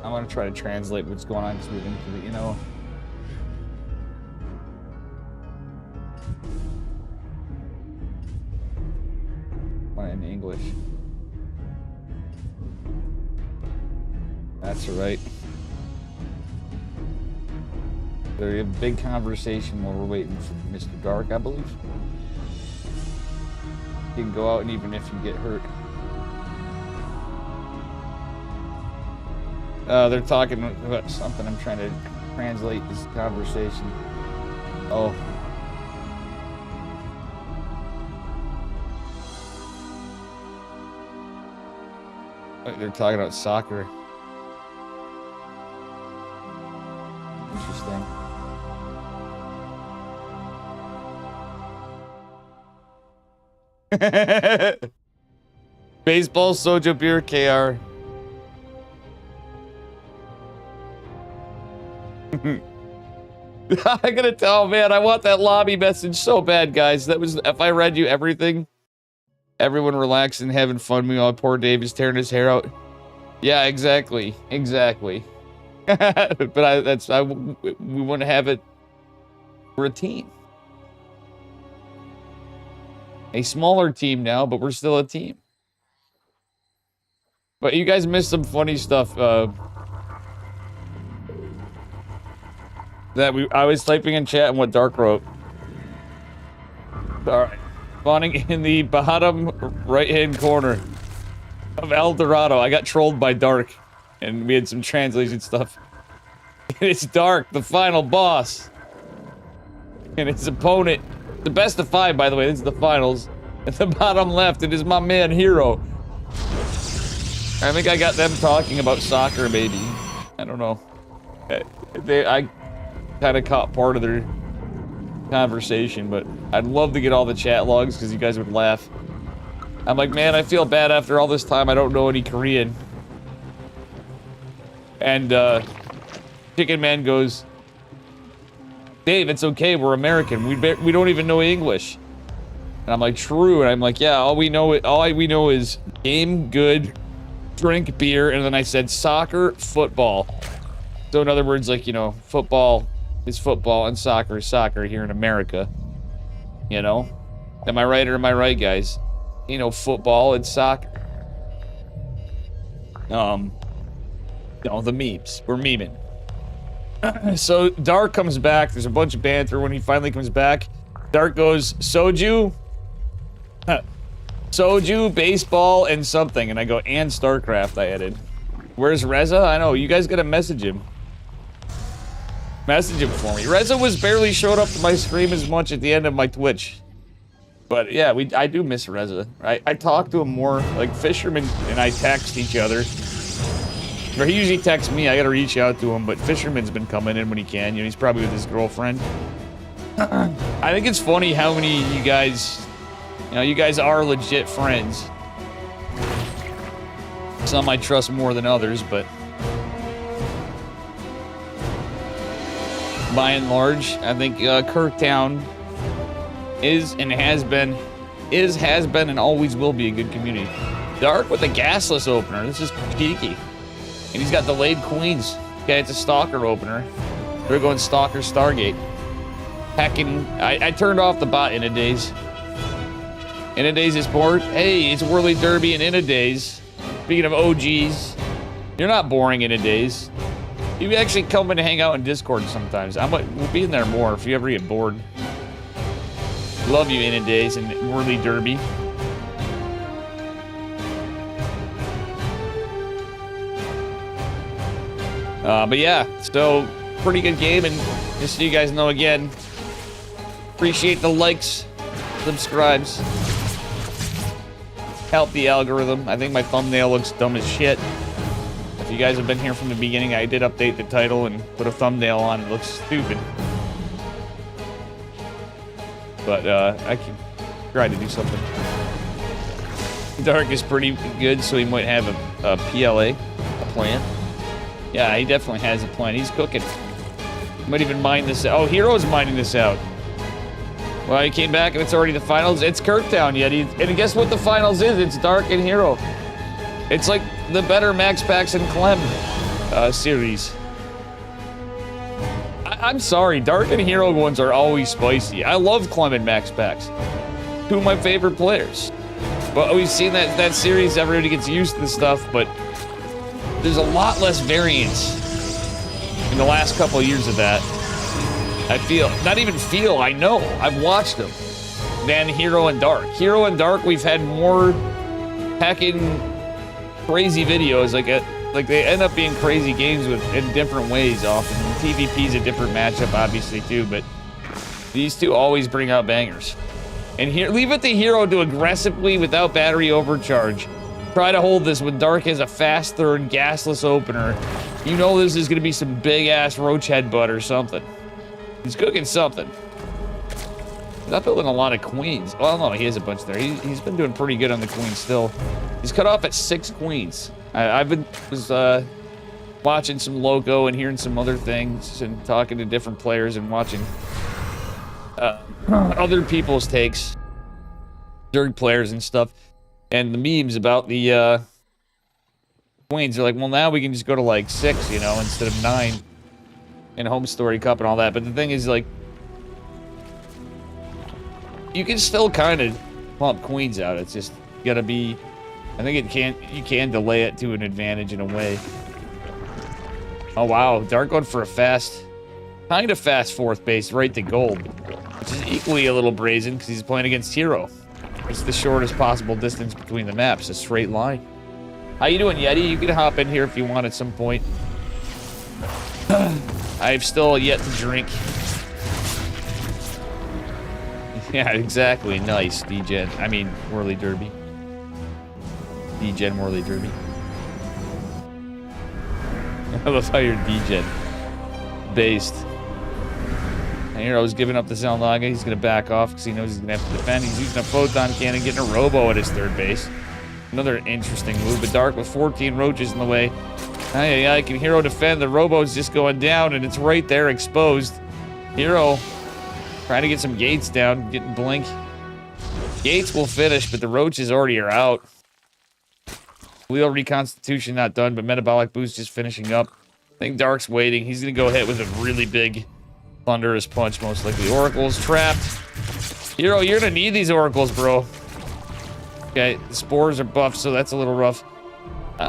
I'm gonna try to translate what's going on because we've been through the, you know. In English. That's right. There's a big conversation while we're waiting for Mr. Dark, I believe. You can go out and even if you get hurt. They're talking about something. I'm trying to translate this conversation. Oh. They're talking about soccer. Interesting. Baseball, soju, beer, KR. I gotta tell, man, I want that lobby message so bad, guys. That was, if I read you everything, everyone relaxing, having fun. Meanwhile, poor Dave is tearing his hair out. Yeah, exactly, exactly. But we want to have it for a team. A smaller team now, but we're still a team. But you guys missed some funny stuff. I was typing in chat and what Dark wrote. All right. Spawning in the bottom right-hand corner of El Dorado. I got trolled by Dark, and we had some translation stuff. It's Dark, the final boss. And his opponent, the best of 5, by the way, this is the finals. At the bottom left, it is my man, Hero. I think I got them talking about soccer, maybe. I don't know. I kind of caught part of their conversation, but I'd love to get all the chat logs because you guys would laugh. I'm like, man, I feel bad after all this time. I don't know any Korean. And Chicken Man goes, Dave, it's okay. We're American. We don't even know English. And I'm like, true. And I'm like, yeah, all we know is game, good, drink beer. And then I said soccer, football. So in other words, like, you know, football is football and soccer is soccer here in America. You know? Am I right or am I right, guys? You know, football and soccer. You know, the memes. We're memeing. So Dark comes back. There's a bunch of banter when he finally comes back. Dark goes, Soju? Soju, baseball, and something. And I go, and Starcraft, I added. Where's Reza? I know, you guys gotta message him. Message him for me. Reza was barely showed up to my stream as much at the end of my Twitch. But yeah, I do miss Reza. I talk to him more. Like, Fisherman and I text each other. Or he usually texts me, I gotta reach out to him, but Fisherman's been coming in when he can. You know, he's probably with his girlfriend. I think it's funny how many you guys, you know, you guys are legit friends. Some I trust more than others, but by and large, I think Kirktown is and has been and always will be a good community. Dark with a gasless opener. This is cheeky. And he's got delayed queens. Okay, it's a Stalker opener. We're going Stalker Stargate. Hacking. I turned off the bot in a days. In a days is bored. Hey, it's Whirly Derby and in a days. Speaking of OGs, you're not boring in a days. You actually come in and hang out in Discord sometimes. We'll be in there more if you ever get bored. Love you in a days and Whirly Derby. But yeah, so pretty good game, and just so you guys know again, appreciate the likes, subscribes, help the algorithm. I think my thumbnail looks dumb as shit. I If you guys have been here from the beginning, I did update the title and put a thumbnail on. It looks stupid. But I can try to do something. Dark is pretty good, so he might have a PLA, a plan. Yeah, he definitely has a plan. He's cooking. He might even mine this out. Oh, Hero's mining this out. Well, he came back and it's already the finals. It's Kirktown yet. And guess what the finals is? It's Dark and Hero. It's like the better Max Packs and Clem series. I'm sorry, Dark and Hero ones are always spicy. I love Clem and Max Packs. Two of my favorite players. But we've seen that series, everybody gets used to the stuff, but there's a lot less variance in the last couple of years of that. I feel, not even feel, I know, I've watched them, than Hero and Dark. Hero and Dark, we've had more hacking crazy videos, like they end up being crazy games in different ways often. PvP's a different matchup, obviously, too, but these two always bring out bangers. And here, leave it to Hero to aggressively, without battery overcharge, try to hold this when Dark has a fast third gasless opener. You know this is going to be some big-ass roach headbutt or something. He's cooking something. He's not building a lot of queens. Well, no, he has a bunch there. He's been doing pretty good on the queens still. He's cut off at 6 queens. I was watching some Loco and hearing some other things and talking to different players and watching other people's takes during players and stuff. And the memes about the queens are like, well, now we can just go to like 6, you know, instead of 9 in Home Story Cup and all that. But the thing is, like, you can still kind of pump queens out. It's just gotta be, I think you can delay it to an advantage in a way. Oh wow, Dark going for a fast, kind of fast 4th base right to gold, which is equally a little brazen because he's playing against Hero. It's the shortest possible distance between the maps, a straight line. How you doing, Yeti? You can hop in here if you want at some point. I've still yet to drink. Yeah, exactly. Nice, D-Gen. I mean, Whirly Derby. D-Gen Whirly Derby. I love how you're D-Gen based. And Hero's giving up the Zelnaga. He's going to back off because he knows he's going to have to defend. He's using a Photon Cannon, getting a Robo at his 3rd base. Another interesting move, but Dark with 14 roaches in the way. Ay, can Hero defend? The Robo's just going down, and it's right there exposed. Hero trying to get some gates down, getting blink. Gates will finish, but the roaches already are out. Wheel reconstitution not done, but metabolic boost just finishing up. I think Dark's waiting. He's gonna go hit with a really big thunderous punch, most likely. Oracle's trapped. Hero, you're gonna need these oracles, bro. Okay, the spores are buffed, so that's a little rough.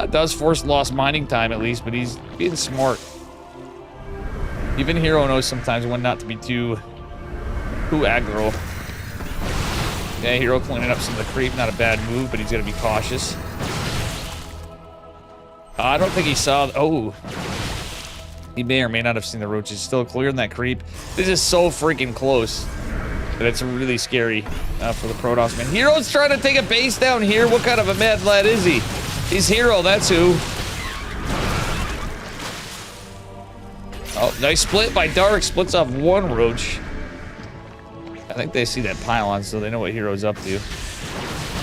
Does force lost mining time at least, but he's being smart. Even Hero knows sometimes when not to be too aggro. Yeah, Hero cleaning up some of the creep, not a bad move, but he's gonna be cautious. I don't think he saw, oh. He may or may not have seen the roaches. Still clearing that creep. This is so freaking close that it's really scary for the Protoss, man. Hero's trying to take a base down here. What kind of a mad lad is he? He's Hero, that's who. Oh, nice split by Dark. Splits off 1 roach. I think they see that pylon, so they know what Hero's up to.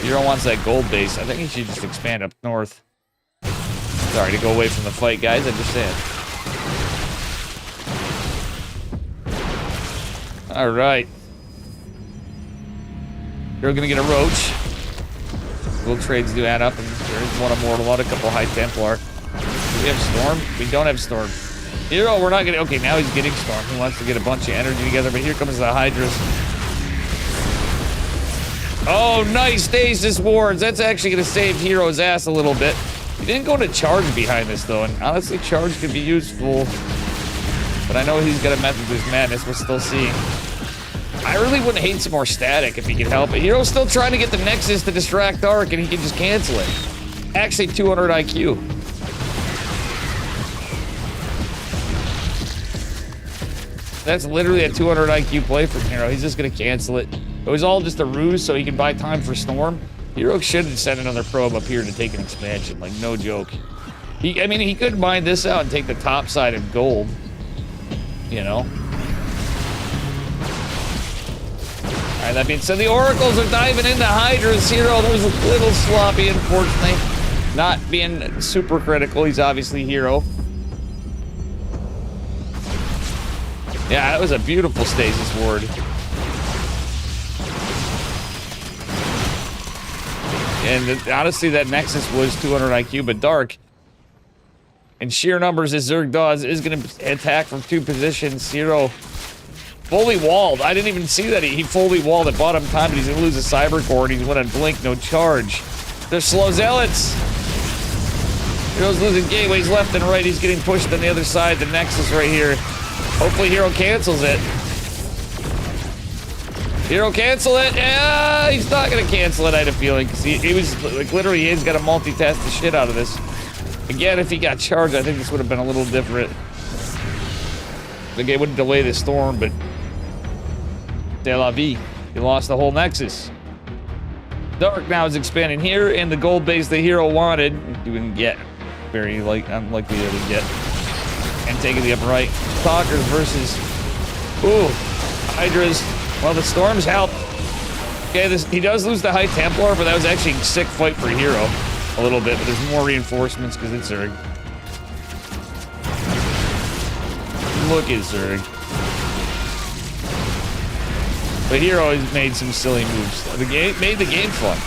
Hero wants that gold base. I think he should just expand up north. Sorry to go away from the fight, guys. I understand. All right. You're gonna get a roach. Gold trades do add up, and there's one Immortal, a couple High Templar. Do we have Storm? We don't have Storm. Hero, we're not gonna. Okay, now he's getting Storm. He wants to get a bunch of energy together, but here comes the Hydras. Oh, nice stasis wards. That's actually gonna save Hero's ass a little bit. He didn't go into charge behind this, though, and honestly, charge could be useful. But I know he's got a method to his madness. We'll still see. I really wouldn't hate some more static if he could help it. Hero's still trying to get the Nexus to distract Dark, and he can just cancel it. Actually, 200 IQ. That's literally a 200 IQ play from Hero. He's just going to cancel it. It was all just a ruse so he can buy time for Storm. Hero should have sent another probe up here to take an expansion. Like, no joke. I mean, he could mine this out and take the top side of gold. You know? Alright, that being said, the Oracles are diving into Hydra's hero. That was a little sloppy, unfortunately. Not being super critical. He's obviously hero. Yeah, that was a beautiful stasis ward. And honestly, that Nexus was 200 IQ, but Dark, in sheer numbers, as Zerg does, is going to attack from 2 positions. Hero fully walled. I didn't even see that. He fully walled. It bought him time, but he's going to lose a Cyber Core, and he's going to blink, no charge. They're slow zealots. Hero's losing gateways left and right. He's getting pushed on the other side. The Nexus right here. Hopefully Hero cancels it. Hero cancel it. Yeah, he's not going to cancel it, I had a feeling. Because he was, like, literally, he's got to multitask the shit out of this. Again, if he got charged, I think this would have been a little different. The game wouldn't delay the storm, but... C'est la vie. He lost the whole Nexus. Dark now is expanding here, and the gold base the hero wanted, he wouldn't get. Very unlikely to get. And taking the upright. Talkers versus... Ooh. Hydras. Well, the storms help. Okay, he does lose the High Templar, but that was actually a sick fight for hero. A little bit, but there's more reinforcements because it's Zerg. Look at Zerg. But hero has made some silly moves. The game made the game fun.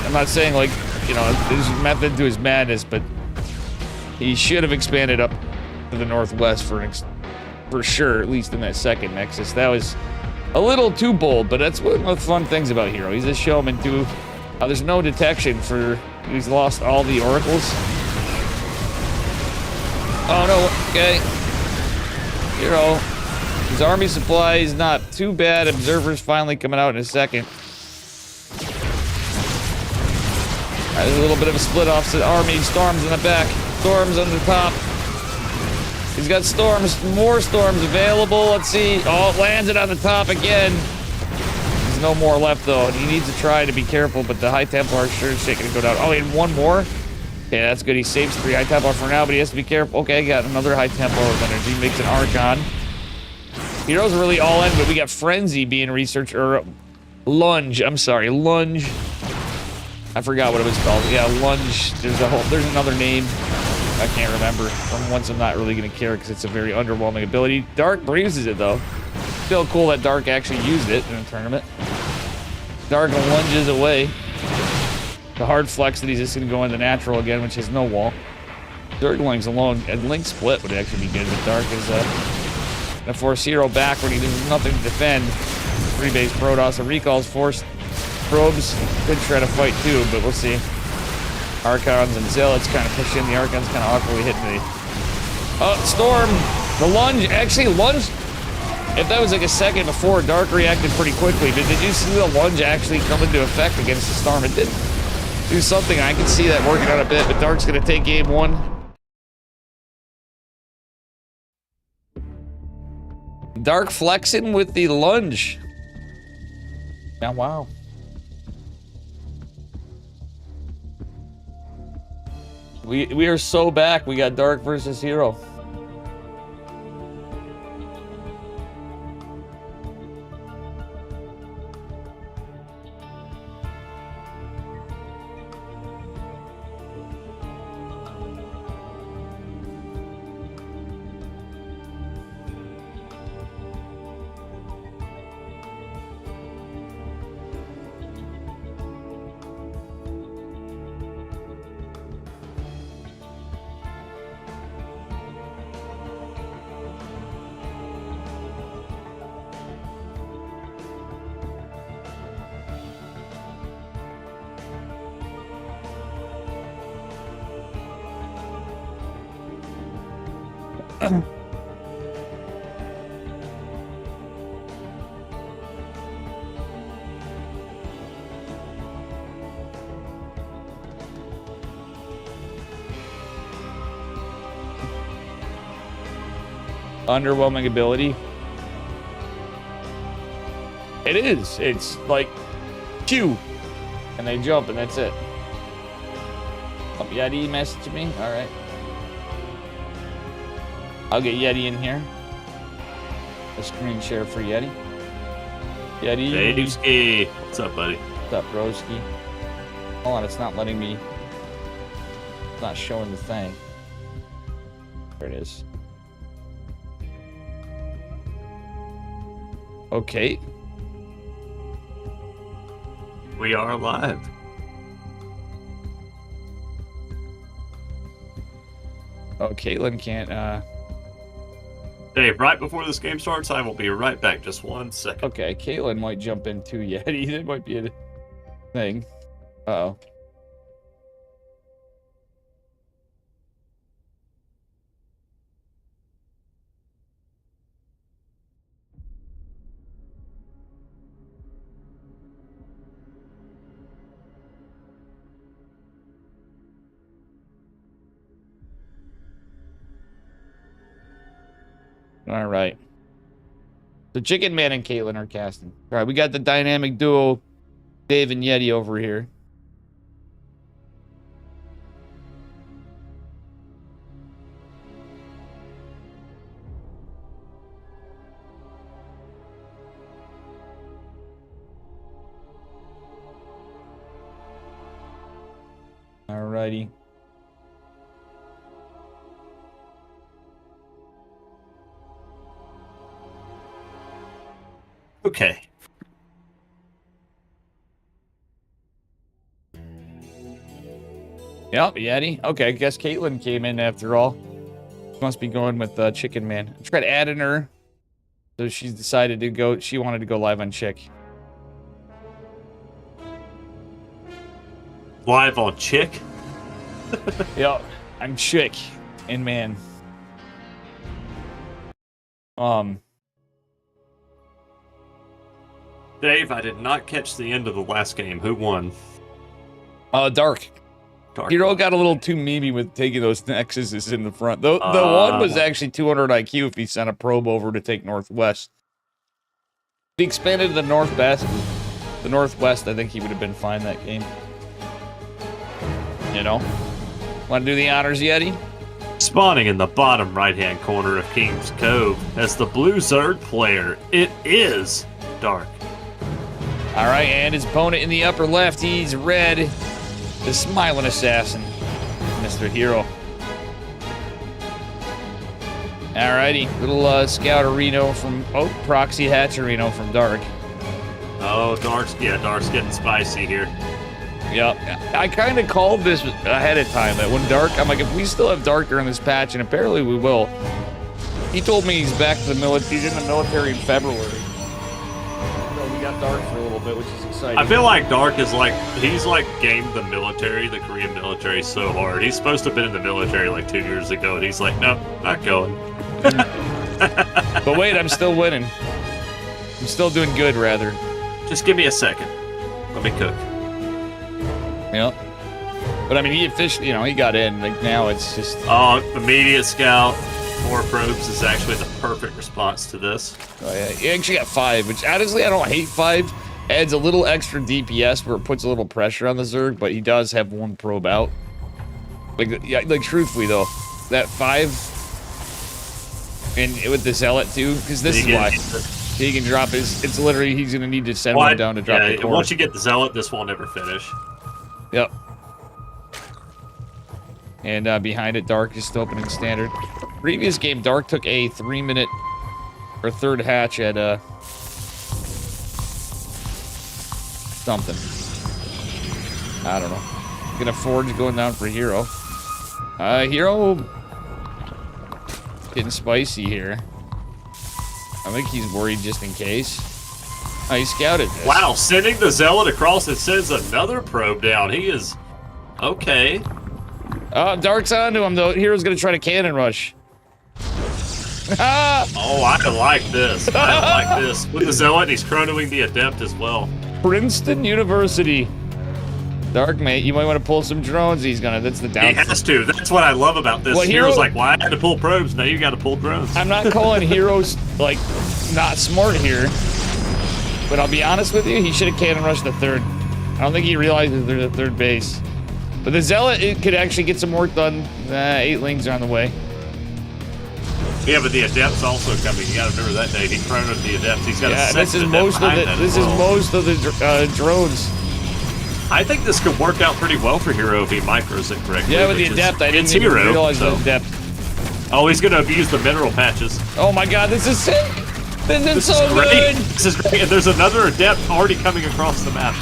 I'm not saying, like, you know, there's a method to his madness, but he should have expanded up to the northwest for sure, at least in that second Nexus. That was a little too bold, but that's one of the fun things about hero. He's a showman too. There's no detection for... He's lost all the Oracles. Oh no, okay. Hero. His army supply is not too bad. Observers finally coming out in a second. There's a little bit of a split off to the army. Storms in the back. Storms on the top. He's got storms, more storms available. Let's see. Oh, it landed on the top again. There's no more left, though. He needs to try to be careful, but the High Templar sure is shaking to go down. Oh, he had one more? Okay, that's good. He saves 3 High Templar for now, but he has to be careful. Okay, got another High Templar with energy. Makes an Archon. Heroes are really all in, but we got Frenzy being researched, or Lunge. I'm sorry, Lunge. I forgot what it was called. Yeah, Lunge. There's another name. I can't remember. From once I'm not really going to care because it's a very underwhelming ability. Dark bruises it, though. Still cool that Dark actually used it in a tournament. Dark lunges away. The hard flex that he's just going to go into natural again, which has no wall. Zerglings alone. And Link split would actually be good, but Dark is going to force hero back when he has nothing to defend. 3-base Protoss. The recalls forced. Probes could try to fight too, but we'll see. Archons and Zealots kind of push in. The Archons kind of awkwardly hitting the... Oh, Storm! The lunge, actually lunge... If that was like a second before, Dark reacted pretty quickly, but did you see the lunge actually come into effect against the Storm? It did do something. I can see that working out a bit, but Dark's going to take game 1. Dark flexing with the lunge. Now, wow. We are so back. We got Dark versus Hero. Underwhelming ability. It is. It's like Q, and they jump, and that's it. Oh, Yeti messaged me? Alright. I'll get Yeti in here. A screen share for Yeti. Yeti. Daveski. What's up, buddy? What's up, broski? Hold on, it's not letting me. It's not showing the thing. There it is. Okay. We are live. Oh, Caitlin can't, Dave, right before this game starts, I will be right back. Just 1 second. Okay, Caitlin might jump in too, Yeti. That might be a thing. Uh-oh. All right. So Chicken Man and Caitlin are casting. All right, we got the dynamic duo, Dave and Yeti over here. All righty. Okay. Yep, Yeti. Okay, I guess Caitlin came in after all. Must be going with Chicken Man. I tried adding her. So she's decided to go. She wanted to go live on Chick. Live on Chick? Yep, I'm Chick and Man. Dave, I did not catch the end of the last game. Who won? Dark. Dark. Hero got a little too memey with taking those nexuses in the front. The one was actually 200 IQ if he sent a probe over to take Northwest. If he expanded to the Northwest, I think he would have been fine that game. You know? Want to do the honors, Yeti? Spawning in the bottom right-hand corner of King's Cove as the blue Zerd player, it is Dark. All right, and his opponent in the upper left, he's red. The smiling assassin, Mr. Hero. Alrighty, little scout Reno from proxy hatcherino from Dark. Oh, Dark's getting spicy here. Yep, I kind of called this ahead of time that when Dark, I'm like, if we still have Dark during this patch, and apparently we will. He told me he's back to the military. He's in the military in February. So we got Dark for a little bit, which is exciting. I feel like Dark is he's gamed the military, the Korean military, so hard. He's supposed to have been in the military like 2 years ago, and he's like, nope, not going. But wait, I'm still winning. I'm still doing good, rather. Just give me a second. Let me cook. Yep. But I mean, he officially, he got in. Like now, it's just. Oh, immediate scout. 4 probes is actually the perfect response to this. Oh yeah, he actually got 5, which honestly I don't hate 5. Adds a little extra DPS where it puts a little pressure on the Zerg, but he does have 1 probe out. Like truthfully though, that 5, and with the Zealot too, because this is why he can drop his. It's literally he's gonna need to send one down to drop the core. Once you get the Zealot, this won't ever finish. Yep. And behind it, Dark is still opening standard. Previous game, Dark took a 3-minute or third hatch at something. I don't know. Gonna Forge going down for Hero. Hero getting spicy here. I think he's worried just in case. Oh, he scouted this. Wow, sending the Zealot across, it sends another probe down. He is okay. Dark's onto him though. Hero's gonna try to cannon rush. Oh, I like this. I like this. With the Zealot, he's chronoing the Adept as well. Princeton University. Dark, mate, you might want to pull some drones. That's the downside. He has to. That's what I love about this. Well, Hero's like, well, I had to pull probes. Now you got to pull drones. I'm not calling Heroes, not smart here. But I'll be honest with you, he should have cannon rushed the third. I don't think he realizes they're the third base. But the Zealot, it could actually get some work done. 8 lings are on the way. Yeah, but the Adept's also coming. You gotta remember that, Dave. He chronoed the Adept. He's got a this is most of the most of the drones. I think this could work out pretty well for Hero if he micros it correctly. Yeah, with the Adept, I didn't even realize the Adept. Oh, he's gonna abuse the mineral patches. Oh my god, this is sick! This is so great. good! This is great. And there's another Adept already coming across the map.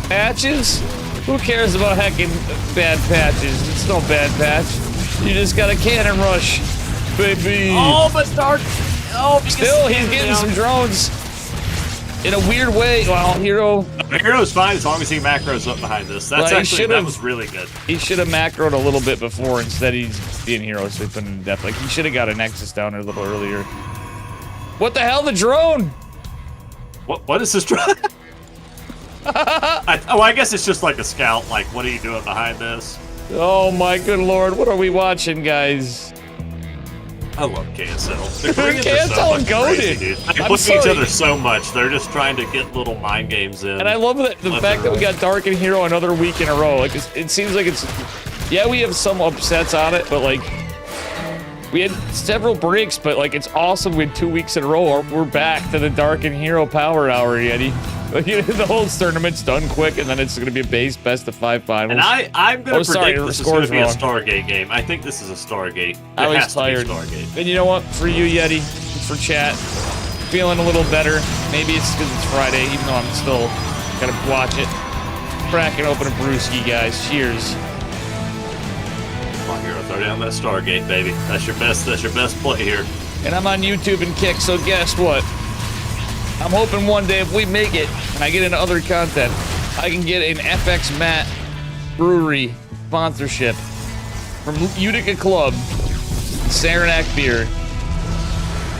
Patches? Who cares about heckin' bad patches? It's no bad patch. You just got a cannon rush, baby. Oh, but Dark. Oh, still, he's getting some drones. In a weird way. Well, Hero. Hero's fine as long as he macros up behind this. That's actually, that was really good. He should have macroed a little bit before. Instead, he's being Hero, so he put him in depth. Like, he should have got a Nexus down there a little earlier. What the hell, the drone? What is this drone? I guess it's just like a scout. Like, what are you doing behind this? Oh my good lord, what are we watching, guys? I love KSL. The Koreans KSL are so goaded. Dude. They push each other so much. They're just trying to get little mind games in. And I love that the fact that we got Dark and Hero another week in a row. Like, it seems like it's... Yeah, we have some upsets on it, but like... We had several breaks, but like, it's awesome we had 2 weeks in a row. We're back to the Dark and Hero Power Hour, Yeti. The whole tournament's done quick, and then it's going to be a best of 5 finals. And I'm going to predict this is going to be a wrong. Stargate game. I think this is a Stargate. I was tired. And you know what? For you, Yeti, for chat, feeling a little better. Maybe it's because it's Friday, even though I'm still going to watch it. Cracking open a brewski, guys. Cheers. Come on, Hero, throw down that Stargate, baby. That's your best play here. And I'm on YouTube and Kick, so guess what? I'm hoping one day if we make it and I get into other content, I can get an FX Matt brewery sponsorship from Utica Club, Saranac Beer.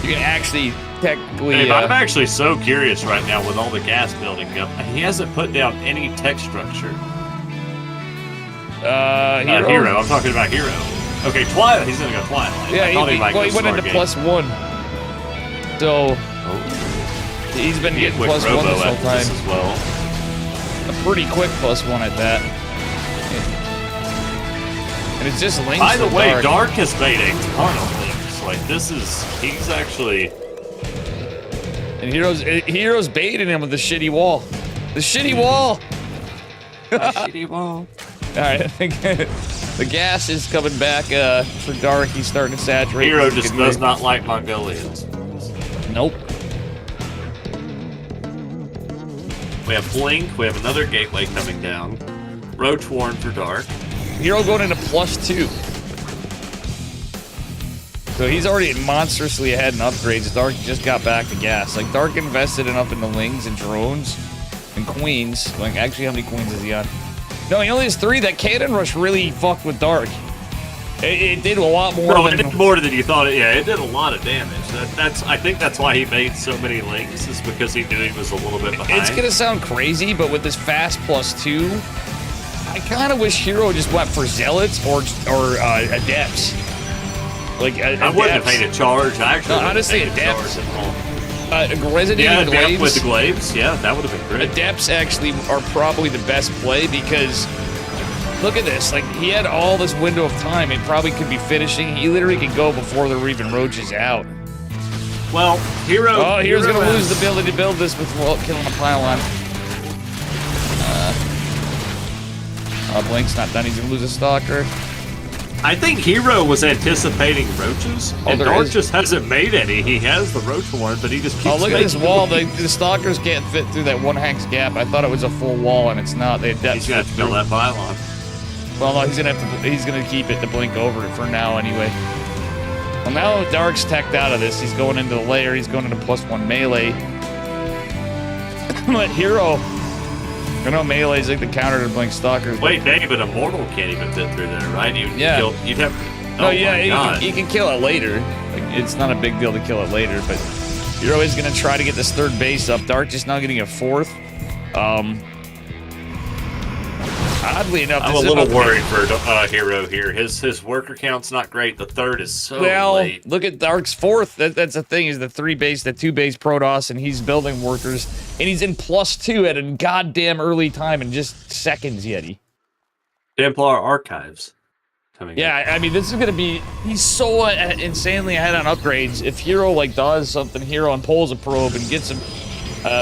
You can actually technically... Hey, I'm actually so curious right now with all the gas building up. He hasn't put down any tech structure. Hero? I'm talking about Hero. Okay, Twilight. He's gonna go Twilight. Yeah, he went into +1. So... He's been getting +1 this whole time. As well. A pretty quick +1 at that. And it's just links. By the way, Dark has made a ton of links. Like, he's actually... And Hero's baiting him with the shitty wall. The shitty wall! Shitty wall. Alright, I think the gas is coming back for Dark. He's starting to saturate. Hero just does not like Mongolians. Nope. We have Blink, we have another gateway coming down. Roach Warren for Dark. Hero going into +2. So he's already monstrously ahead in upgrades. Dark just got back to gas. Like, Dark invested enough in the Lings and drones and Queens. Like, actually, how many Queens is he on? No, he only has 3. That cannon rush really fucked with Dark. It did a lot more it did more than you thought. Yeah, it did a lot of damage. I think that's why he made so many links, is because he knew he was a little bit behind. It's gonna sound crazy, but with this fast +2, I kind of wish Hero just went for Zealots or Adepts. Like, I wouldn't have paid a charge. Actually, no, honestly, Adepts. Resident Adept with the Glaives. Yeah, that would have been great. Adepts actually are probably the best play because... Look at this, like, he had all this window of time and probably could be finishing. He literally could go before there were even roaches out. Well, Hero... Oh, Hero's gonna lose the ability to build this with killing a pylon. Blink's not done, he's gonna lose a Stalker. I think Hero was anticipating roaches, and Dark just hasn't made any. He has the roach one, but he just keeps... Oh, look at this wall. The Stalkers can't fit through that 1 hex gap. I thought it was a full wall, and it's not. They He's gonna have to build that pylon. Well, no, he's gonna keep it to blink over it for now anyway. Well, now Dark's teched out of this. He's going into the lair. He's going into +1 melee. But Hero, I know melee is like the counter to blink stalkers. Wait, Dave, but Immortal can't even fit through there, right? You'd have. No, yeah, you can kill it later. Like, it's not a big deal to kill it later, but Hero is gonna try to get this 3rd base up. Dark just now getting a 4th. Oddly enough, I'm a little worried for Hero here. His worker count's not great. The 3rd is so late. Look at Dark's 4th. That's the thing, is the 2 base Protoss, and he's building workers, and he's in +2 at a goddamn early time in just seconds, Yeti. Templar Archives coming. Yeah, I mean, this is gonna be. He's so insanely ahead on upgrades. If Hero like does something, Hero and pulls a probe and gets him.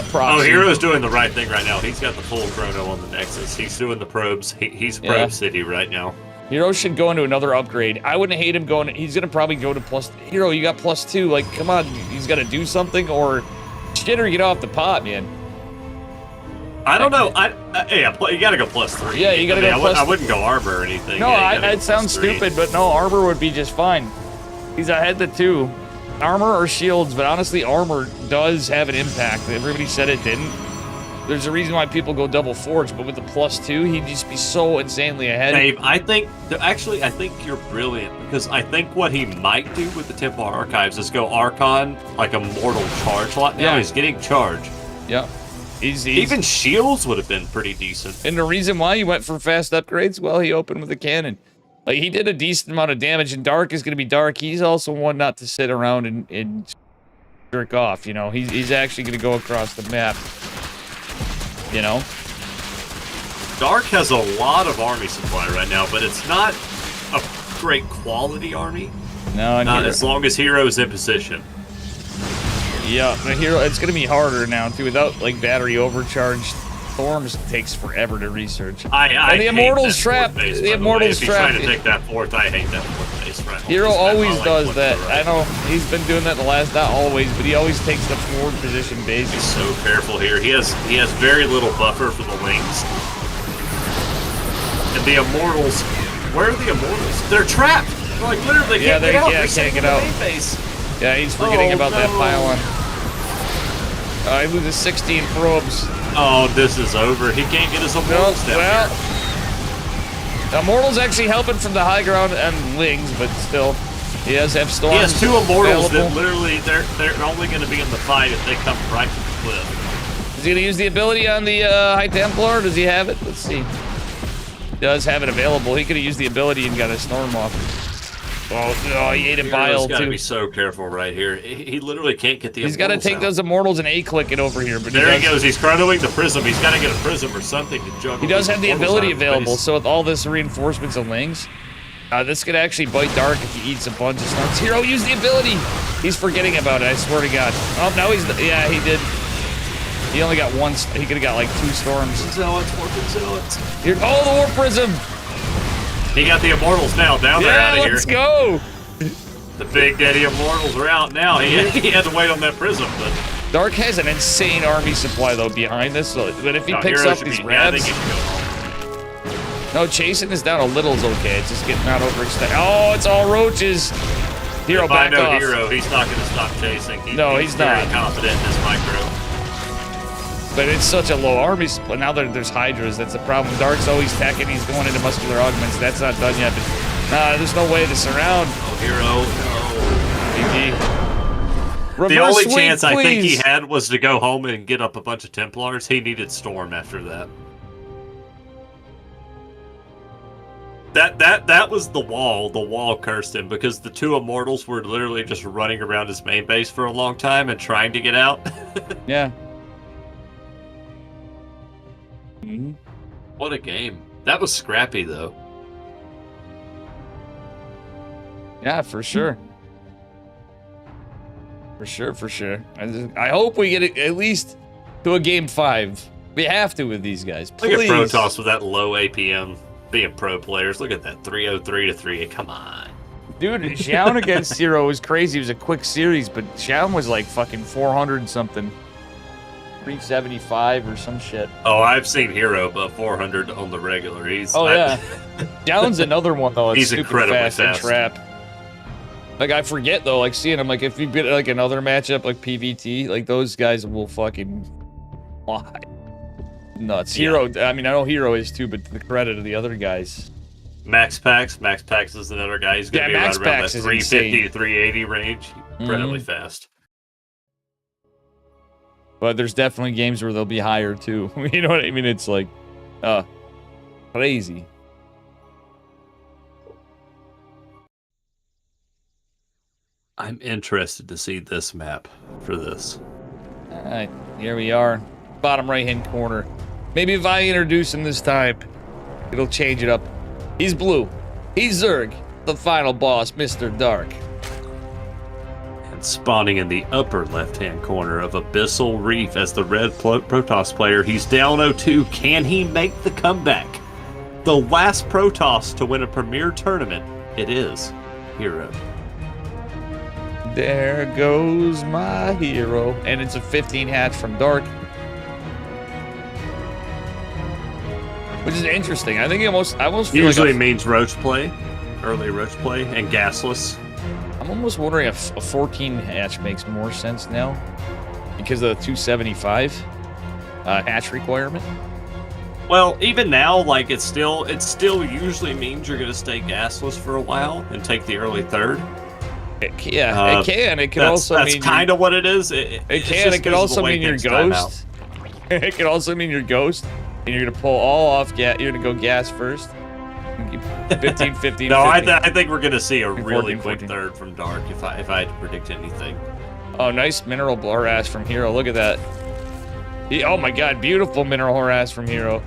Proxy. Oh, Hero's doing the right thing right now. He's got the full chrono on the Nexus. He's doing the probes. He's probe city right now. Hero should go into another upgrade. I wouldn't hate him going. He's gonna probably go to plus. Hero, you got +2. Like, come on, he's got to do something or shit or get off the pot, man. I don't know. Yeah, you gotta go +3. Yeah, you gotta go plus. I wouldn't go armor or anything. No, yeah, it sounds stupid, but no, armor would be just fine. He's ahead the 2. Armor or shields, but honestly, armor does have an impact. Everybody said it didn't. There's a reason why people go double forge, but with the +2, he'd just be so insanely ahead. Dave, I think you're brilliant, because I think what he might do with the Templar Archives is go Archon, like a mortal charge lot. Now he's getting charge. Yeah. Even shields would have been pretty decent. And the reason why he went for fast upgrades, well, he opened with a cannon. Like, he did a decent amount of damage, and Dark is going to be Dark. He's also one not to sit around and jerk off, you know? He's actually going to go across the map, you know? Dark has a lot of army supply right now, but it's not a great quality army. No, not as long as Hero's in position. Yeah, the Hero, it's going to be harder now, too. Without, like, battery overcharged Storms takes forever to research. And the Immortal's Trap. The Immortal's Trap. If he's trying to take that fourth, I hate that fourth base. Right? Hero always does that. I know he's been doing that the last, not always, but he always takes the forward position base. He's so careful here. He has very little buffer for the wings. And the Immortals, where are the Immortals? They're trapped. They're like literally can't get out. Yeah, can't get out. Yeah, he's forgetting about that pylon. He loses 16 probes. Oh, this is over. He can't get his Immortals down here. The Immortals actually helping from the high ground and wings, but still, he does have Storms. He has 2 Immortals that literally, they're only going to be in the fight if they come right to the cliff. Is he going to use the ability on the High Templar? Does he have it? Let's see. He does have it available. He could have used the ability and got a Storm off. Oh, he ate a bile, too. He's got to be so careful right here. He literally can't get the He's got to take those Immortals and A-click it over here. But there he goes. He's chronoing the Prism. He's got to get a Prism or something to juggle. He does have the ability available, so with all this reinforcements and lings, this could actually bite Dark if he eats a bunch of Storms. Hero, use the ability! He's forgetting about it, I swear to God. Oh, now he's... Yeah, he did. He only got one... He could have got like 2 Storms. Zealots, working Zealots. Here, oh, the War Prism! He got the Immortals now. Down there, out of here. Let's go! The Big Daddy Immortals are out now. He had to wait on that Prism, but... Dark has an insane army supply, though, behind this. So, but if he picks up these Rabs... No, chasing this down a little is okay. It's just getting not overextended. Oh, it's all roaches. Hero, back off. Hero, he's not going to stop chasing. He's not. Very confident in his micro. But it's such a low army supply. Now there's Hydras. That's the problem. Dark's always tacking. He's going into muscular augments. That's not done yet. But there's no way to surround. Oh, Hero, no. The only chance I think he had was to go home and get up a bunch of Templars. He needed Storm after that. That was the wall. The wall cursed him because the 2 Immortals were literally just running around his main base for a long time and trying to get out. Yeah. What a game. That was scrappy, though. Yeah, for sure. For sure. I hope we get it at least to a game 5. We have to with these guys. Please. Look at Protoss with that low APM being pro players. Look at that 303 to 3. Come on. Dude, Zoun against Hero was crazy. It was a quick series, but Zoun was like fucking 400 something. 375 or some shit. Oh, I've seen Hero above 400 on the regular. Yeah. Zoun's another one, though. It's he's incredibly fast. And trap. Like, I forget, though, like, seeing him, like, if you get, like, another matchup, like, PVT, like, those guys will fucking fly. Nuts. Hero, I mean, I know Hero is, too, but to the credit of the other guys. Max Pax is another guy. He's going to be right around that 350 to 380 range. Incredibly fast. But there's definitely games where they'll be higher, too. You know what I mean? It's, like, crazy. I'm interested to see this map for this. All right, here we are. Bottom right-hand corner. Maybe if I introduce him this time, it'll change it up. He's blue. He's Zerg, the final boss, Mr. Dark. And spawning in the upper left-hand corner of Abyssal Reef as the red Protoss player. He's down 0-2. Can he make the comeback? The last Protoss to win a premier tournament. It is Hero. There goes my hero. And it's a 15 hatch from Dark. Which is interesting. I think I almost feel usually like means roach play, early roach play, and gasless. I'm almost wondering if a 14 hatch makes more sense now because of the 275 hatch requirement. Well, even now, like it still usually means you're going to stay gasless for a while and take the early third. It can. It can also mean that's kind of what it is. It can also mean you're ghost. It can also mean you're ghost. And you're gonna pull all off gas. You're gonna go gas first. 15, 15. No, 15. I think we're gonna see a 14, really quick 14. third from Dark if I had to predict anything. Oh, nice mineral harass from Hero. Look at that. Oh my God, beautiful mineral harass from Hero.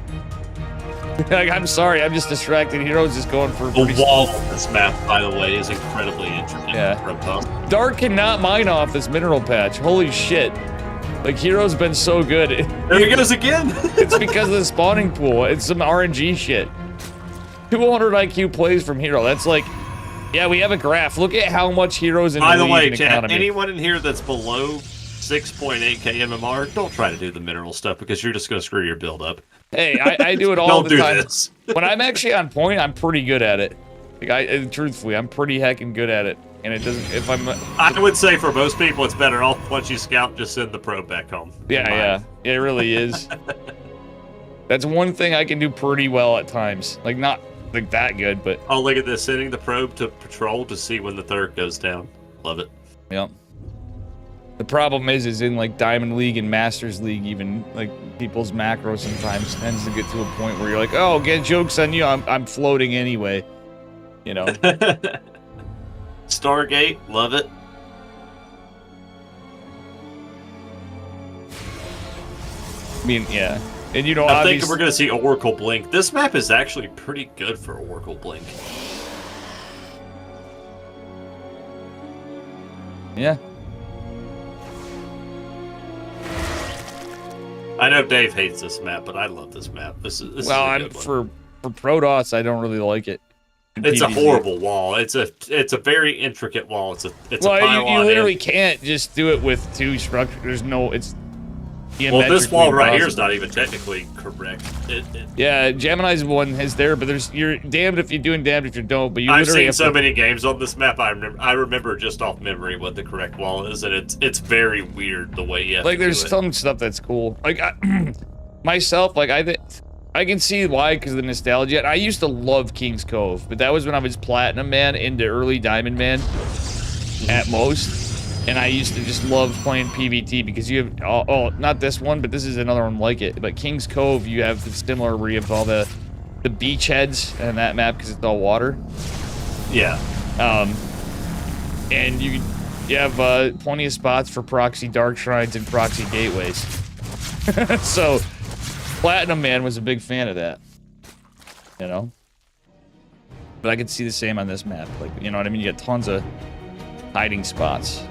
Like, I'm sorry, I'm just distracted. Hero's just going for the wall of this map, by the way, is incredibly intricate. Yeah. Dark cannot mine off this mineral patch. Holy shit. Like, Hero's been so good. There he goes again. It's because of the spawning pool. It's some RNG shit. 200 IQ plays from Hero. That's like, yeah, we have a graph. Look at how much Hero's in the league. By the way, chat, anyone in here that's below 6.8k MMR, don't try to do the mineral stuff because you're just going to screw your build up. Hey, I do it all the time. This. When I'm actually on point, I'm pretty good at it. Like, truthfully, I'm pretty heckin' good at it. And it doesn't, if I'm... I would say for most people, it's better off once you scout, just send the probe back home. Yeah, it really is. That's one thing I can do pretty well at times. Like, not like that good, but... Oh, look at this, sending the probe to patrol to see when the third goes down. Love it. Yep. The problem is in like Diamond League and Masters League, even like people's macro sometimes tends to get to a point where you're like, oh, get jokes on you, I'm floating anyway. You know? Stargate, love it. I mean, yeah. And you know, I think we're going to see Oracle Blink. This map is actually pretty good for Oracle Blink. Yeah. I know Dave hates this map, but I love this map. This is a good one. for Protoss, I don't really like it. It's a horrible wall. It's a very intricate wall. It's a you literally can't just do it with two structures. There's no, it's well, this wall right here is not even technically correct. Yeah, Gemini's one is there, but you're damned if you do and damned if you don't. But I've seen so many games on this map. I remember just off memory what the correct wall is, and it's very weird the way you have to do there's it. some stuff that's cool. Like myself, like I can see why because of the nostalgia. I used to love King's Cove, but that was when I was Platinum Man into early Diamond Man at most. And I used to just love playing PvT because you have, oh, not this one, but this is another one like it. But King's Cove, you have the similar where you have all the beachheads in that map because it's all water. Yeah. And you have plenty of spots for proxy dark shrines and proxy gateways. So Platinum Man was a big fan of that. You know? But I could see the same on this map. Like, you know what I mean? You got tons of hiding spots.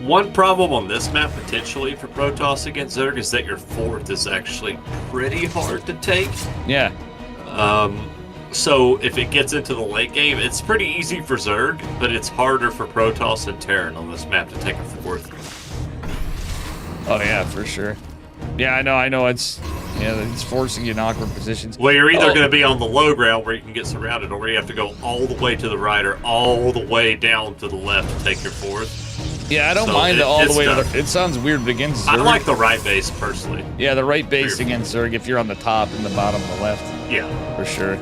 One problem on this map, potentially, for Protoss against Zerg is that your fourth is actually pretty hard to take. Yeah. So if it gets into the late game, it's pretty easy for Zerg, but it's harder for Protoss and Terran on this map to take a fourth. Oh, yeah, for sure. Yeah, I know. It's forcing you in awkward positions. Well, you're either going to be on the low ground where you can get surrounded, or you have to go all the way to the right or all the way down to the left to take your fourth. Yeah, I don't mind all the way to the... It sounds weird, but against Zerg... I like the right base, personally. Yeah, the right base against Zerg, if you're on the top and the bottom on the left. Yeah. For sure.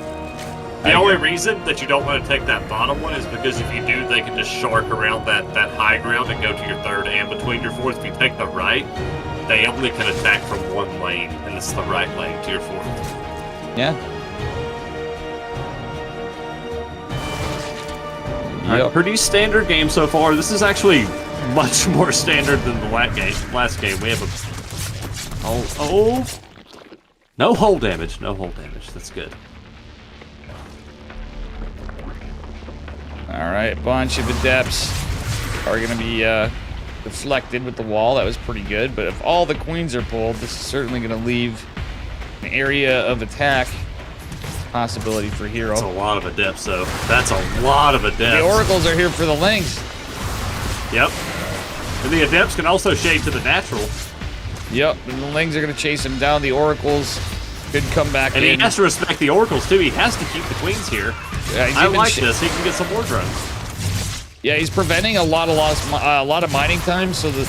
The only reason that you don't want to take that bottom one is because if you do, they can just shark around that high ground and go to your third and between your fourth. If you take the right, they only can attack from one lane, and it's the right lane to your fourth. Yeah. Yep. Pretty standard game so far. This is actually much more standard than the last game. We have a... Oh. No hull damage. No hull damage. That's good. All right, a bunch of adepts are going to be deflected with the wall. That was pretty good. But if all the queens are pulled, this is certainly going to leave an area of attack possibility for Hero. That's a lot of adepts, though. That's a lot of adepts. The oracles are here for the lings. Yep. And the adepts can also shade to the natural. Yep, and the lings are going to chase him down. The oracles could come back and in. And he has to respect the oracles, too. He has to keep the queens here. Yeah, I like this. He can get some more drones. Yeah, he's preventing a lot of mining time, so the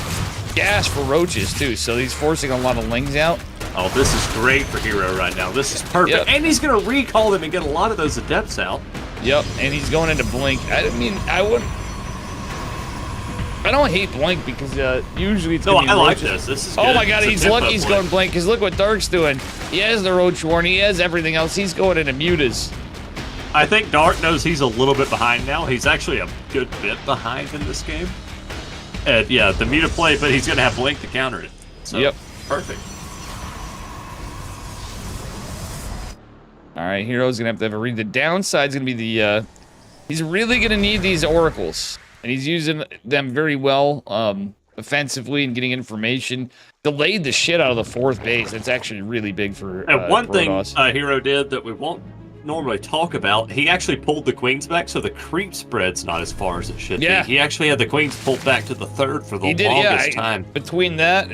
gas for roaches, too. So he's forcing a lot of lings out. Oh, this is great for Hero right now. This is perfect. Yep. And he's going to recall them and get a lot of those adepts out. Yep, and he's going into Blink. I mean, I don't hate Blink because usually it's going to be I like roaches. this. This is Oh good. my god, he's lucky he's going Blink because look what Dark's doing. He has the Roach Warren. He has everything else. He's going into Mutas. I think Dark knows he's a little bit behind now. He's actually a good bit behind in this game. And yeah, the Muta play, but he's going to have Blink to counter it. So, yep. Perfect. All right, Hero's going to have a read. The downside's going to be the... he's really going to need these oracles. And he's using them very well offensively and getting information. Delayed the shit out of the fourth base. That's actually really big for And one Protoss. thing Hero did that we won't normally talk about, he actually pulled the queens back so the creep spread's not as far as it should be. He actually had the queens pulled back to the third for the longest time. Between that,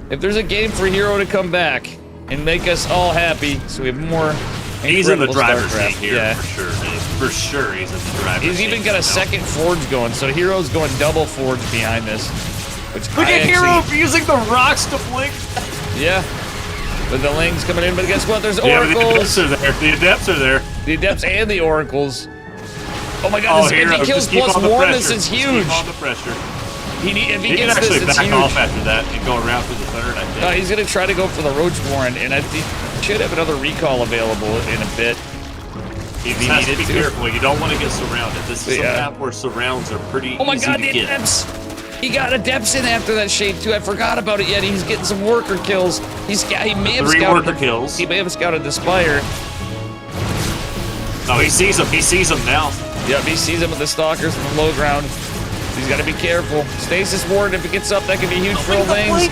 if there's a game for Hero to come back and make us all happy, so we have more... He's in the driver's seat here, yeah. for sure. For sure, he's in the driver's seat. He's even got a second forge going, so Hero's going double forge behind this. Which Look at Hero using the rocks to blink. Yeah. With the lings coming in, but guess what? There's oracles. The adepts are there. The adepts are there. The adepts and the oracles. Oh my god, if he kills +1, this is huge. Keep on the pressure. If he can gets actually this, it's back huge. off after that and go around for the third, I think. No, he's going to try to go for the Roach Warren, and he should have another recall available in a bit. He has to be careful. You don't want to get surrounded. This is a map where surrounds are pretty easy to get. Oh my god, the adepts! He got adepts in after that shade too. I forgot about it yet. He's getting some worker kills. He may have scouted worker kills. He may have scouted the Spire. Oh, he sees him. He sees him now. Yep, he sees him with the Stalkers in the low ground. He's got to be careful. Stasis Ward, if it gets up, that could be huge for the Lings.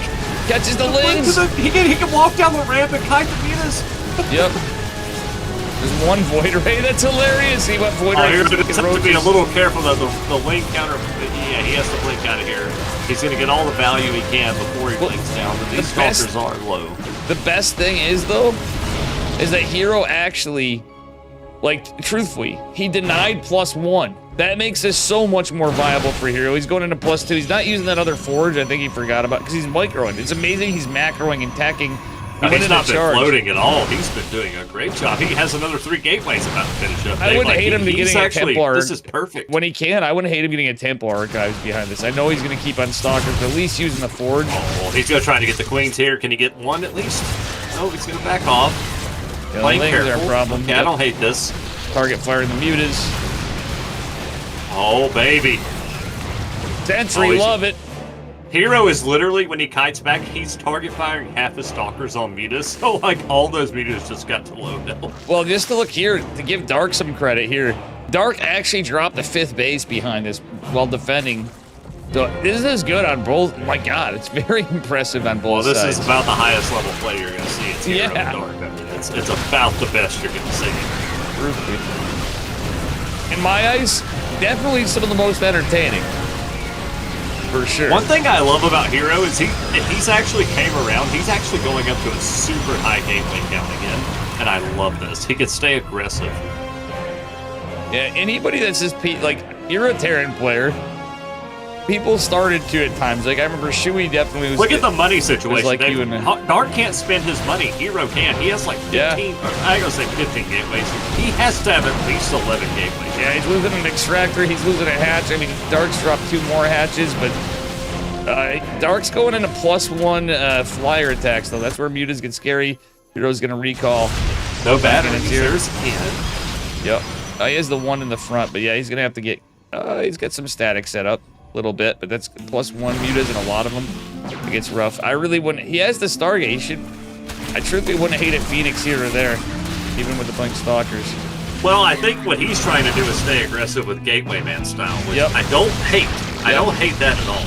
Catches the Lings. He can walk down the ramp and kite the Mutas. Yep. There's one Void Ray. That's hilarious. He went Void Ray. He has to be a little careful though. The Link counter. Yeah, he has to blink out of here. He's going to get all the value he can before he blinks down. But these Stalkers are low. The best thing is though, is that Hero actually, like, truthfully, he denied +1. That makes this so much more viable for Hero. He's going into +2. He's not using that other forge. I think he forgot about because he's microing. It's amazing he's macroing and tacking. He's not been floating at all. He's been doing a great job. He has another 3 gateways about to finish up. I wouldn't hate him to getting a Templar. This is perfect. When he can, I wouldn't hate him getting a Templar archives behind this. I know he's going to keep on Stalkers, but at least using the forge. Oh, he's going to try to get the queens here. Can he get one at least? No, he's going to back off. Yeah, the Lings are a problem. Yeah, I don't hate this. Target firing the Mutas. Oh, baby. Sentry, love it. Hero is literally, when he kites back, he's target firing half his Stalkers on Mutas. So, like, all those Mutas just got to low now. Well, just to look here, to give Dark some credit here, Dark actually dropped the 5th base behind this while defending. So, this is good on both. Oh my god, it's very impressive on both sides. Well, this is about the highest level play you're going to see. It's Hero and Dark. I mean, it's about the best you're going to see. In my eyes, definitely some of the most entertaining. For sure. One thing I love about Hero is he's actually came around. He's actually going up to a super high gateway count again, and I love this. He can stay aggressive. Yeah, anybody that's just like, you're a Terran player. People started to at times. Like I remember Shui definitely was. Look at the money situation. Like you and Dark can't spend his money. Hero can. He has like 15. I gotta say 15 gateways. He has to have at least 11 gateways. Yeah, he's losing an extractor. He's losing a hatch. I mean, Dark's dropped 2 more hatches, but Dark's going into +1 flyer attacks though. That's where Mutas get scary. Hero's gonna recall. No batteries. There's Yep. He has the 1 in the front, but yeah, he's gonna have to get. He's got some static set up. Little bit, but that's +1 Mutas and a lot of them. It gets rough. I really wouldn't. He has the Stargate. I truthfully wouldn't hate a Phoenix here or there, even with the Blink Stalkers. Well, I think what he's trying to do is stay aggressive with Gateway Man style, which I don't hate. I don't hate that at all.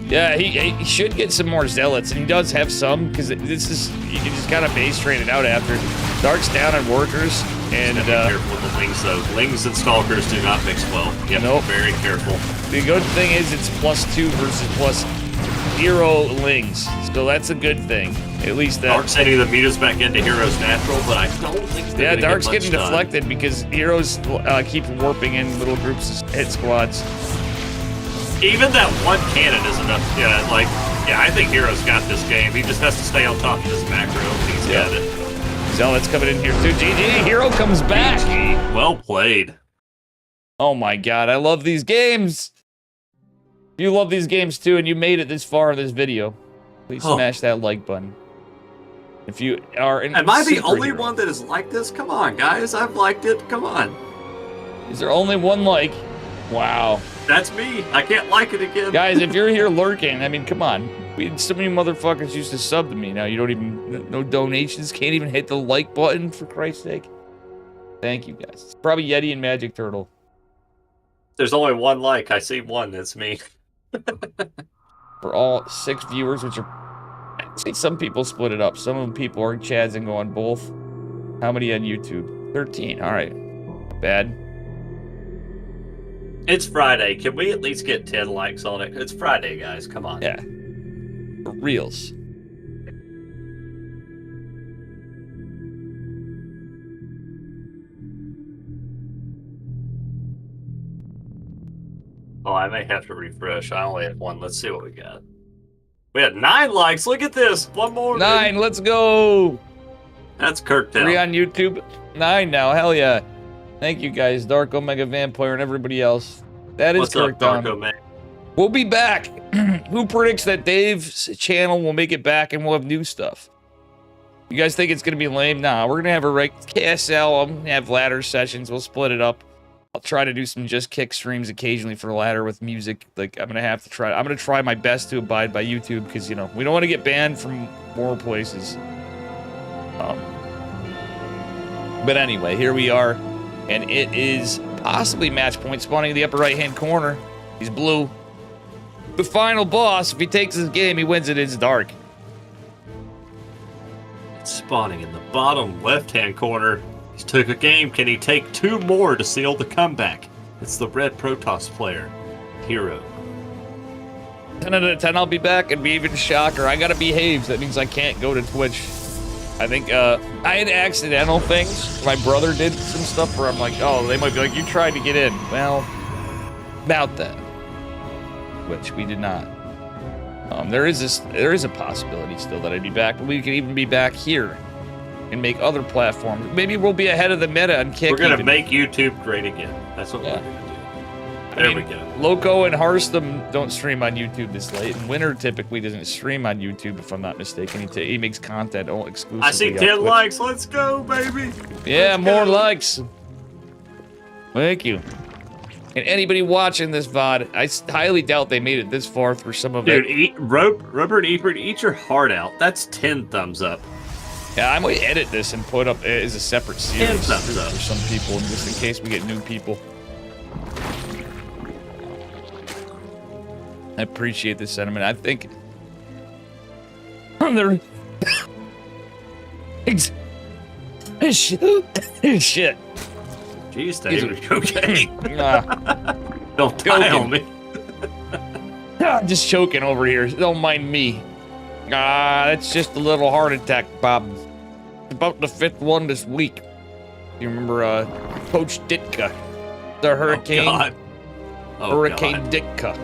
Yeah, he should get some more zealots, and he does have some, because this is, you just gotta base train it out after. Dark's down on workers, and be careful with the Lings though. Lings and Stalkers do not mix well. You have to be very careful. The good thing is it's +2 versus +0 Lings, so that's a good thing. At least that. Dark's sending the mutas back into Heroes natural, but I don't think they're Dark's get getting done. deflected because Heroes keep warping in little groups of hit squads. Even that one cannon is enough. Yeah, I think Heroes got this game. He just has to stay on top of his macro. He's got it. Zealot's coming in here too. GG, Hero comes back. GG. Well played. Oh my god, I love these games. If you love these games too and you made it this far in this video, please smash that like button. If you are an Am I the only one that is like this? Come on, guys. I've liked it. Come on. Is there only one like? Wow. That's me. I can't like it again. Guys, if you're here lurking, I mean, come on. So many motherfuckers used to sub to me. Now you don't even, no donations, can't even hit the like button, for Christ's sake. Thank you, guys. It's probably Yeti and Magic Turtle. There's only one like. I see one. That's me. For all 6 viewers, which are... I see some people split it up. Some of them people are chads and go on both. How many on YouTube? 13. All right. Bad. It's Friday. Can we at least get 10 likes on it? It's Friday, guys. Come on. Yeah. For reals. Oh, I may have to refresh. I only have one. Let's see what we got. We had 9 likes. Look at this. One more. 9. Let's go. That's Kirktown. 3 on YouTube. 9 now. Hell yeah. Thank you guys, Dark Omega Vampire and everybody else. That is Kirktown. We'll be back. Who predicts that Dave's channel will make it back and we'll have new stuff? You guys think it's going to be lame? Nah, we're going to have a KSL. I'm going to have ladder sessions. We'll split it up. I'll try to do some just kick streams occasionally for ladder with music. Like, I'm going to have to try. I'm going to try my best to abide by YouTube because, you know, we don't want to get banned from more places. But anyway, here we are. And it is possibly match point spawning in the upper right-hand corner. He's blue. The final boss, if he takes this game, he wins it. It's Dark. It's spawning in the bottom left-hand corner. He took a game. Can he take 2 more to seal the comeback? It's the red Protoss player, Hero. 10 out of 10, I'll be back and be even shocker. I gotta behave. That means I can't go to Twitch. I think I had accidental things. My brother did some stuff where I'm like, oh, they might be like, you tried to get in. Well, about that. Which we did not. There is a possibility still that I'd be back, but we could even be back here and make other platforms. Maybe we'll be ahead of the meta and kick. We're gonna make YouTube great again. That's what we're gonna do. There we go. Lowko and Hearthstone don't stream on YouTube this late, and Winter typically doesn't stream on YouTube, if I'm not mistaken. He makes content exclusively. I see 10 likes. Let's go, baby. Yeah, more likes. Thank you. And anybody watching this VOD, I highly doubt they made it this far through some of it. Dude, Rubber and Ebert, eat your heart out. That's 10 thumbs up. Yeah, I might edit this and put up as a separate series 10 thumbs up for some people, just in case we get new people. I appreciate the sentiment. I think they're shit. Jeez, Dave, okay. Don't die on me. Just choking over here. Don't mind me. It's just a little heart attack, Bob. About the 5th one this week. You remember Coach Ditka, the Hurricane? Hurricane Ditka.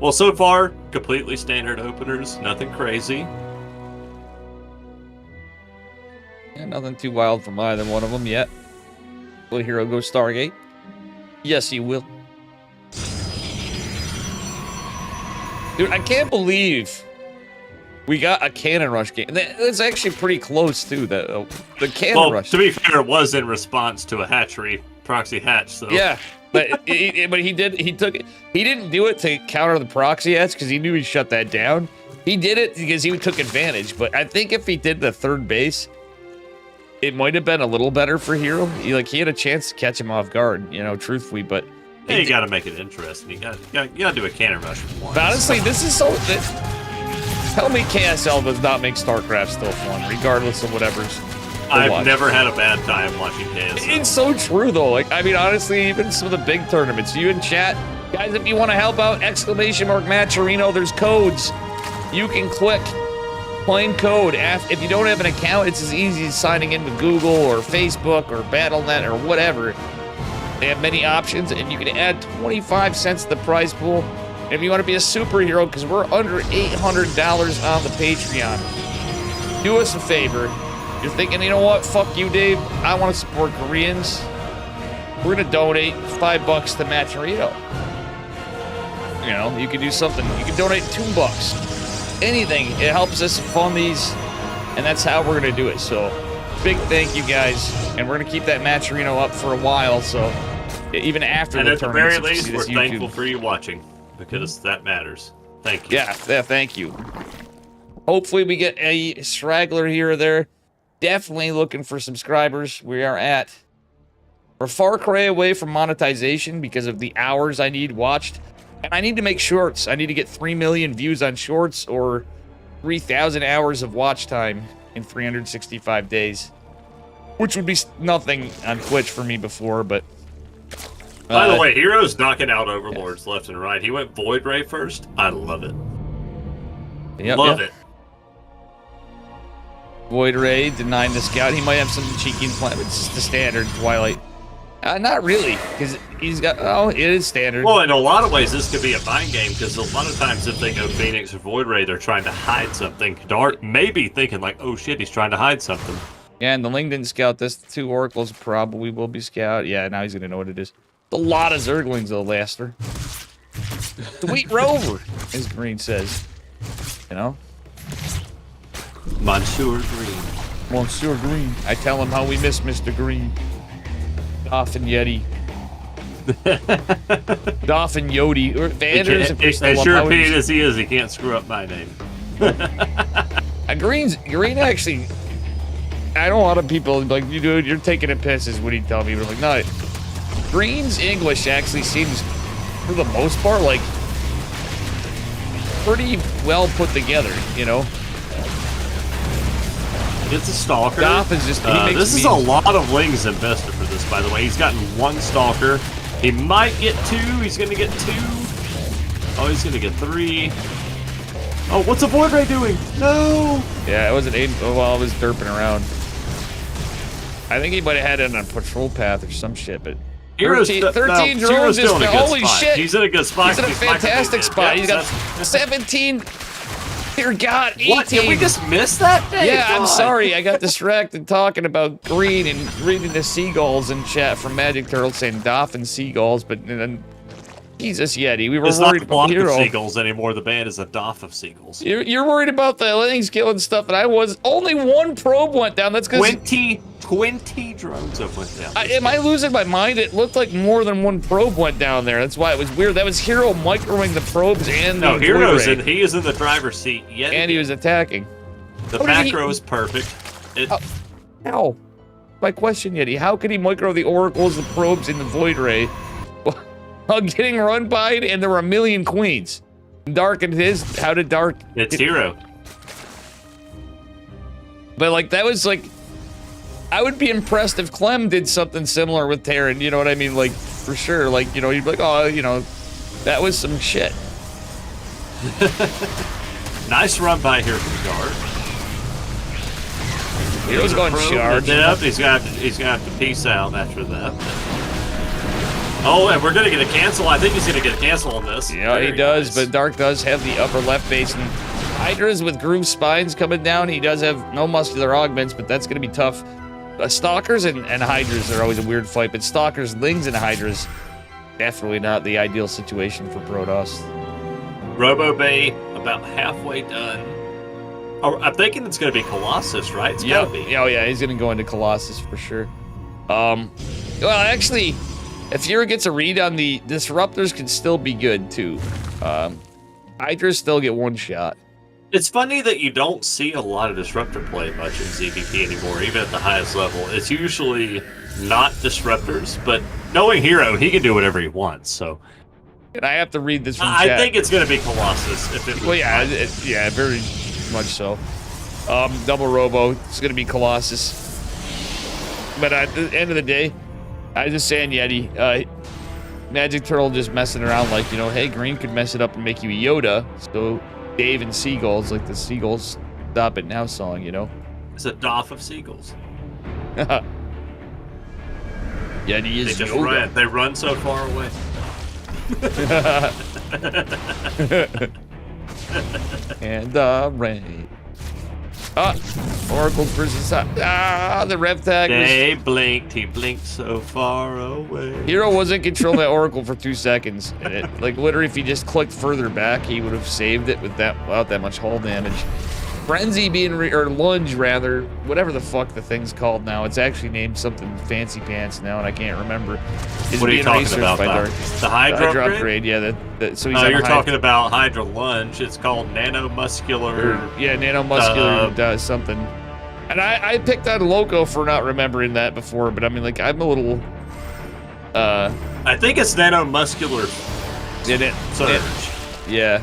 Well, so far, completely standard openers. Nothing crazy. Yeah, nothing too wild from either one of them yet. Will Hero go Stargate? Yes, he will. Dude, I can't believe we got a Cannon Rush game. That's actually pretty close, too. The Cannon Rush. To be fair, it was in response to a hatchery, proxy hatch, so... Yeah, but he didn't do it to counter the proxy hatch, because he knew he'd shut that down. He did it because he took advantage, but I think if he did the 3rd base, it might have been a little better for Hero. He had a chance to catch him off guard, you know, truthfully, but yeah, you got to make it interesting. You got to do a cannon rush once. But honestly, this is so. Tell me KSL does not make StarCraft still fun, regardless of whatever's. I've never had a bad time watching KSL. It's so true, though. Like, I mean, honestly, even some of the big tournaments, you in chat, guys, if you want to help out, ! Matcherino, there's codes. You can click plain code. If you don't have an account, it's as easy as signing in with Google or Facebook or Battle.net or whatever. They have many options, and you can add 25 cents to the prize pool. And if you want to be a superhero, because we're under $800 on the Patreon, do us a favor. You're thinking, you know what? Fuck you, Dave. I want to support Koreans. We're going to donate $5 to Matcherino. You know, you can do something. You can donate $2. Anything. It helps us fund these, and that's how we're going to do it. So, big thank you, guys. And we're going to keep that Matcherino up for a while, so even after the tournament. And at the very least, we're thankful for you watching, because that matters. Thank you. Yeah, thank you. Hopefully we get a straggler here or there. Definitely looking for subscribers. We're far cry away from monetization because of the hours I need watched. And I need to make shorts. I need to get 3 million views on shorts or 3,000 hours of watch time in 365 days. Which would be nothing on Twitch for me before, but... By the way, Hero's knocking out Overlords left and right. He went Void Ray first. I love it. Love it. Void Ray denying the scout. He might have some cheeky implant. It's just the standard Twilight. Not really, because he's got... Oh, it is standard. Well, in a lot of ways, this could be a mind game, because a lot of times if they go Phoenix or Void Ray, they're trying to hide something. Dark may be thinking like, oh shit, he's trying to hide something. Yeah, and the Ling didn't scout this. The 2 Oracles probably will be scout. Yeah, now he's going to know what it is. A lot of Zerglings, though, Laster. Sweet Rover, as Green says. You know? Monsieur Green. Monsieur Green. I tell him how we miss Mr. Green. Dolphin Yeti. Dolphin Yodi. Or Vanders, if you're still as sure repeated as he is, he can't screw up my name. Green actually... I know a lot of people like, dude, you're taking a piss is what he tell me. We're like, no. Green's English actually seems, for the most part, like pretty well put together, you know? It's a Stalker. Doff is just, this is a lot of Lings invested for this, by the way. He's gotten 1 Stalker. He might get 2. He's going to get 2. Oh, he's going to get 3. Oh, what's a Void Ray doing? No! Yeah, it wasn't 8 while I was derping around. I think he might have had it on a patrol path or some shit, but... 13 drones is holy shit! He's in a good spot. He's in a fantastic spot. He's got 17... Dear God, 18. What? Did we just miss that thing? Yeah, I'm sorry. I got distracted talking about Green and reading the seagulls in chat from Magic Turtle saying dolphin seagulls, but then... Jesus, Yeti, we were worried about Hero. It's not a flock of seagulls anymore. The band is a doff of seagulls. You're worried about the things killing stuff, and I was. Only 1 probe went down. That's because 20 drones have went down. Am I losing my mind? It looked like more than 1 probe went down there. That's why it was weird. That was Hero microing the probes and no, Hero's in. He is in the driver's seat. Yet and he was attacking. The macro is perfect. How? My question, Yeti. How could he micro the oracles, the probes, and the void ray? While getting run by it, and there were 1 million queens. Dark and his, how did Dark... It's Hero. But, like, that was, like... I would be impressed if Clem did something similar with Terran, you know what I mean? Like, for sure, like, you know, you'd be like, oh, you know, that was some shit. Nice run by here from Dark. Hero's going charge. He's gonna have to peace out after that. Oh, and we're gonna get a cancel. I think he's gonna get a cancel on this. Yeah, he does, but Dark does have the upper left base, and Hydras with groove spines coming down. He does have no muscular augments, but that's gonna be tough. Stalkers and Hydras are always a weird fight, but Stalkers, Lings, and Hydras, definitely not the ideal situation for Protoss. Robo Bay about halfway done. Oh, I'm thinking it's gonna be Colossus, right? It's gotta be. Oh yeah, he's gonna go into Colossus for sure. Well, actually. If Hero gets a read on the Disruptors, can still be good too. Hydras still get 1 shot. It's funny that you don't see a lot of Disruptor play much in ZVP anymore, even at the highest level. It's usually not Disruptors, but knowing Hero, he can do whatever he wants, so... And I have to read this from I chat. think it's going to be Colossus. If it Well, yeah, yeah, very much so. Double Robo, it's going to be Colossus. But at the end of the day, I just saying, Yeti, Magic Turtle just messing around like, you know, hey, Green could mess it up and make you a Yoda, so Dave and Seagulls, like the Seagulls Stop It Now song, you know? It's a doff of seagulls. Yeti is They just Yoda. run. They run so far away. And rain. Oracle versus the rev tag. They blinked. He blinked so far away. Hero wasn't controlling that Oracle for 2 seconds, and it, like, literally, if he just clicked further back, he would have saved it with that without that much hull damage. Frenzy being or Lunge rather, whatever the fuck the thing's called now. It's actually named something fancy pants now, and I can't remember. What are you talking about? The Hydra upgrade? Yeah, so he's no, on you're a talking about Hydra Lunge. It's called Nanomuscular. Yeah, Nanomuscular does something. And I picked on Lowko for not remembering that before, but I mean, like, I'm a little... I think it's Nanomuscular Surge. Yeah.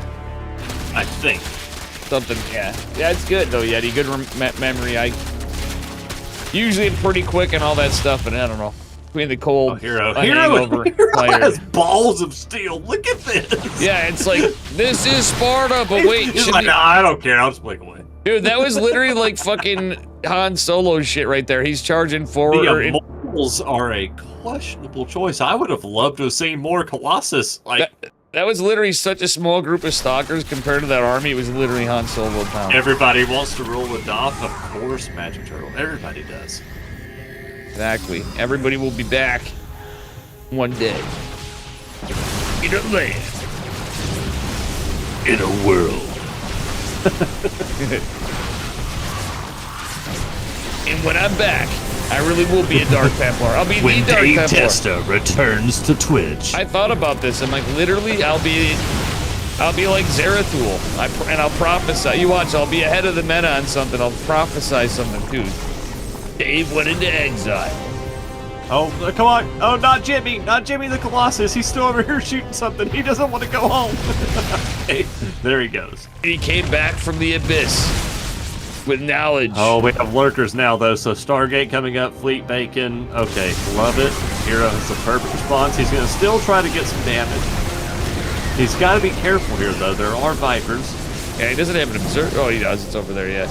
I think. Something, yeah. Yeah, it's good, though, Yeti. Good memory. I usually am pretty quick and all that stuff, but I don't know. Between the cold, Hero player. has balls of steel. Look at this. Yeah, it's like, this is Sparta, but wait. He's like, nah, I don't care. I'll just blink away. Dude, that was literally like fucking Han Solo shit right there. He's charging forward. The Immortals are a questionable choice. I would have loved to have seen more Colossus. Like that was literally such a small group of stalkers compared to that army. It was literally Han Solo pound. Everybody wants to roll with Doff. Of course, Magic Turtle. Everybody does. Exactly. Everybody will be back one day. In a land. In a world. And when I'm back, I really will be a Dark Templar. I'll be when the Dark Dave Templar. Testa returns to Twitch. I thought about this. I'm like, literally, I'll be like Zerathul. And I'll prophesy. You watch, I'll be ahead of the meta on something. I'll prophesy something too. Dave went into exile. Oh, come on. Oh, not Jimmy. Not Jimmy the Colossus. He's still over here shooting something. He doesn't want to go home. Hey, there he goes. He came back from the abyss with knowledge. Oh, we have lurkers now, though. So Stargate coming up, Fleet Bacon. Okay, love it. Hero has the perfect response. He's going to still try to get some damage. He's got to be careful here, though. There are Vipers. Yeah, he doesn't have an observer. Oh, he does. It's over there, yeah.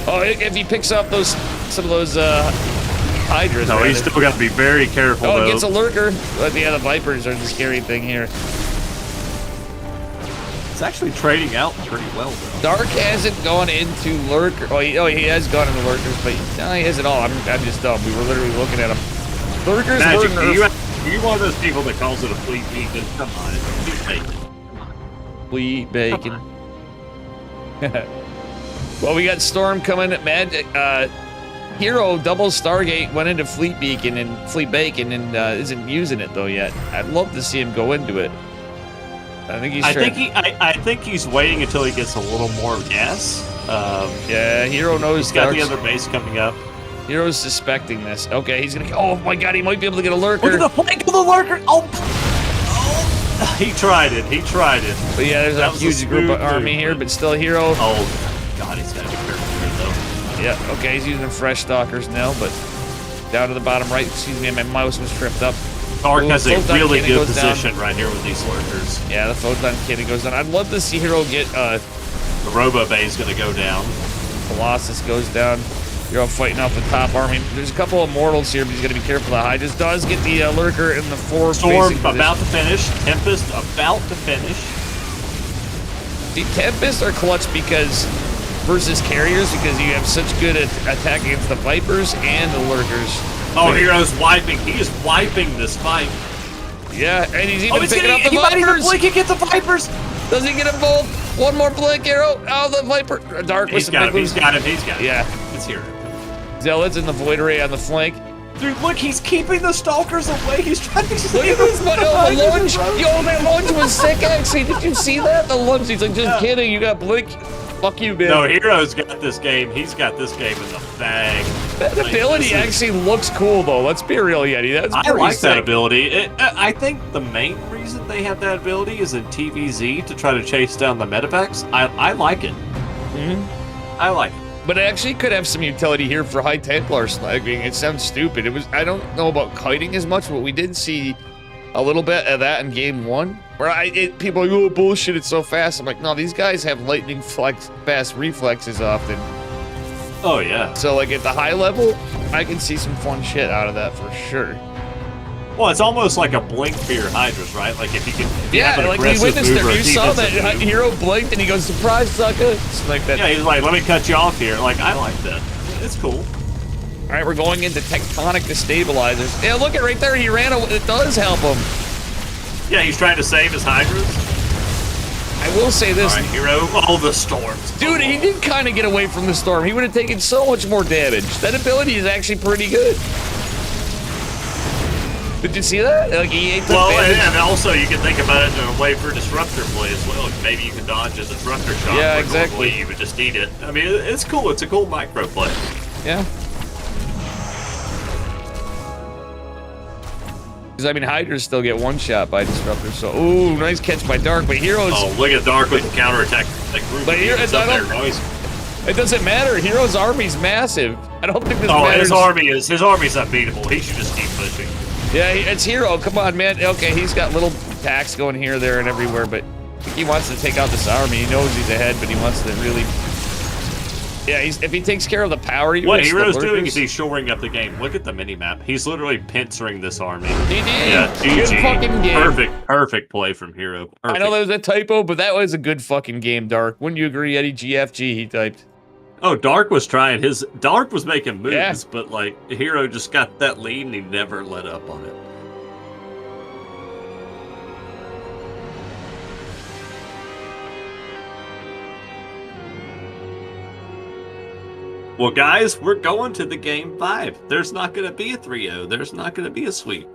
Oh, if he picks up some of those Hydras. No, he's still got to be very careful, though. Oh, It gets a lurker. But yeah, the Vipers are the scary thing here. It's actually trading out pretty well, though. Dark hasn't gone into lurker. Oh, he has gone into lurkers, but no, he hasn't all. I'm just dumb. We were literally looking at him. Lurkers Magic, were are you one of those people that calls it a fleet bacon? Come on, it's bacon. Fleet bacon. Well, we got Storm coming at Magic. Hero double Stargate went into Fleet Bacon and isn't using it though yet. I'd love to see him go into it. I think he's. I think he's waiting until he gets a little more gas. Yeah, Hero knows. He's got the other base coming up. Hero's suspecting this. Okay, he's gonna. Oh my God, he might be able to get a lurker. Look at the flank of the lurker. Oh. He tried it. He tried it. But yeah, there's a huge group of army here, but still Hero. Oh God, he's gotta be careful here though. Yeah. Okay, he's using fresh stalkers now, but down to the bottom right. Excuse me, my mouse was tripped up. Dark has a really good position right here with these lurkers. Yeah, the photon cannon goes down. I'd love to see Hero get the Robo Bay is gonna go down. Colossus goes down. Hero fighting off the top army. There's a couple of mortals here, but he's gonna be careful. The Hydras does get the lurker in the four. Storm about to finish. Tempest about to finish. The Tempest are clutch because versus carriers because you have such good attack against the Vipers and the lurkers. Oh, Hero's wiping. He is wiping this fight. Yeah, and he's even picking up the Vipers. He might even blink and get the Vipers. Does he get them both? One more blink arrow. Oh, the Viper. Dark with some big moves. He's got him. Yeah. It's here. Zealots in the Void Ray on the flank. Dude, look, he's keeping the Stalkers away. He's trying to look at this. Oh, the lunge. Yo, that lunge was sick, actually. Did you see that? The lunge. He's like, just kidding. You got blink. Fuck you, man. No, Hero's got this game. He's got this game in the bag. That ability actually looks cool, though. Let's be real, Yeti. That's I pretty like sick. that ability. I think the main reason they have that ability is in TVZ to try to chase down the medevacs. I like it. I like it. But it actually could have some utility here for High Templar sniping. It sounds stupid. I don't know about kiting as much, but we did see a little bit of that in game 1. Where people are like, oh, bullshit, it's so fast. I'm like, no, these guys have lightning fast reflexes often. Oh, yeah. So, like, at the high level, I can see some fun shit out of that for sure. Well, it's almost like a blink for your Hydras, right? Like, if you can yeah, have an like we aggressive witnessed move or it. a You saw that defensive move. Hero blinked and he goes, surprise, sucker. It's like that. Yeah, he's like, let me cut you off here. Like, I like that. It's cool. All right, we're going into tectonic destabilizers. Yeah, look at right there. He ran away. It does help him. Yeah, he's trying to save his Hydras. I will say this. All right, Hero. Oh, the storms. Dude, he did kind of get away from the storm. He would have taken so much more damage. That ability is actually pretty good. Did you see that? Like, he ate the damage. And also you can think about it in a way for disruptor play as well. Maybe you can dodge a disruptor shot. Yeah, exactly. Normally you would just eat it. I mean, it's cool. It's a cool micro play. Yeah. Because, I mean, Hydras still get one shot by disruptor, so... Ooh, nice catch by Dark, but Hero's... Oh, look at Dark with the counterattack. But here, it doesn't matter. Hero's army's massive. I don't think this matters. His army's unbeatable. He should just keep pushing. Yeah, it's Hero. Come on, man. Okay, he's got little attacks going here, there, and everywhere, but I think he wants to take out this army. He knows he's ahead, but he wants to really... Yeah, if he takes care of the power units... What Hero's doing is he's shoring up the game. Look at the mini-map. He's literally pincering this army. GG. Yeah, GG. Good fucking game. Perfect play from Hero. Perfect. I know that was a typo, but that was a good fucking game, Dark. Wouldn't you agree, Eddie? GFG, he typed. Oh, Dark was trying. Dark was making moves, yeah. But, like, Hero just got that lead and he never let up on it. Well, guys, we're going to the game 5. There's not going to be a 3-0. There's not going to be a sweep.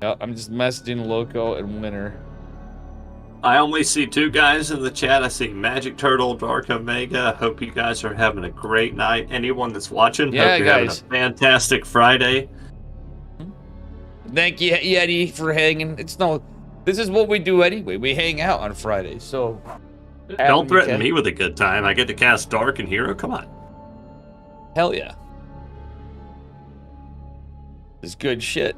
Yep, I'm just messaging Loco and Winter. I only see 2 guys in the chat. I see Magic Turtle, Dark Omega. Hope you guys are having a great night. Anyone that's watching, yeah, hope you're having a fantastic Friday. Thank you, Eddie, for hanging. This is what we do anyway. We hang out on Fridays, so... Don't threaten me with a good time. I get to cast Dark and Hero. Come on. Hell yeah. It's good shit.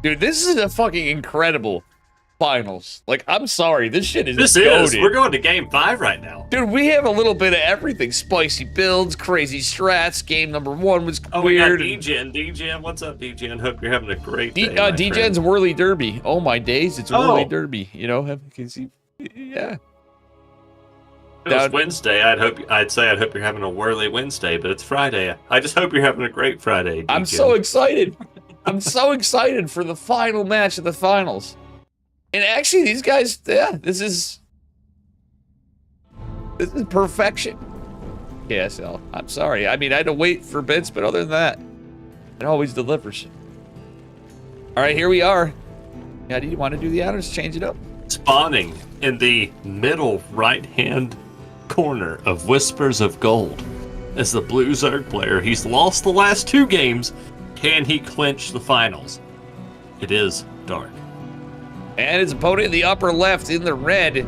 Dude, this is a fucking incredible finals. Like, I'm sorry, this shit is goated. We're going to game 5 right now. Dude, we have a little bit of everything. Spicy builds, crazy strats. Game number 1 was weird. We got D-Gen. What's up, D-Gen? Hope you're having a great day, D-Gen's Whirly Derby. Oh, my days, it's Whirly Derby. You know, yeah. If it was Wednesday, I'd say I hope you're having a whirly Wednesday, but it's Friday. I just hope you're having a great Friday, D-Gen. I'm so excited. I'm so excited for the final match of the finals. And actually, these guys, yeah, this is perfection. KSL. I'm sorry. I mean, I had to wait for bits, but other than that, it always delivers. All right, here we are. Yeah, do you want to do the honors? Change it up. Spawning in the middle right-hand corner of Whispers of Gold is the Blue Zerg player. He's lost the last 2 games. Can he clinch the finals? It is Dark. And his opponent in the upper left in the red,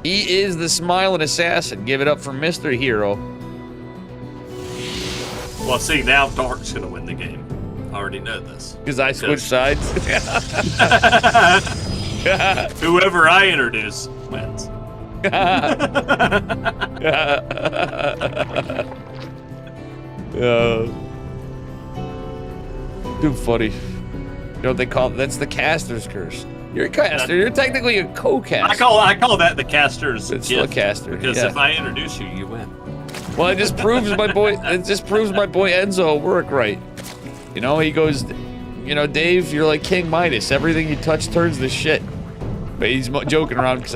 he is the Smiling Assassin. Give it up for Mr. Hero. Well, see, now Dark's going to win the game. I already know this. Because I switched sides. Whoever I introduce wins. Too funny. You know what they call it? That's the caster's curse. You're a caster. You're technically a co-caster. I call that the caster's It's gift. a caster. Because if I introduce you, you win. Well, it just proves my boy. It just proves my boy Enzo work right. You know, he goes, you know, Dave, you're like King Midas. Everything you touch turns to shit. But he's joking around because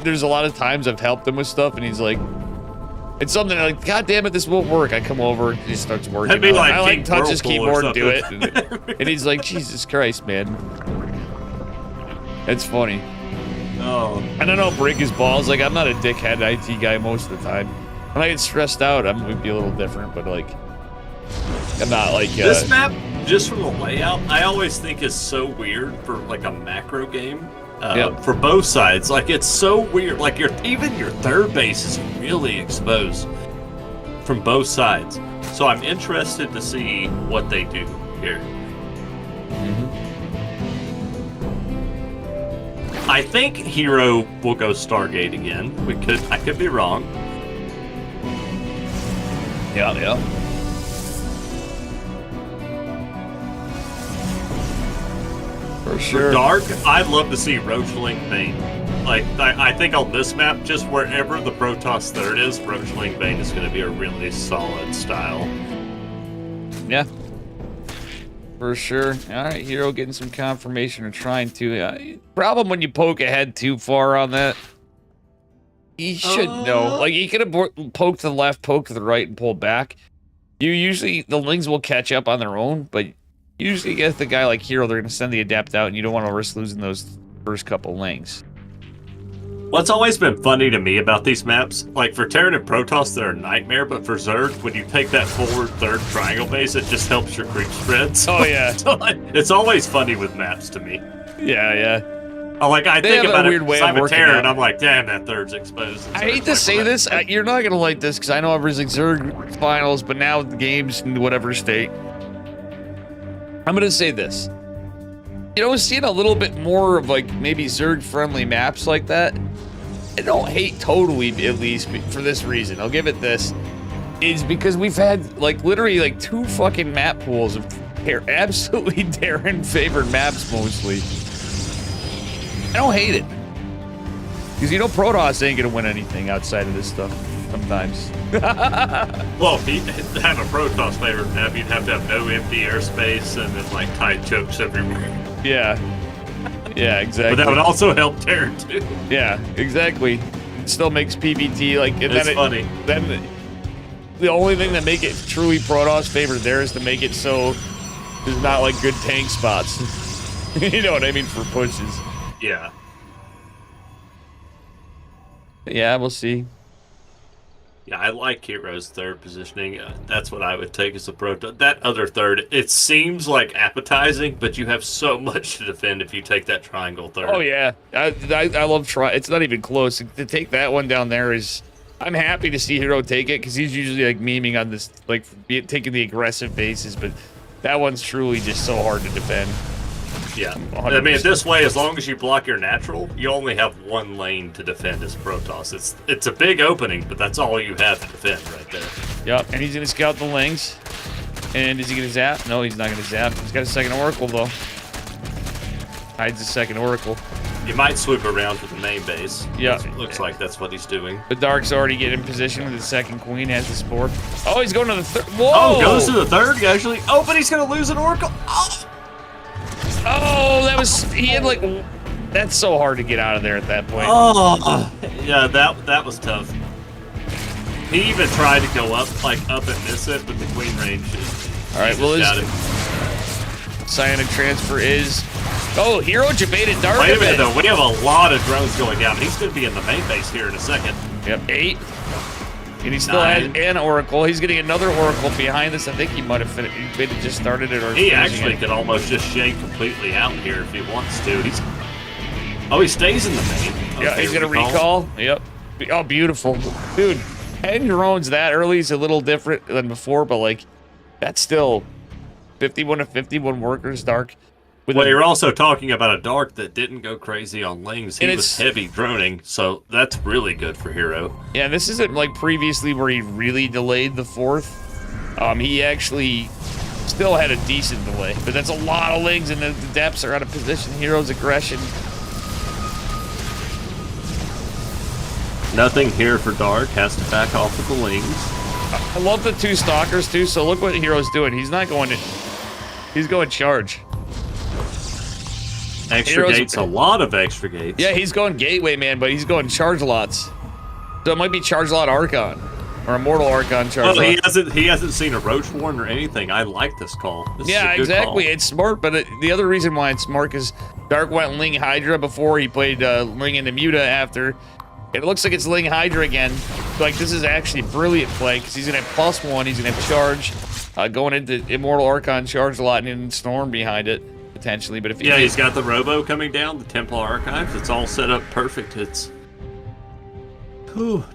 there's a lot of times I've helped him with stuff, and he's like, it's something like, God damn it, this won't work. I come over, and he starts working. That'd be like I like touch his keyboard and do it, something. and he's like, Jesus Christ, man. It's funny. Oh. And I don't break his balls. Like, I'm not a dickhead IT guy most of the time. When I get stressed out, I'm gonna be a little different, but like, I'm not like this map, just from the layout, I always think is so weird for like a macro game. For both sides, like it's so weird. Like even your third base is really exposed from both sides. So I'm interested to see what they do here. I think Hero will go Stargate again. I could be wrong. Yeah. For sure. For Dark, I'd love to see Roachlink Bane. Like, I think on this map, just wherever the Protoss third is, Roachlink Bane is going to be a really solid style. Yeah. For sure. All right, Hero getting some confirmation or trying to. Problem when you poke ahead too far on that. He should know. Like, he could have poked to the left, poked to the right, and pulled back. The Lings will catch up on their own, but usually get the guy like Hero, they're going to send the Adept out, and you don't want to risk losing those first couple Lings. What's always been funny to me about these maps, like for Terran and Protoss, they're a nightmare, but for Zerg, when you take that forward third triangle base, it just helps your creep spreads. Oh, yeah. So, like, it's always funny with maps to me. Yeah. I think about weird way of working Terran, out. and I'm like, damn, that third's exposed. I hate to say this, you're not going to like this, because I know everybody's like Zerg finals, but now the game's in whatever state. I'm going to say this. You know, seeing a little bit more of, like, maybe Zerg-friendly maps like that, I don't hate totally, at least, for this reason. I'll give it this. Is because we've had, like, literally, like, 2 fucking map pools of absolutely Terran-favored maps, mostly. I don't hate it. Because, you know, Protoss ain't gonna win anything outside of this stuff, sometimes. Well, if you have a Protoss favorite map, you'd have to have no empty airspace and then, like, tight chokes everywhere. Yeah, exactly. But that would also help Terran, too. Yeah, exactly. It still makes PvT, like... And it's funny. Then the only thing that make it truly Protoss favored there is to make it so there's not, like, good tank spots. You know what I mean? For pushes. Yeah. Yeah, we'll see. Yeah, I like Hero's third positioning. That's what I would take as a pro. That other third, it seems like appetizing, but you have so much to defend if you take that triangle third. Oh, yeah. I love try. It's not even close. To take that one down there is... I'm happy to see Hero take it, because he's usually, like, memeing on this, like, taking the aggressive bases, but that one's truly just so hard to defend. Yeah. 100%. I mean, this way, as long as you block your natural, you only have one lane to defend as Protoss. It's a big opening, but that's all you have to defend right there. Yep, and he's going to scout the Lings. And is he going to zap? No, he's not going to zap. He's got a second Oracle, though. Hides the second Oracle. You might swoop around to the main base. Yeah. Looks like that's what he's doing. The Dark's already getting in position with the second Queen, has the Spore. Oh, he's going to the third. Whoa! Oh, goes to the third, actually. Oh, but he's going to lose an Oracle. Oh, that was... He had, like... That's so hard to get out of there at that point. Oh, yeah, that was tough. He even tried to go up and miss it, but the Queen range is... All right, well, his Psionic Transfer is... Oh, Hero Jabated Dark. Wait a minute, though. We have a lot of drones going down. He's going to be in the main base here in a second. Yep, 8. And he still has an Oracle. He's getting another Oracle behind this. I think he might have finished. He may have just started it, or he actually could almost just shake completely out here if he wants to. He stays in the main. Okay, yeah, he's gonna recall. Yep. Oh, beautiful, dude. 10 drones that early is a little different than before, but like, that's still 51 to 51 workers. Dark. Well, you're also talking about a Dark that didn't go crazy on Lings. He was heavy droning, so that's really good for Hero. Yeah, this isn't like previously where he really delayed the 4th. He actually Still had a decent delay, but that's a lot of lings, and the depths are out of position. Hero's aggression. Nothing here for Dark. Has to back off with the lings. I love the 2 stalkers too. So look what Hero's doing. He's not going to. He's going charge. Extra gates, a lot of extra gates. Yeah, he's going gateway, man, but he's going charge lots. So it might be charge lot Archon. Or Immortal Archon charge lot. He hasn't seen a Roach Warren or anything. I like this call. This is a good exactly. Call. It's smart, but the other reason why it's smart is Dark went Ling Hydra before. He played Ling into Muta after. It looks like it's Ling Hydra again. Like, this is actually a brilliant play, because he's going to have +1. He's going to have charge. Going into Immortal Archon charge a lot, and then Storm behind it. Potentially, but if he's got the Robo coming down, the Templar Archives. It's all set up perfect. It's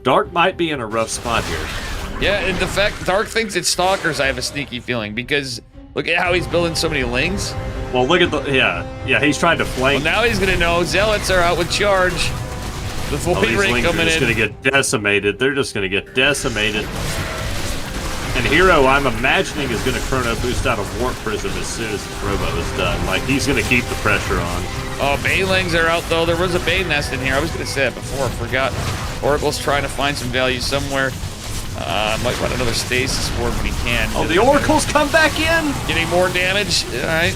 Dark might be in a rough spot here. Yeah, and the fact Dark thinks it's Stalkers, I have a sneaky feeling, because look at how he's building so many lings. Well, look at the he's trying to flank. Well, now he's gonna know Zealots are out with charge. The Void Ring coming in. They're just gonna get decimated. They're just gonna get decimated. And Hero, I'm imagining, is going to Chrono Boost out of Warp Prism as soon as his Robo is done. Like, he's going to keep the pressure on. Oh, Banelings are out, though. There was a Bane Nest in here. I was going to say that before. I forgot. Oracle's trying to find some value somewhere. Might want another Stasis Orb when he can. Oh, the Oracle's come back in! Getting more damage. All right.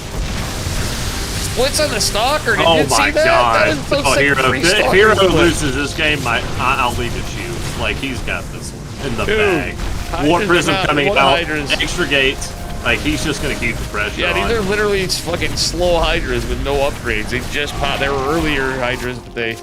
Splits on the Stalker. Did you see that? God. That Hero loses this game. I'll leave it to you. Like, he's got this in the bag. Warp Prism coming out, extra gates. Like, he's just going to keep the pressure on. These are literally fucking slow Hydras with no upgrades. They just popped. They were earlier Hydras, but they...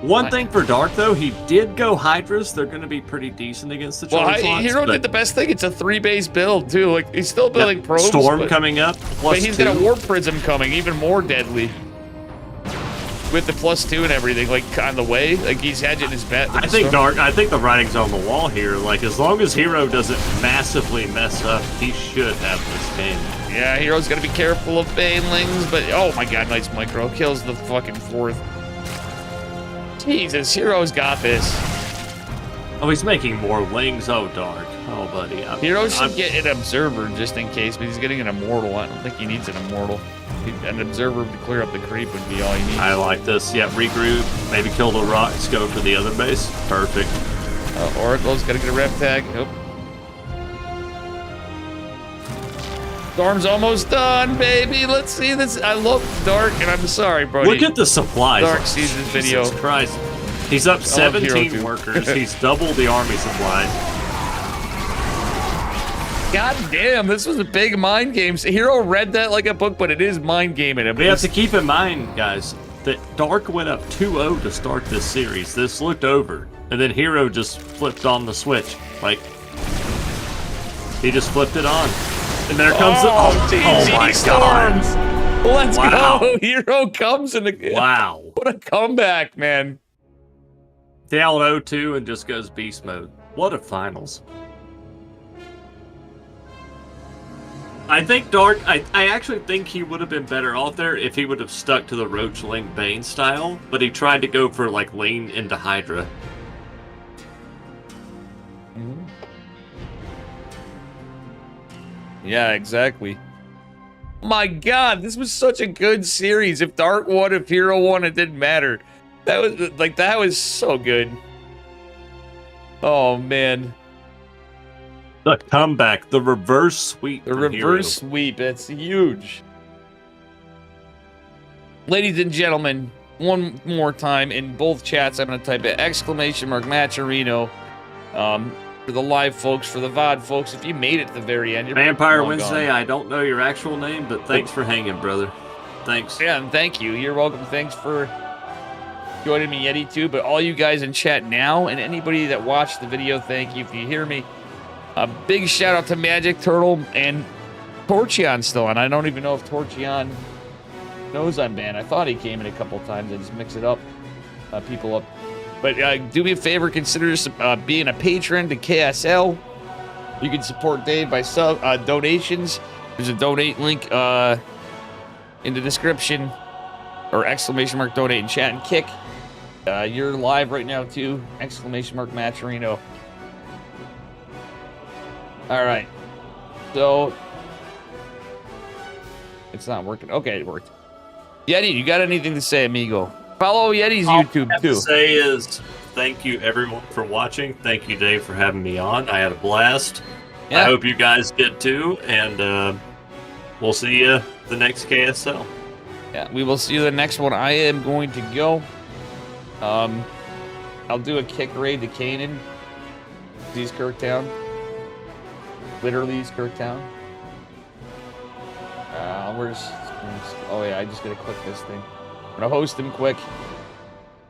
One thing for Dark, though, he did go Hydras. They're going to be pretty decent against the charge lots. Hero did the best thing. It's a 3-base build, too. Like, he's still building probes. Storm coming up, but he's got a Warp Prism coming, even more deadly. With the +2 and everything, like, on the way. Like, he's hedging his bet. I think the writing's on the wall here. Like, as long as Hero doesn't massively mess up, he should have this game. Yeah, Hero's got to be careful of Banelings, but, oh my god, nice micro. Kills the fucking 4th. Jesus, Hero's got this. Oh, he's making more lings. Oh, Dark. Oh, buddy. Hero should get an Observer just in case, but he's getting an Immortal. I don't think he needs an Immortal. An Observer to clear up the creep would be all he needs. I like this. Yeah, regroup. Maybe kill the rocks. Go for the other base. Perfect. Oracle's got to get a rep tag. Nope. Storm's almost done, baby. Let's see this. I love Dark, and I'm sorry, bro. Look at the supplies. Dark sees this video. Jesus Christ. He's up 17 workers. He's doubled the army supply. God damn, this was a big mind game. Hero read that like a book, but it is mind gaming him. We have to keep in mind, guys, that Dark went up 2-0 to start this series. This looked over, and then Hero just flipped on the switch. Like, he just flipped it on. And there comes oh my God. Let's go. Hero comes in the... Wow. What a comeback, man. Down 0-2 and just goes beast mode. What a finals. I think Dark, I actually think he would have been better off there if he would have stuck to the Roach Link Bane style, but he tried to go for, like, lean into Hydra. Mm-hmm. Yeah, exactly. My God, this was such a good series. If Dark won, if Hero won, it didn't matter. That was so good. Oh, man. The comeback, the reverse sweep. The reverse sweep, it's huge. Ladies and gentlemen, one more time in both chats, I'm going to type it !Matcherino. For the live folks, for the VOD folks, if you made it to the very end, you're Vampire Wednesday, I don't know your actual name, but thanks for hanging, brother. Thanks. Yeah, and thank you. You're welcome. Thanks for joining me, Yeti, too. But all you guys in chat now, and anybody that watched the video, thank you if you hear me. A big shout out to Magic Turtle and Torchion still on. I don't even know if Torchion knows I'm banned. I thought he came in a couple times. I just mix it up, people up. But do me a favor, consider being a patron to KSL. You can support Dave by donations. There's a donate link in the description, or !donate in chat and kick. You're live right now too. !Matcherino. All right, so It's not working. Okay, it worked. Yeti, you got anything to say, amigo? Follow Yeti's YouTube, All I have too. to say is thank you, everyone, for watching. Thank you, Dave, for having me on. I had a blast. Yeah. I hope you guys did, too. And we'll see you the next KSL. Yeah, we will see you the next one. I am going to go. I'll do a kick raid to Canaan. He's Kirktown. Literally, he's Kirktown. Oh yeah, I just gotta click this thing. I'm gonna host him quick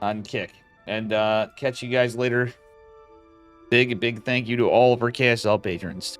on Kick. And catch you guys later. Big thank you to all of our KSL patrons.